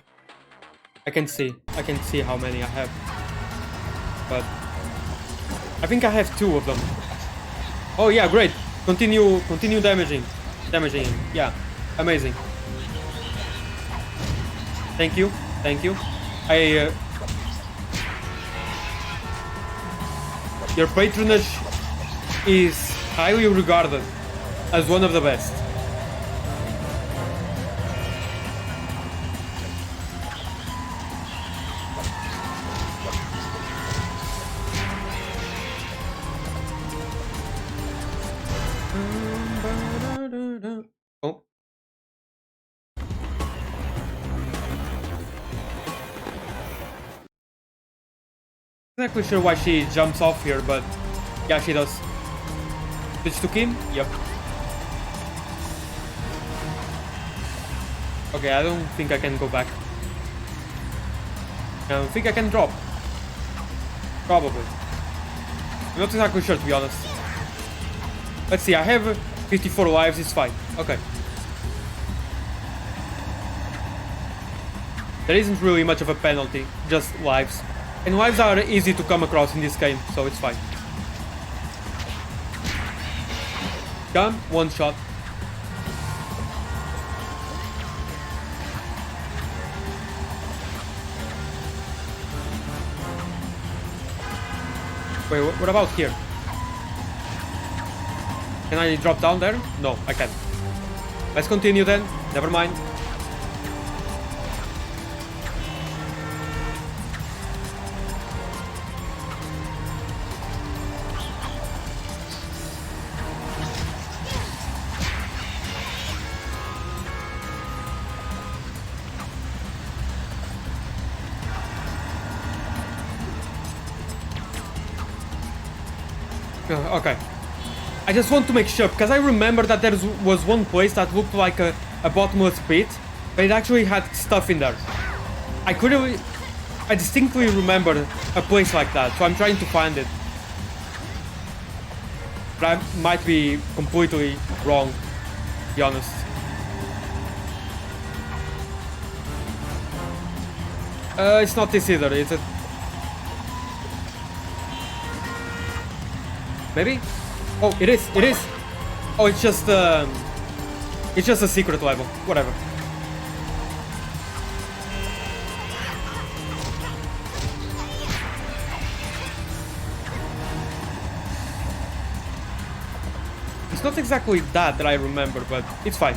I can see how many I have. But I think I have 2 of them. Oh yeah, great. Continue damaging him. Yeah, amazing. Thank you. Your patronage is highly regarded as one of the best. Oh. Not exactly sure why she jumps off here, but yeah, she does. Switch to Kim? Yep. Okay, I don't think I can go back. I don't think I can drop. Probably. I'm not exactly sure, to be honest. Let's see, I have 54 lives, it's fine. Okay. There isn't really much of a penalty, just lives. And lives are easy to come across in this game, so it's fine. Come, one shot. Wait, what about here? Can I drop down there? No, I can't. Let's continue then. Never mind. Okay. I just want to make sure, because I remember that there was one place that looked like a bottomless pit, but it actually had stuff in there. I distinctly remember a place like that, so I'm trying to find it. But I might be completely wrong, to be honest. It's not this either, is it? Maybe? Oh, it is, it is! Oh, it's just a secret level, whatever. It's not exactly that I remember, but it's fine.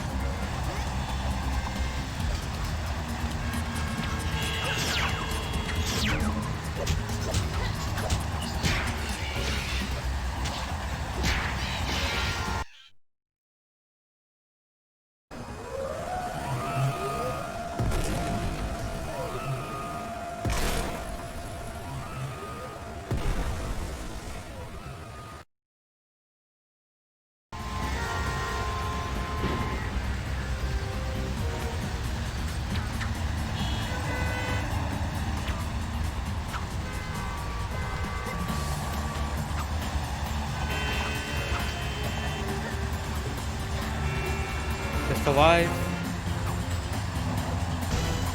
Just alive.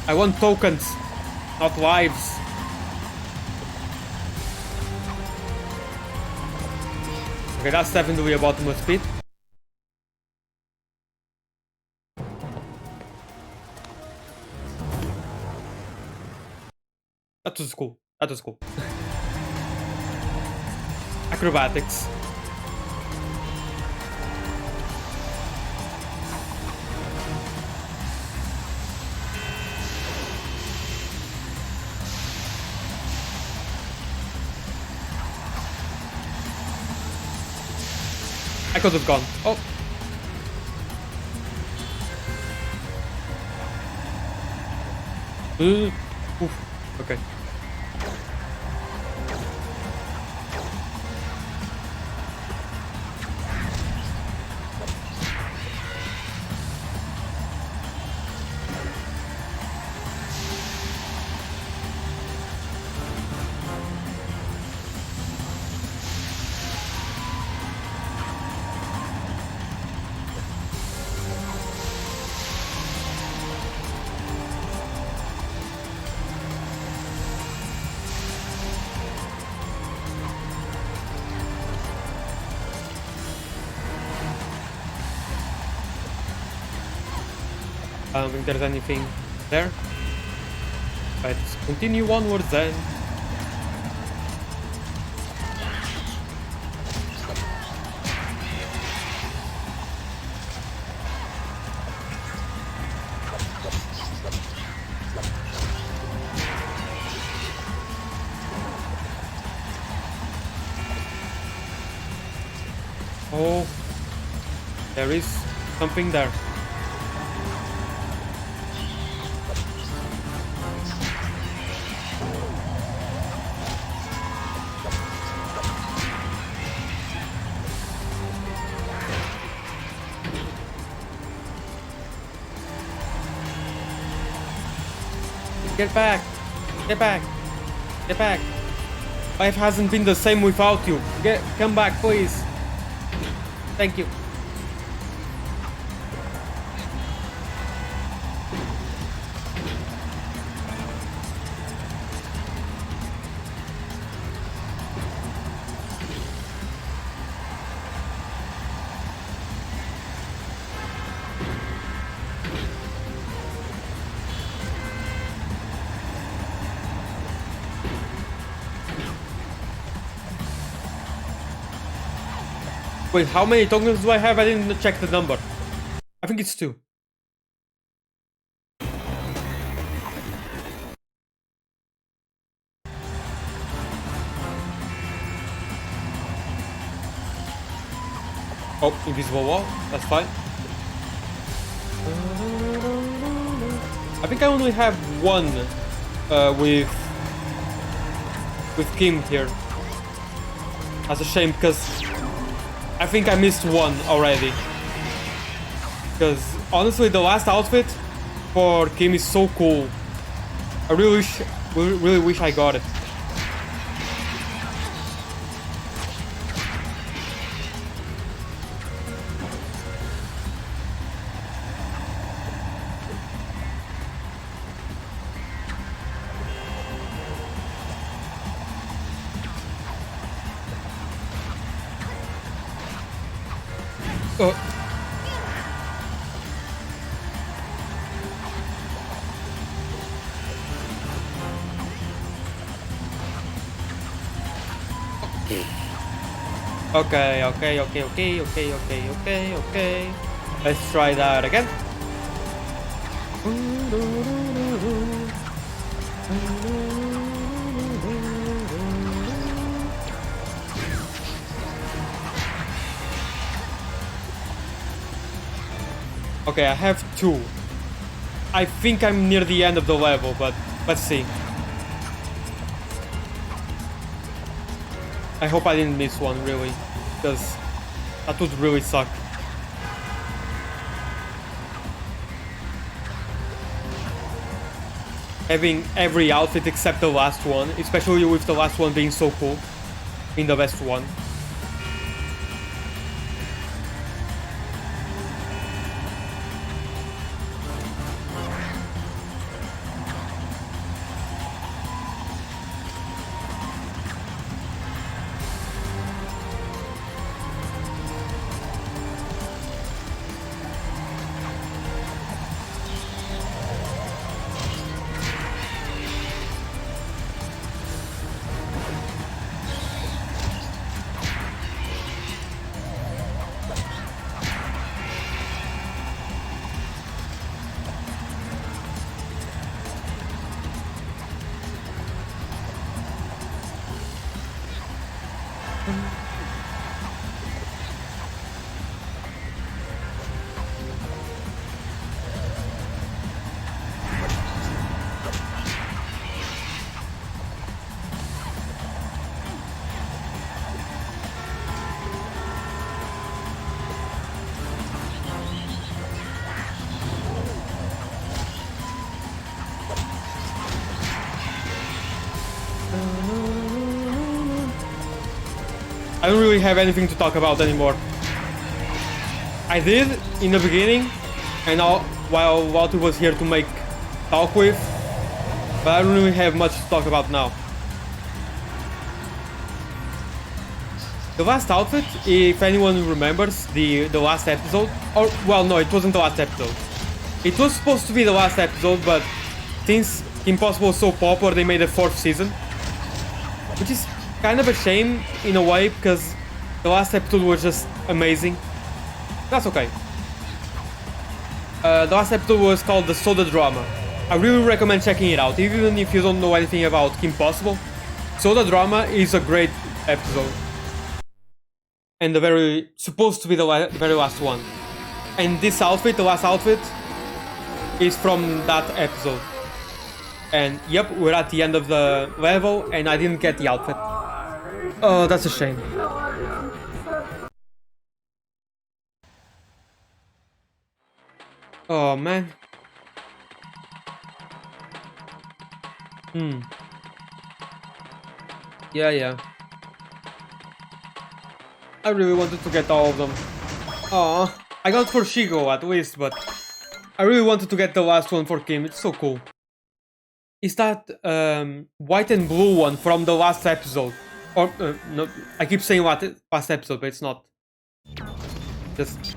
I want tokens, not lives. Okay, that's definitely a bottomless pit. That was cool. That was cool. Acrobatics. I could have gone. Oh. Oof. Okay. I don't think there's anything there. Let's continue onwards then. Oh, there is something there. Get back! Get back! Get back! Life hasn't been the same without you. Come back, please. Thank you. Wait, how many tokens do I have? I didn't check the number. I think it's 2. Oh, invisible wall. That's fine. I think I only have one with Kim here. That's a shame because I think I missed one already. Because honestly, the last outfit for Kim is so cool. I really wish I got it. Oh. Okay. Let's try that again. Okay, I have 2. I think I'm near the end of the level, but let's see. I hope I didn't miss one, really, because that would really suck. Having every outfit except the last one, especially with the last one being so cool, being the best one. I don't really have anything to talk about anymore. I did in the beginning, and while Walter was here to make talk with, but I don't really have much to talk about now. The last outfit, if anyone remembers the last episode, or well, no, it wasn't the last episode. It was supposed to be the last episode, but since Impossible was so popular, they made a 4th season, which is kind of a shame in a way, because the last episode was just amazing. That's okay. The last episode was called the Soda Drama. I really recommend checking it out, even if you don't know anything about Kim Possible. Soda Drama is a great episode, and supposed to be the very last one. And this outfit, the last outfit, is from that episode. And yep, we're at the end of the level, and I didn't get the outfit. Oh, that's a shame. Oh, man. Yeah. I really wanted to get all of them. Aw, I got for Shigo at least, but I really wanted to get the last one for Kim. It's so cool. Is that white and blue one from the last episode? Or no, I keep saying last episode, but it's not. Just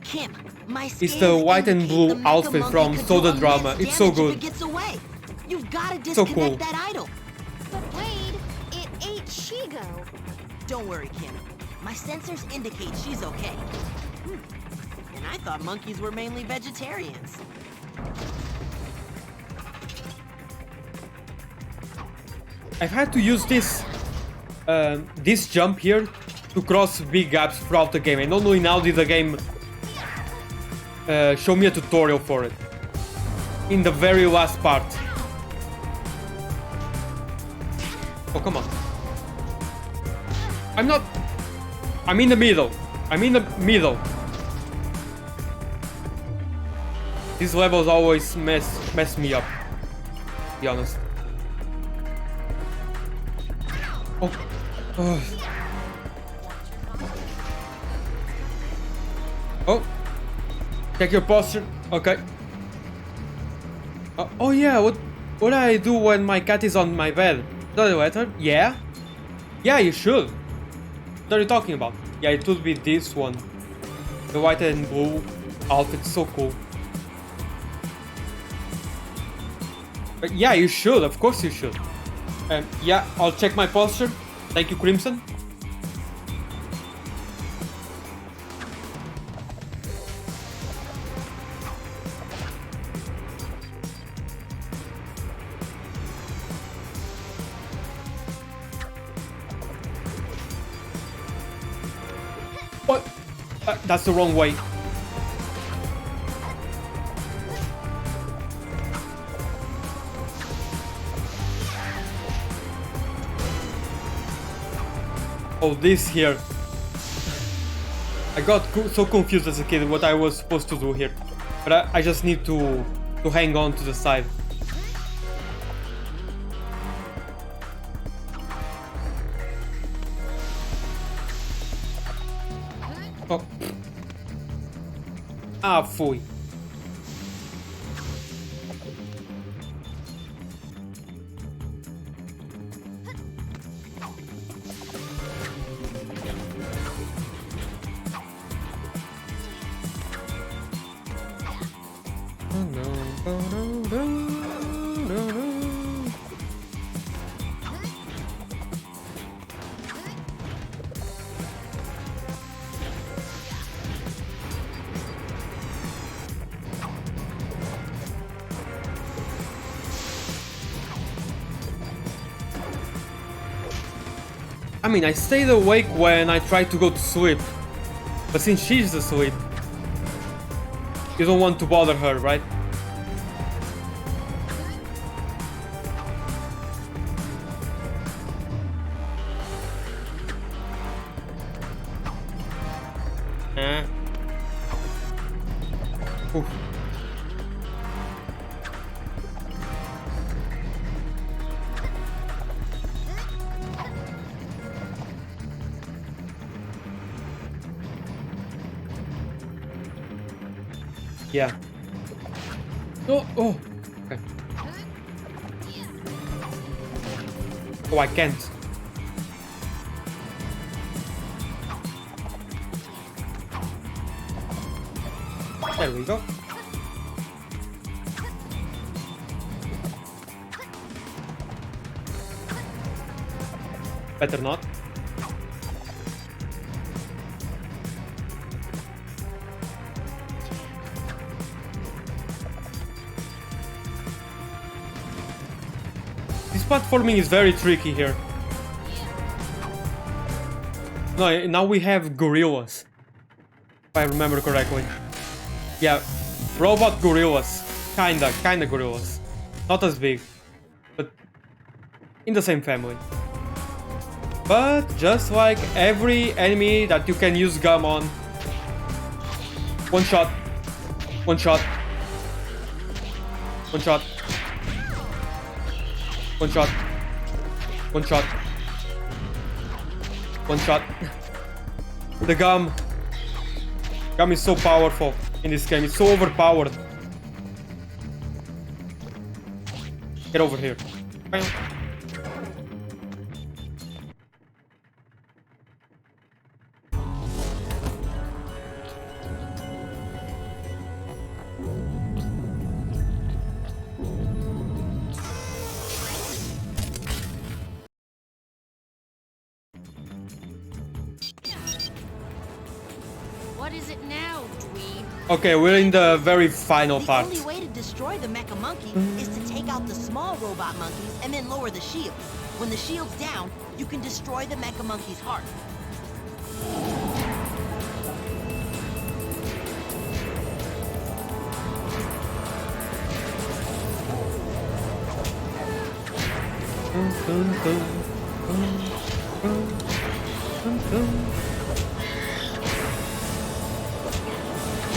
Kim, my it's the white and blue outfit from Soda Drama. It's so good. You've got to disconnect so cool. that idol. But Wade, it ate Shigo. Don't worry, Kim. My sensors indicate she's okay. And I thought monkeys were mainly vegetarians. I've had to use this jump here to cross big gaps throughout the game, and only now did the game show me a tutorial for it. In the very last part. Oh, come on. I'm not... I'm in the middle. I'm in the middle. These levels always mess me up, to be honest. Oh. Oh. Oh. Check your posture. Okay. Oh yeah, what do I do when my cat is on my bed? Does it matter? Yeah? Yeah, you should. What are you talking about? Yeah, it would be this one. The white and blue outfit, so cool. But yeah, you should, of course you should. Yeah, I'll check my posture. Thank you, Crimson. What? That's the wrong way. Oh, this here. I got so confused as a kid what I was supposed to do here. But I just need to hang on to the side. Oh. Ah, fui. I mean, I stayed awake when I tried to go to sleep. But since she's asleep, you don't want to bother her, right? Oof. Yeah. Oh, oh. Okay. Oh, I can't. There we go. Better not. This platforming is very tricky here. No, now we have gorillas. If I remember correctly. Yeah, robot gorillas. Kinda gorillas. Not as big, but in the same family. But just like every enemy that you can use gum on. One shot. One shot. One shot. One shot. One shot. One shot. The gum. Gum is so powerful in this game. It's so overpowered. Get over here. What is it now, dweeb? Okay, we're in the very final part. The only way to destroy the mecha monkey is to take out the small robot monkeys and then lower the shield. When the shield's down, you can destroy the mecha monkey's heart.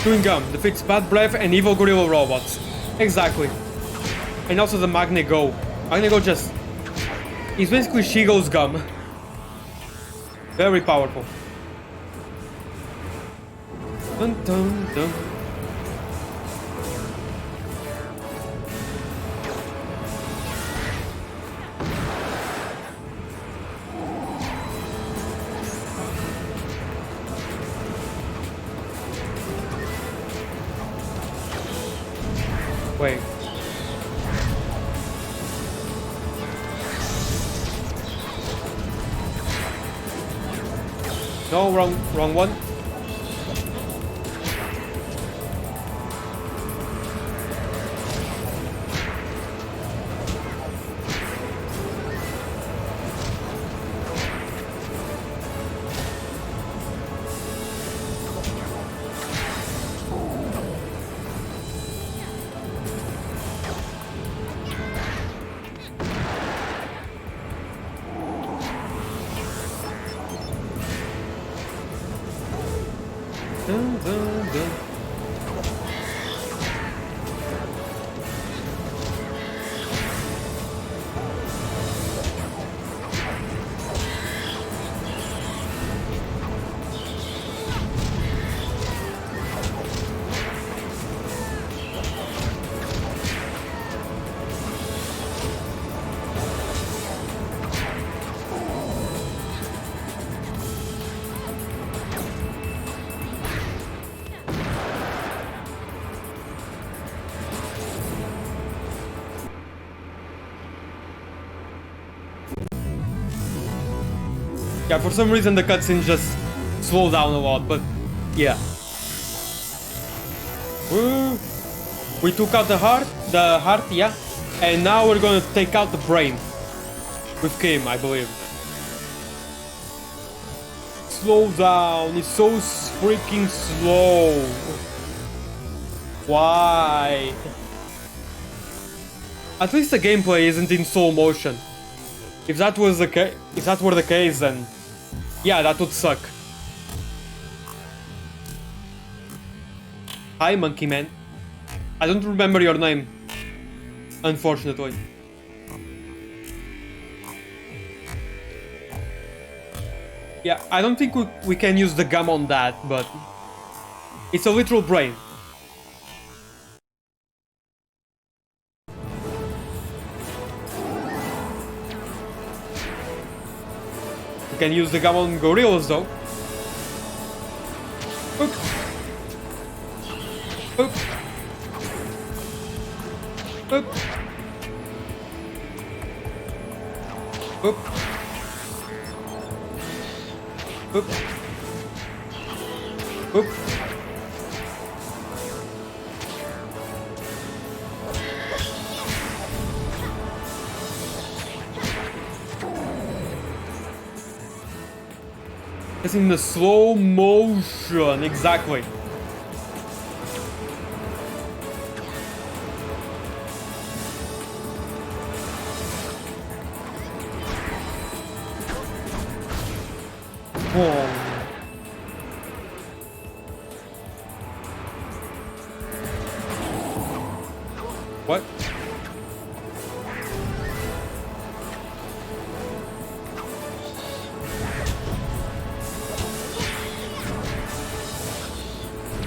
Chewing gum defeats bad breath and evil gorilla robots. Exactly. And also the Magnego. Magnego just... He's basically Shigo's gum. Very powerful. Dun dun dun. Wait. No, wrong one. Dun, dun, dun. Yeah, for some reason the cutscenes just slow down a lot, but yeah. Woo. We took out the heart, yeah, and now we're gonna take out the brain with Kim, I believe. Slow down, it's so freaking slow. Why? At least the gameplay isn't in slow motion. If that was the case, if that were the case, then yeah, that would suck. Hi, Monkey Man. I don't remember your name, unfortunately. Yeah, I don't think we can use the gum on that, but it's a literal brain. We can use the gum on gorillas, though. Oop. Oop. Oop. Oop. Oop. Oop. It's in the slow motion, exactly. Oh. What?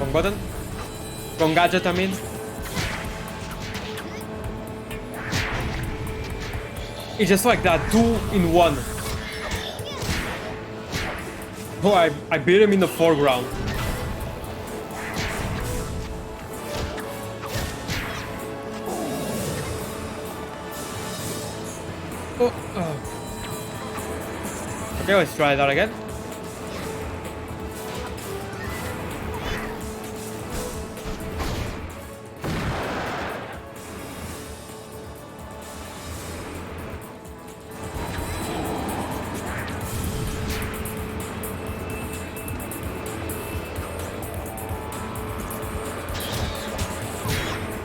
Wrong button? Wrong gadget, I mean. It's just like that, 2 in 1. Oh, I beat him in the foreground. Oh, oh. Okay, let's try that again.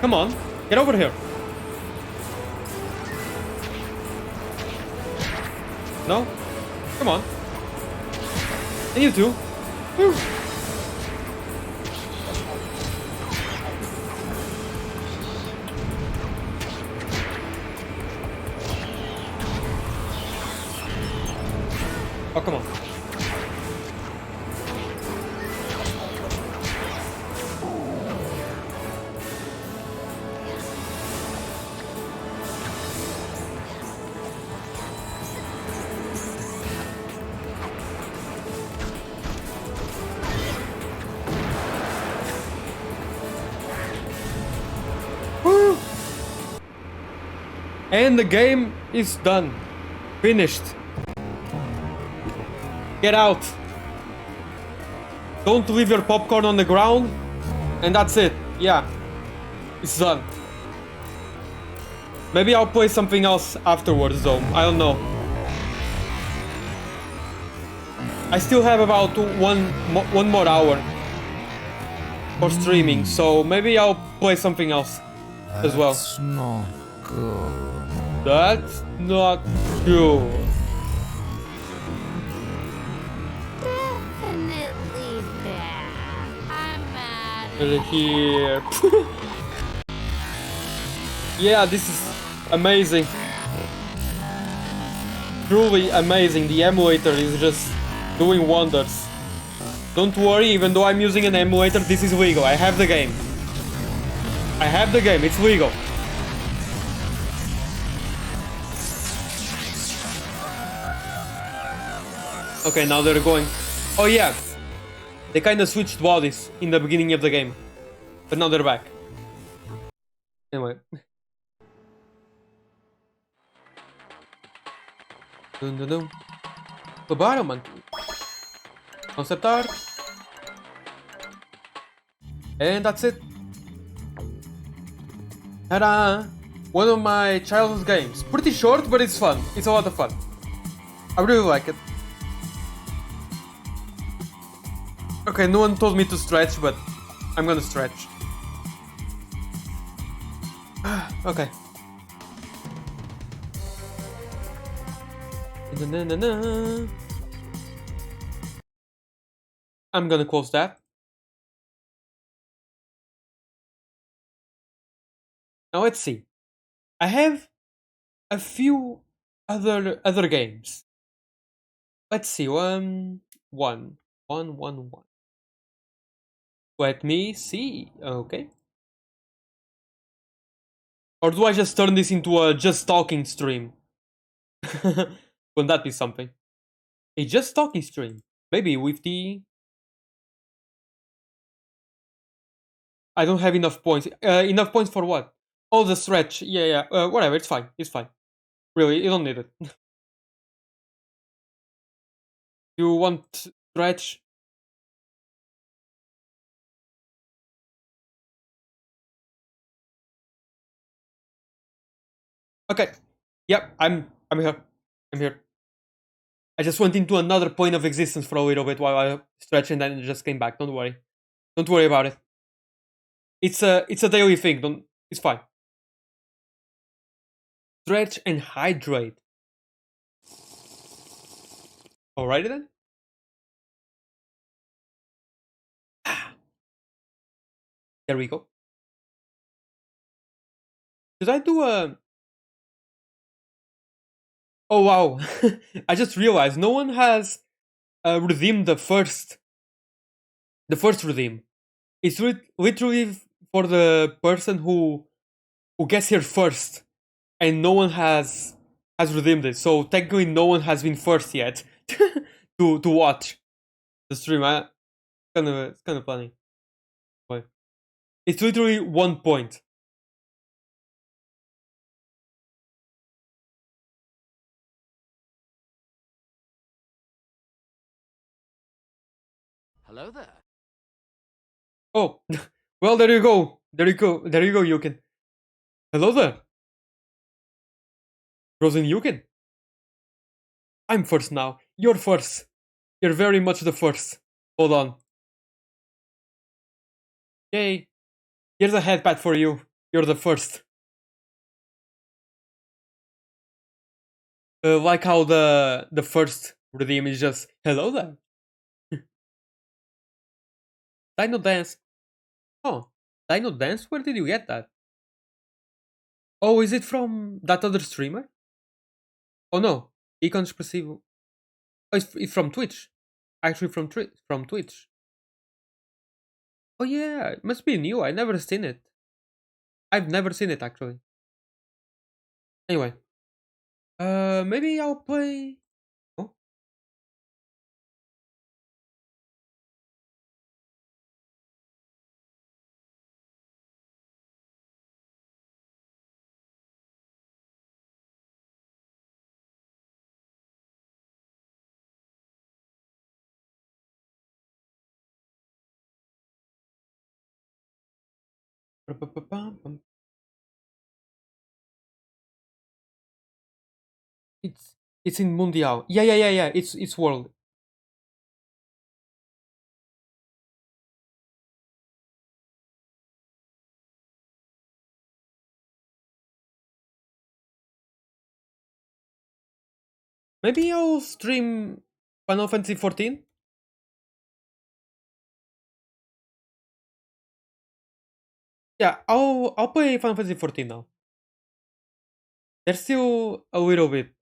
Come on, get over here. No? Come on. And you too. Woo. Oh, come on. Woo! And the game is done. Finished. Get out. Don't leave your popcorn on the ground. And that's it. Yeah. It's done. Maybe I'll play something else afterwards though. I don't know. I still have about one more hour for streaming, so maybe I'll play something else as well. That's not good. That's not good. Definitely bad. I'm mad. Here. Yeah, this is amazing. Truly amazing. The emulator is just doing wonders. Don't worry, even though I'm using an emulator, this is legal. I have the game. I have the game, it's legal. Okay, now they're going. Oh yeah, they kind of switched bodies in the beginning of the game, but now they're back. Anyway. Dun dun dun. The bottom monkey. Concept art. And that's it. Ta-da! One of my childhood games. Pretty short, but it's fun. It's a lot of fun. I really like it. Okay, no one told me to stretch, but I'm gonna stretch. Okay. Na-na-na-na. I'm gonna close that. Now let's see. I have a few other games. Let's see. One. Let me see. Okay. Or do I just turn this into a just talking stream? Wouldn't that be something? A just talking stream. Maybe with the... I don't have enough points. Enough points for what? Oh, the stretch. Yeah. Whatever, it's fine. It's fine. Really, you don't need it. You want stretch? Okay. Yep, I'm here. I'm here. I just went into another point of existence for a little bit while I stretched and then it just came back. Don't worry. Don't worry about it. It's a daily thing. It's fine. Stretch and hydrate. Alrighty then. There we go. Should I do a... Oh wow, I just realized no one has redeemed the first redeem. It's literally for the person who gets here first, and no one has redeemed it. So technically, no one has been first yet to watch the stream. It's kind of funny. But it's literally 1 point. Hello there. Oh, well, there you go. There you go, Yukin. Hello there. Rosen Yukin. I'm first now. You're first. You're very much the first. Hold on. Yay. Here's a headpad for you. You're the first. Like how the first redeem is just, hello there. Dino Dance. Oh, Dino Dance? Where did you get that? Oh, is it from that other streamer? Oh no, Icon Expressivo. Oh, it's from Twitch. Actually, from Twitch. Oh yeah, it must be new. I never seen it. I've never seen it actually. Anyway, maybe I'll play. Oh, pa-pa-pa-pam-pam. It's in Mundial. Yeah. It's world. Maybe I'll stream Final Fantasy 14. Yeah, I'll play Final Fantasy 14 now. There's still a little bit